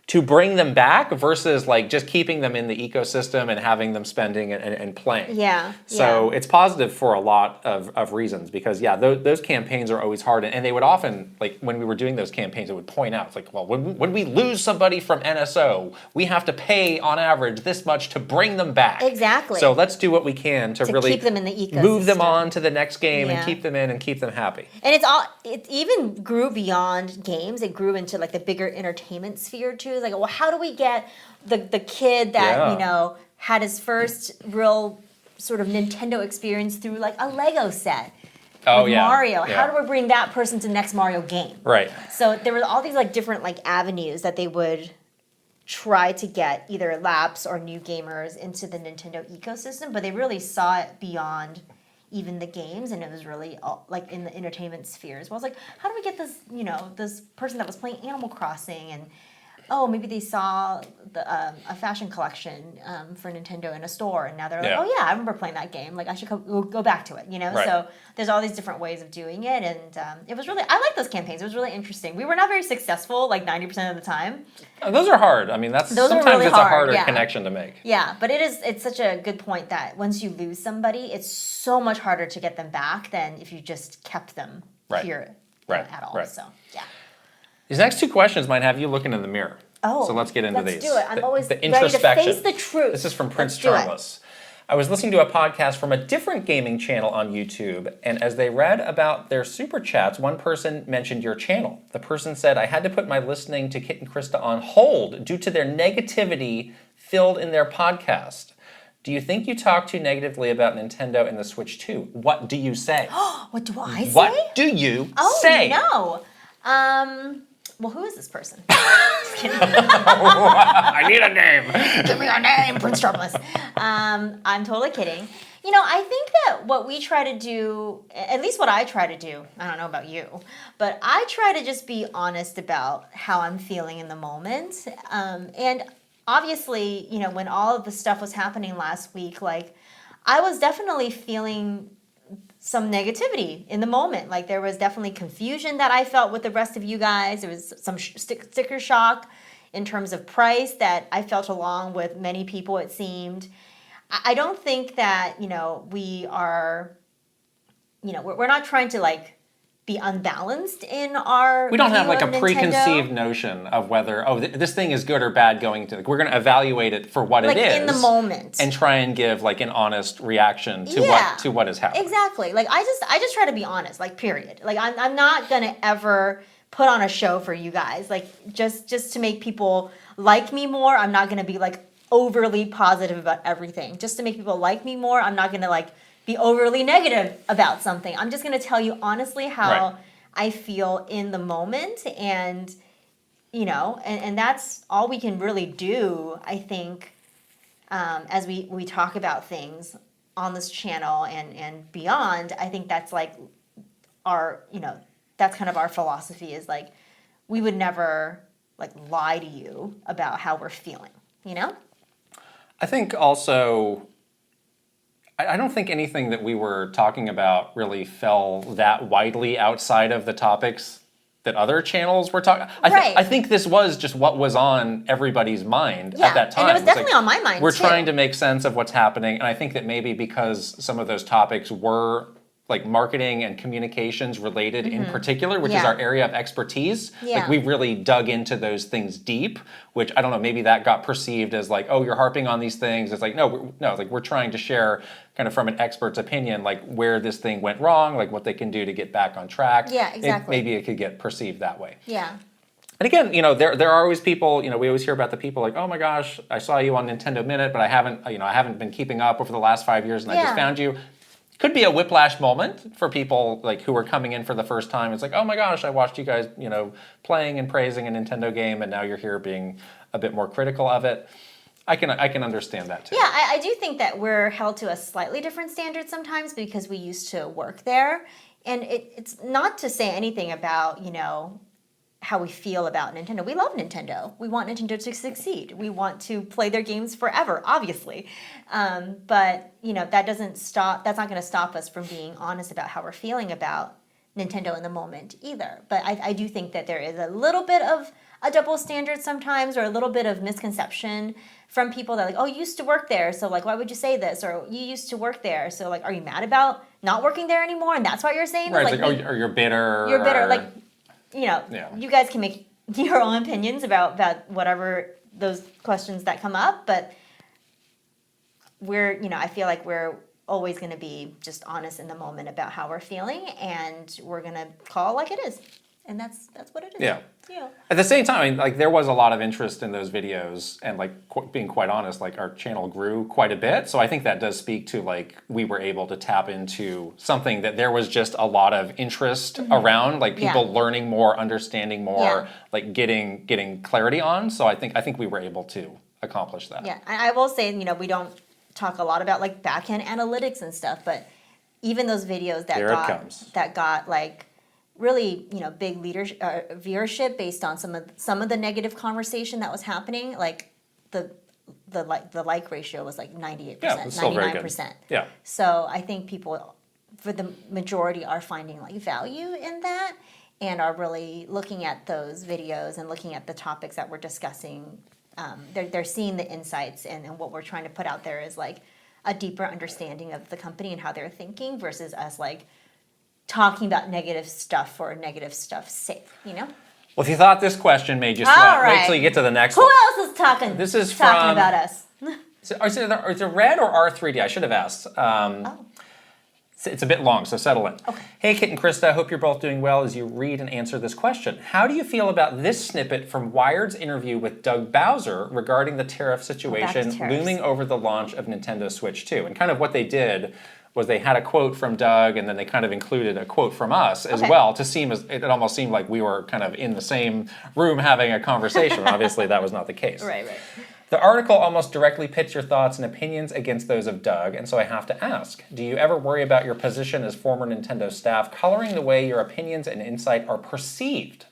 To bring them back versus like just keeping them in the ecosystem and having them spending and playing. So it's positive for a lot of reasons, because those campaigns are always hard, and they would often, like when we were doing those campaigns, it would point out, it's like, well, when we lose somebody from NSO, we have to pay on average this much to bring them back. Exactly. So let's do what we can to really keep them in the ecosystem, move them on to the next game and keep them in and keep them happy. And it even grew beyond games. It grew into like the bigger entertainment sphere too. Like, well, how do we get the kid that had his first real sort of Nintendo experience through like a Lego set. Oh, with yeah. Mario. Yeah. How do we bring that person to the next Mario game? Right. So there were all these like different like avenues that they would try to get either lapsed or new gamers into the Nintendo ecosystem, but they really saw it beyond even the games, and it was really like in the entertainment spheres. Well, I was like, how do we get this, this person that was playing Animal Crossing and maybe they saw a fashion collection for Nintendo in a store, and now they're like, oh yeah, I remember playing that game. Like I should go back to it, Right. So there's all these different ways of doing it, and it was really, I like those campaigns. It was really interesting. We were not very successful, like 90% of the time. Those are hard. I mean, sometimes really it's a harder yeah. connection to make. Yeah, but it's such a good point that once you lose somebody, it's so much harder to get them back than if you just kept them here at all. Right. So yeah. These next two questions might have you looking in the mirror. Oh, so let's get into let's these. do it. I'm always the ready to introspection. face the truth. This is from Prince Let's do it. Charles. I was listening to a podcast from a different gaming channel on YouTube, and as they read about their super chats, one person mentioned your channel. The person said, I had to put my listening to Kit and Krysta on hold due to their negativity filled in their podcast. Do you think you talk too negatively about Nintendo and the Switch 2? What do you say? What do I say? What do you say? No. Well, who is this person? Just kidding. I need a name. Give me your name, Prince Charles. I'm totally kidding. I think that what we try to do, at least what I try to do, I don't know about you, but I try to just be honest about how I'm feeling in the moment. And obviously, when all of the stuff was happening last week, like, I was definitely feeling some negativity in the moment. Like there was definitely confusion that I felt with the rest of you guys. There was some sticker shock in terms of price that I felt along with many people, it seemed. I don't think that, we are, we're not trying to like be unbalanced in our We don't have view like a of Nintendo. preconceived notion of whether, this thing is good or bad going to, we're going to evaluate it for what like it is. in the moment. And try and give like an honest reaction to what is happening. Exactly. Like I just try to be honest, like period. Like I'm not going to ever put on a show for you guys. Like just to make people like me more, I'm not going to be like overly positive about everything. Just to make people like me more, I'm not going to like be overly negative about something. I'm just going to tell you honestly how I feel in the moment, and and that's all we can really do, I think, as we talk about things on this channel and beyond. I think that's like our, that's kind of our philosophy, is like we would never like lie to you about how we're feeling, I think also, I don't think anything that we were talking about really fell that widely outside of the topics that other channels were talking. I think this was just what was on everybody's mind at that time. And it was definitely on my mind, We're too. trying to make sense of what's happening, and I think that maybe because some of those topics were like marketing and communications related in particular, which is our area of expertise. Like we really dug into those things deep, which I don't know, maybe that got perceived as like, oh, you're harping on these things. It's like, no, like we're trying to share kind of from an expert's opinion, like where this thing went wrong, like what they can do to get back on track. Yeah, exactly. Maybe it could get perceived that way. Yeah. And again, there are always people, we always hear about the people like, oh my gosh, I saw you on Nintendo Minute, but I haven't been keeping up over the last 5 years, and I just found you. Could be a whiplash moment for people like who are coming in for the first time. It's like, oh my gosh, I watched you guys, playing and praising a Nintendo game, and now you're here being a bit more critical of it. I can understand that too. Yeah, I do think that we're held to a slightly different standard sometimes because we used to work there, and it's not to say anything about how we feel about Nintendo. We love Nintendo. We want Nintendo to succeed. We want to play their games forever, obviously. But, that doesn't stop, that's not going to stop us from being honest about how we're feeling about Nintendo in the moment either. But I do think that there is a little bit of a double standard sometimes, or a little bit of misconception from people that like, oh, you used to work there, so like, why would you say this? Or you used to work there, so like, are you mad about not working there anymore? And that's why you're saying right, this? Like, or you're bitter. You're bitter, or... like, you guys can make your own opinions about whatever those questions that come up, but I feel like we're always going to be just honest in the moment about how we're feeling, and we're going to call it like it is. And that's what it is. Yeah. Yeah. At the same time, I mean, like there was a lot of interest in those videos, and like being quite honest, like our channel grew quite a bit. So I think that does speak to like we were able to tap into something that there was just a lot of interest around, like people learning more, understanding more, like getting clarity on. So I think we were able to accomplish that. Yeah, I will say, we don't talk a lot about like back-end analytics and stuff, but even those videos that got like really, big leadership viewership based on some of the negative conversation that was happening, like the like ratio was like 98%, yeah, it's still 99%. very good. Yeah. So I think people, for the majority, are finding like value in that and are really looking at those videos and looking at the topics that we're discussing. They're seeing the insights, and what we're trying to put out there is like a deeper understanding of the company and how they're thinking versus us like talking about negative stuff for negative stuff's sake, Well, if you thought this question made you sweat, wait till you get to the next one. Who else is talking? This is talking about us. Is it Red or R3D? I should have asked. It's a bit long, so settle in. Okay. Hey, Kit and Krysta, hope you're both doing well as you read and answer this question. How do you feel about this snippet from Wired's interview with Doug Bowser regarding the tariff situation looming over the launch of Nintendo Switch 2? And kind of what they did was they had a quote from Doug, and then they kind of included a quote from us as well to seem as it almost seemed like we were kind of in the same room having a conversation. Obviously, that was not the case. Right. The article almost directly pits your thoughts and opinions against those of Doug, and so I have to ask, do you ever worry about your position as former Nintendo staff coloring the way your opinions and insight are perceived?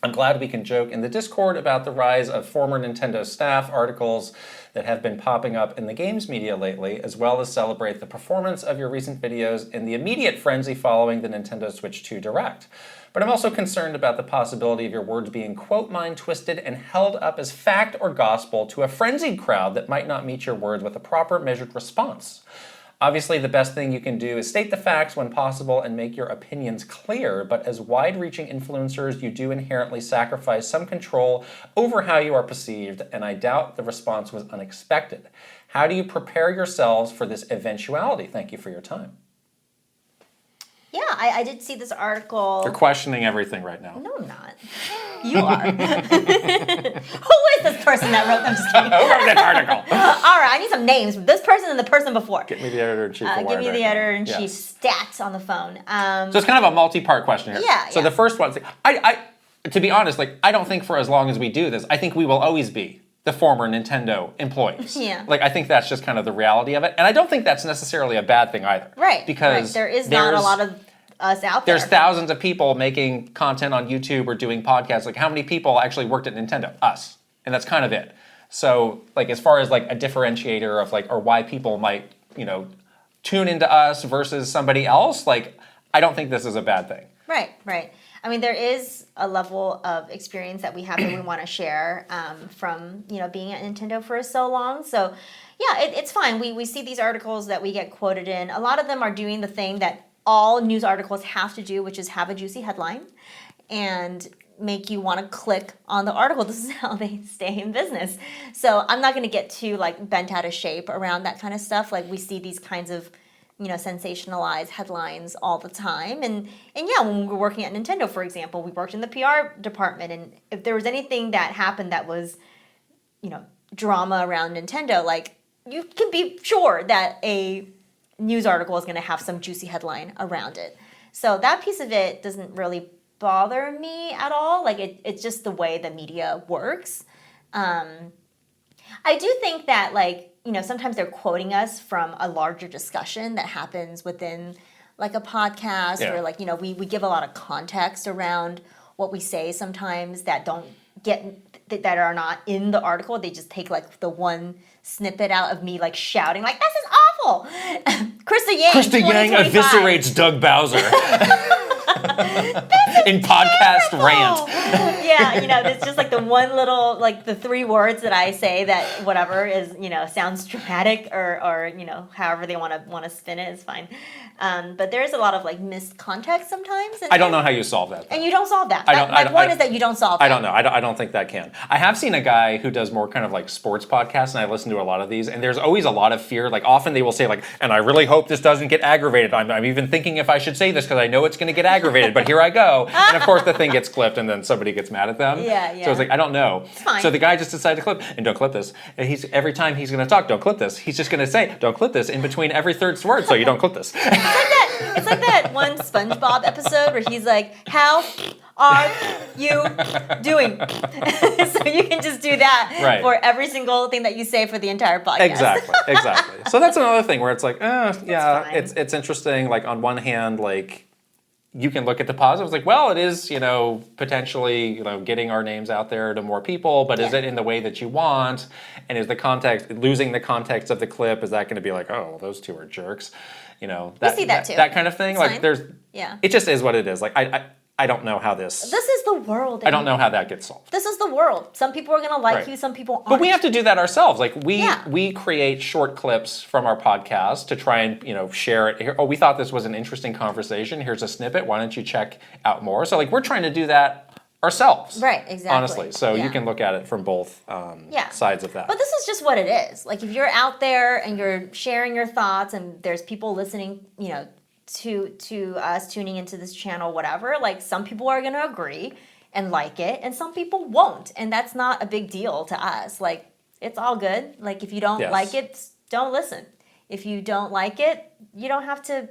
I'm glad we can joke in the Discord about the rise of former Nintendo staff articles that have been popping up in the games media lately, as well as celebrate the performance of your recent videos in the immediate frenzy following the Nintendo Switch 2 Direct. But I'm also concerned about the possibility of your words being quote mind twisted and held up as fact or gospel to a frenzied crowd that might not meet your words with a proper measured response. Obviously, the best thing you can do is state the facts when possible and make your opinions clear, but as wide-reaching influencers, you do inherently sacrifice some control over how you are perceived, and I doubt the response was unexpected. How do you prepare yourselves for this eventuality? Thank you for your time. Yeah, I did see this article. You're questioning everything right now. No, I'm not. You are. Who is this person that wrote them? Just kidding. Who wrote that article? All right, I need some names. This person and the person before. Get me the editor-in-chief. Give me the editor-in-chief stats on the phone. So it's kind of a multi-part question here. Yeah. So the first one, to be honest, like I don't think for as long as we do this, I think we will always be the former Nintendo employees. Yeah. Like I think that's just kind of the reality of it, and I don't think that's necessarily a bad thing either. Right. Because there is not a lot of us out there. There's thousands of people making content on YouTube or doing podcasts. Like how many people actually worked at Nintendo? Us. And that's kind of it. So like as far as like a differentiator of like or why people might, tune into us versus somebody else, like I don't think this is a bad thing. Right. I mean, there is a level of experience that we have that we want to share from, being at Nintendo for so long. So yeah, it's fine. We see these articles that we get quoted in. A lot of them are doing the thing that all news articles have to do, which is have a juicy headline and make you want to click on the article. This is how they stay in business. So I'm not going to get too like bent out of shape around that kind of stuff. Like we see these kinds of, sensationalized headlines all the time. And yeah, when we were working at Nintendo, for example, we worked in the PR department. And if there was anything that happened that was, drama around Nintendo, like you can be sure that a news article is going to have some juicy headline around it. So that piece of it doesn't really bother me at all. Like it's just the way the media works. I do think that sometimes they're quoting us from a larger discussion that happens within like a podcast or we give a lot of context around what we say sometimes that are not in the article. They just take like the one snippet out of me like shouting like this is awful. Krysta Yang eviscerates Doug Bowser in podcast rant. Yeah, it's just like the one little like the three words that I say that whatever is sounds dramatic or however they want to spin it is fine. But there's a lot of like missed context sometimes. I don't know how you solve that. And you don't solve that. My point is that you don't solve that. I don't know. I don't think that can. I have seen a guy who does more kind of like sports podcasts, and I listen to a lot of these, and there's always a lot of fear. Like often they will say like, and I really hope this doesn't get aggravated. I'm even thinking if I should say this because I know it's going to get aggravated. aggravated, but here I go. And of course the thing gets clipped and then somebody gets mad at them. Yeah. So it's like, I don't know. It's fine. So the guy just decided to clip, and don't clip this. And every time he's going to talk, don't clip this. He's just going to say, don't clip this in between every third word, so you don't clip this. It's like that one SpongeBob episode where he's like, how are you doing? So you can just do that for every single thing that you say for the entire podcast. Exactly. So that's another thing where it's like, it's interesting. Like on one hand, like you can look at the positives, like, well, it is, potentially, getting our names out there to more people, but is it in the way that you want? And is the context, losing the context of the clip, is that going to be like, oh, well, those two are jerks? We see that too. That kind of thing. It's like it just is what it is. Like I don't know how this is the world. I don't know how that gets solved. This is the world. Some people are going to like you, some people aren't. But we have to do that ourselves. Like we create short clips from our podcast to try and, share it. Oh, we thought this was an interesting conversation. Here's a snippet. Why don't you check out more? So like we're trying to do that ourselves. Right, exactly. Honestly. So you can look at it from both sides of that. But this is just what it is. Like if you're out there and you're sharing your thoughts and there's people listening, to us tuning into this channel, whatever, like some people are going to agree and like it and some people won't. And that's not a big deal to us. Like it's all good. Like if you don't like it, don't listen. If you don't like it, you don't have to,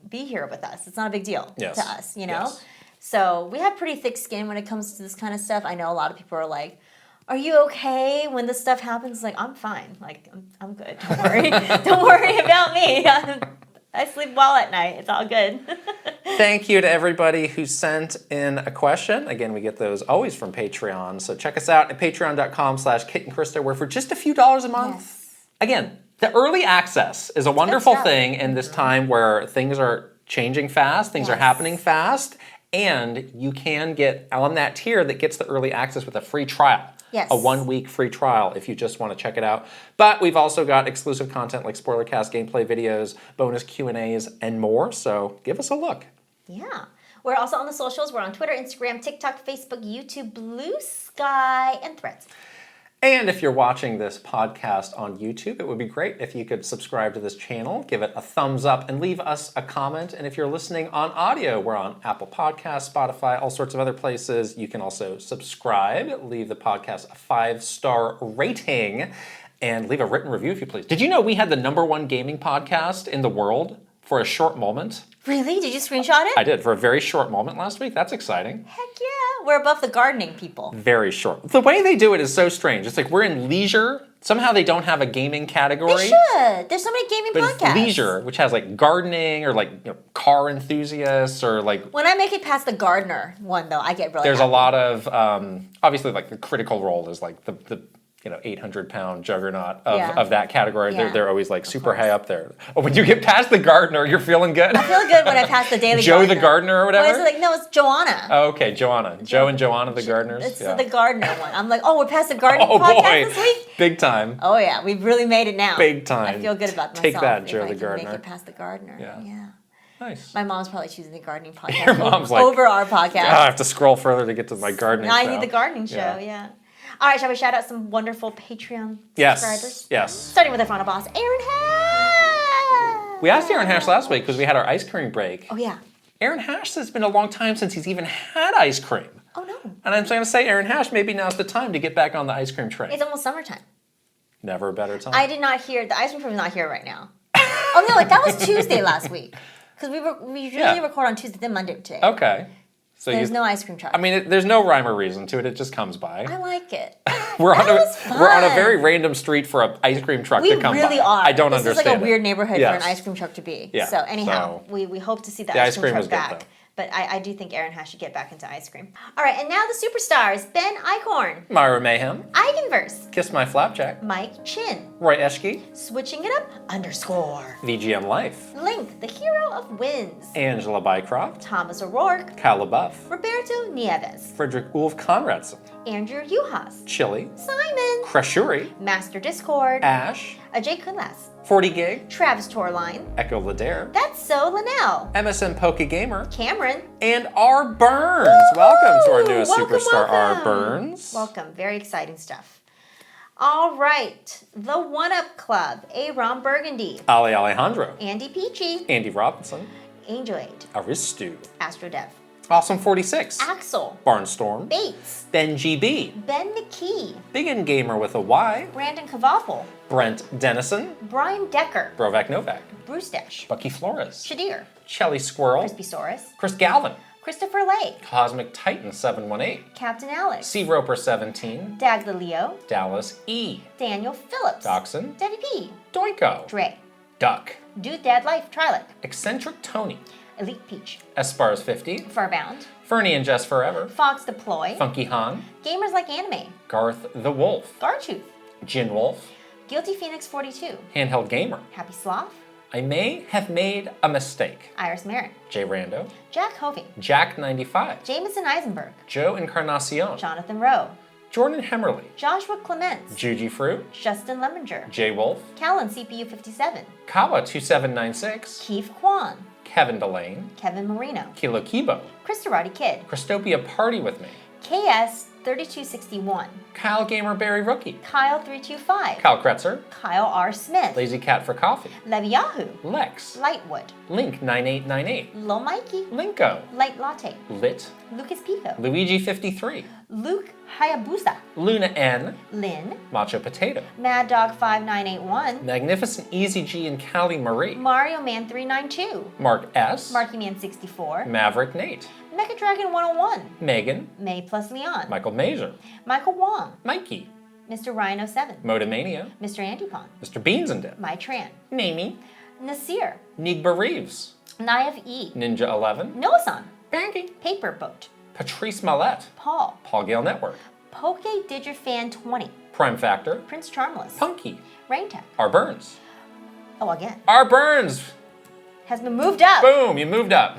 be here with us. It's not a big deal to us, Yes. So we have pretty thick skin when it comes to this kind of stuff. I know a lot of people are like, are you okay when this stuff happens? Like, I'm fine. Like, I'm good. Don't worry. Don't worry about me. I sleep well at night. It's all good. Thank you to everybody who sent in a question. Again, we get those always from Patreon. So check us out at patreon.com/Kit and Krysta, where for just a few dollars a month, again, the early access is a wonderful thing in this time where things are changing fast, things are happening fast, and you can get on that tier that gets the early access with a free trial. Yes. A 1-week free trial if you just want to check it out. But we've also got exclusive content like spoilercast gameplay videos, bonus Q&As, and more. So give us a look. Yeah. We're also on the socials. We're on Twitter, Instagram, TikTok, Facebook, YouTube, Blue Sky, and Threads. And if you're watching this podcast on YouTube, it would be great if you could subscribe to this channel, give it a thumbs up, and leave us a comment. And if you're listening on audio, we're on Apple Podcasts, Spotify, all sorts of other places. You can also subscribe, leave the podcast a 5-star rating, and leave a written review if you please. Did you know we had the #1 gaming podcast in the world for a short moment? Really? Did you screenshot it? I did, for a very short moment last week. That's exciting. Heck yeah. We're above the gardening people. Very short. The way they do it is so strange. It's like we're in leisure. Somehow they don't have a gaming category. They should. There's so many gaming podcasts. But leisure, which has like gardening or like car enthusiasts or like... When I make it past the gardener one, though, I get really There's happy. a lot of... obviously, like the Critical Role is like the 800-pound juggernaut of that category. Yeah. They're always like super high up there. Oh, when you get past the gardener, you're feeling good? I feel good when I pass the daily Joe gardener. the gardener or whatever? What is it like? No, it's Joanna. Oh, okay, Joanna. Joe and Joanna the gardeners. It's the gardener one. I'm like, we're past the gardening podcast this week? Big time. Oh, yeah. We've really made it now. Big time. I feel good about myself. Take that, if Joe I the can gardener. Make it past the gardener. Yeah. Nice. My mom's probably choosing the gardening podcast Your mom's like, over our podcast. I have to scroll further to get to my gardening show. I need the gardening show, yeah. All right, shall we shout out some wonderful Patreon subscribers? Yes. Starting with our final boss, Aaron Hash. We asked Aaron Hash last week because we had our ice cream break. Oh, yeah. Aaron Hash says it's been a long time since he's even had ice cream. Oh, no. And I'm going to say, Aaron Hash, maybe now's the time to get back on the ice cream train. It's almost summertime. Never a better time. I did not hear, the ice cream train is not here right now. Oh, no, that was Tuesday last week. Because we usually record on Tuesday, then Monday today. Okay. So there's no ice cream truck. I mean, there's no rhyme or reason to it. It just comes by. I like it. We're on a very random street for an ice cream truck to come by. We really are. I don't understand. This is like a weird neighborhood for Yes. an ice cream truck to be. Yeah. So anyhow, we hope to see the ice cream truck back. But I do think Aaron Hash should get back into ice cream. All right, and now the superstars. Ben Eichhorn. Myra Mayhem. Eigenverse. Kiss My Flapjack. Mike Chin. Roy Eschke. Switching it up, _ VGM Life. Link, the hero of wins. Angela Bycroft. Thomas O'Rourke. Cal LaBeouf. Roberto Nieves. Frederick Ulf Conradson. Andrew Uhas. Chili. Simon. Crashuri. Master Discord. Ash. Ajay Kunlas. 40 Gig. Travis Torline. Echo Ladare. That's So Linnell. MSN Poke Gamer. Cameron. And R. Burns. Welcome to our newest superstar, R. Burns. Welcome. Very exciting stuff. All right. The One Up Club. Aaron Burgundy. Ali Alejandro. Andy Peachy. Andy Robinson. Angelade. Aristu. Astrodev. Awesome 46. Axel. Barnstorm. Bates. Benji B. Ben McKee. Biggin Gamer with a Y. Brandon Kavaffel. Brent Dennison. Brian Decker. Brovak Novak. Bruce Dash. Bucky Flores. Shadir. Shelly Squirrel. Crispy Saurus. Chris Galvin. Christopher Lake. Cosmic Titan 718. Captain Alex. C Roper 17. Dag the Leo. Dallas E. Daniel Phillips. Dachshund. Debbie P. Doiko. Dre. Duck. Dude Dad Life. Trilek. Eccentric Tony. Elite Peach. Espars 50. Farbound. Fernie and Jess Forever. Fox Deploy. Funky Han. Gamers Like Anime. Garth the Wolf. Gartooth. Gin Wolf. Guilty Phoenix 42. Handheld Gamer. Happy Sloth. I may have made a mistake. Iris Merritt. Jay Rando. Jack Hovey. Jack 95. Jameson Eisenberg. Joe Encarnacion. Jonathan Rowe. Jordan Hemmerly. Joshua Clements. Juji Fruit. Justin Lemminger. Jay Wolf. Callan CPU 57. Kawa 2796. Keith Kwan. Kevin Delane. Kevin Marino. Kilo Kibo. Krista Roddy Kid. Christopia Party with me. KS 3261. Kyle Gamer Berry Rookie. Kyle 325. Kyle Kretzer. Kyle R. Smith. Lazy Cat for Coffee. Leviahu. Lex. Lightwood. Link 9898. Low Mikey. Linko. Light Latte. Lit. Lucas Pico. Luigi 53. Luke Hayabusa. Luna N. Lynn. Macho Potato. Mad Dog 5981. Magnificent Easy G and Callie Marie. Mario Man 392. Mark S. Marky Man 64. Maverick Nate. Mecha Dragon 101. Megan. May plus Leon. Michael Mazer. Michael Wong. Mikey. Mr. Ryan 07. Modamania. Mr. Andy Pond. Mr. Beans and Dip. My Tran. Namie. Nasir. Nigba Reeves. Naif E. Ninja 11. Noah-san. Banky. Paper Boat. Patrice Mallette. Paul. Paul Gale Network. Poke Digifan 20. Prime Factor. Prince Charmless. Punky. Raintech. R. Burns. Oh, again. R. Burns. Has been moved up. Boom, you moved up.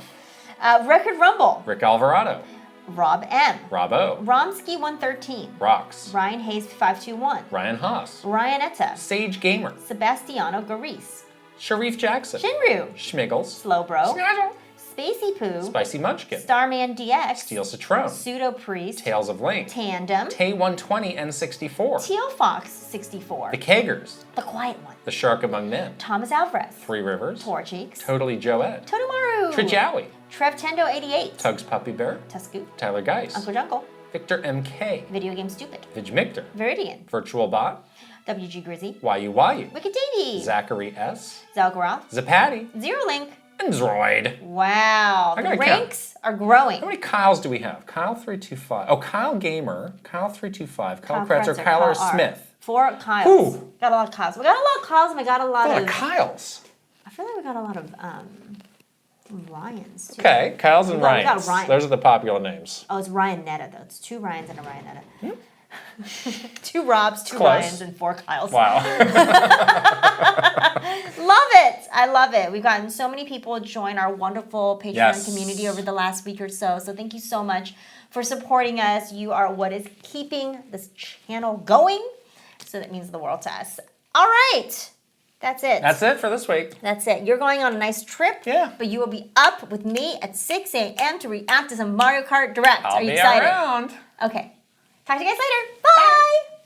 Record Rumble. Rick Alvarado. Rob M. Rob O. Romsky 113. Rocks. Ryan Hayes 521. Ryan Haas. Ryan Etta. Sage Gamer. Sebastiano Garis. Sharif Jackson. Shinru. Schmiggles. Slowbro. Snaggle. Spacey Poo. Spicy Munchkin. Starman DX. Steel Citrone. Pseudo Priest. Tales of Link. Tandem. Tay 120 N64. Teal Fox 64. The Kegers. The Quiet One. The Shark Among Men. Thomas Alvarez. Three Rivers. Four Cheeks. Totally Joette. Totomaru. Trijowie. Trev Tendo 88. Tugs Puppy Bear. Tuscoot. Tyler Geis. Uncle Jungle. Victor MK. Video Game Stupid. Vij Mictor. Viridian. Virtual Bot. WG Grizzy. YU YU. Wicked Davey. Zachary S. Zelgaroth. Zapatty. Zero Link. And Droid. Wow. I The gotta ranks are growing. How many Kyles do we have? Kyle 325. Oh, Kyle Gamer. Kyle 325. Kyle Kretzer. Kretzer, Kyle R. Kyle R. Smith. 4 Kyles. Whew. Got a lot of Kyles. We got a lot of Kyles and we got a lot A lot of... of Kyles. I feel like we got a lot of Ryans too. Okay, Kyles and We got Ryans. Ryan. Those are the popular names. Oh, it's Ryan Netta though. It's 2 Ryans and a Ryan Netta. 2 Robs, 2 Close. Ryans, and 4 Kyles. Wow. Love it. I love it. We've gotten so many people join our wonderful Patreon Yes. community over the last week or so. So thank you so much for supporting us. You are what is keeping this channel going. So that means the world to us. All right. That's it. That's it for this week. That's it. You're going on a nice trip. Yeah. But you will be up with me at 6 a.m. to react to some Mario Kart Direct. I'll Are you be excited? around. Okay. Talk to you guys later. Bye.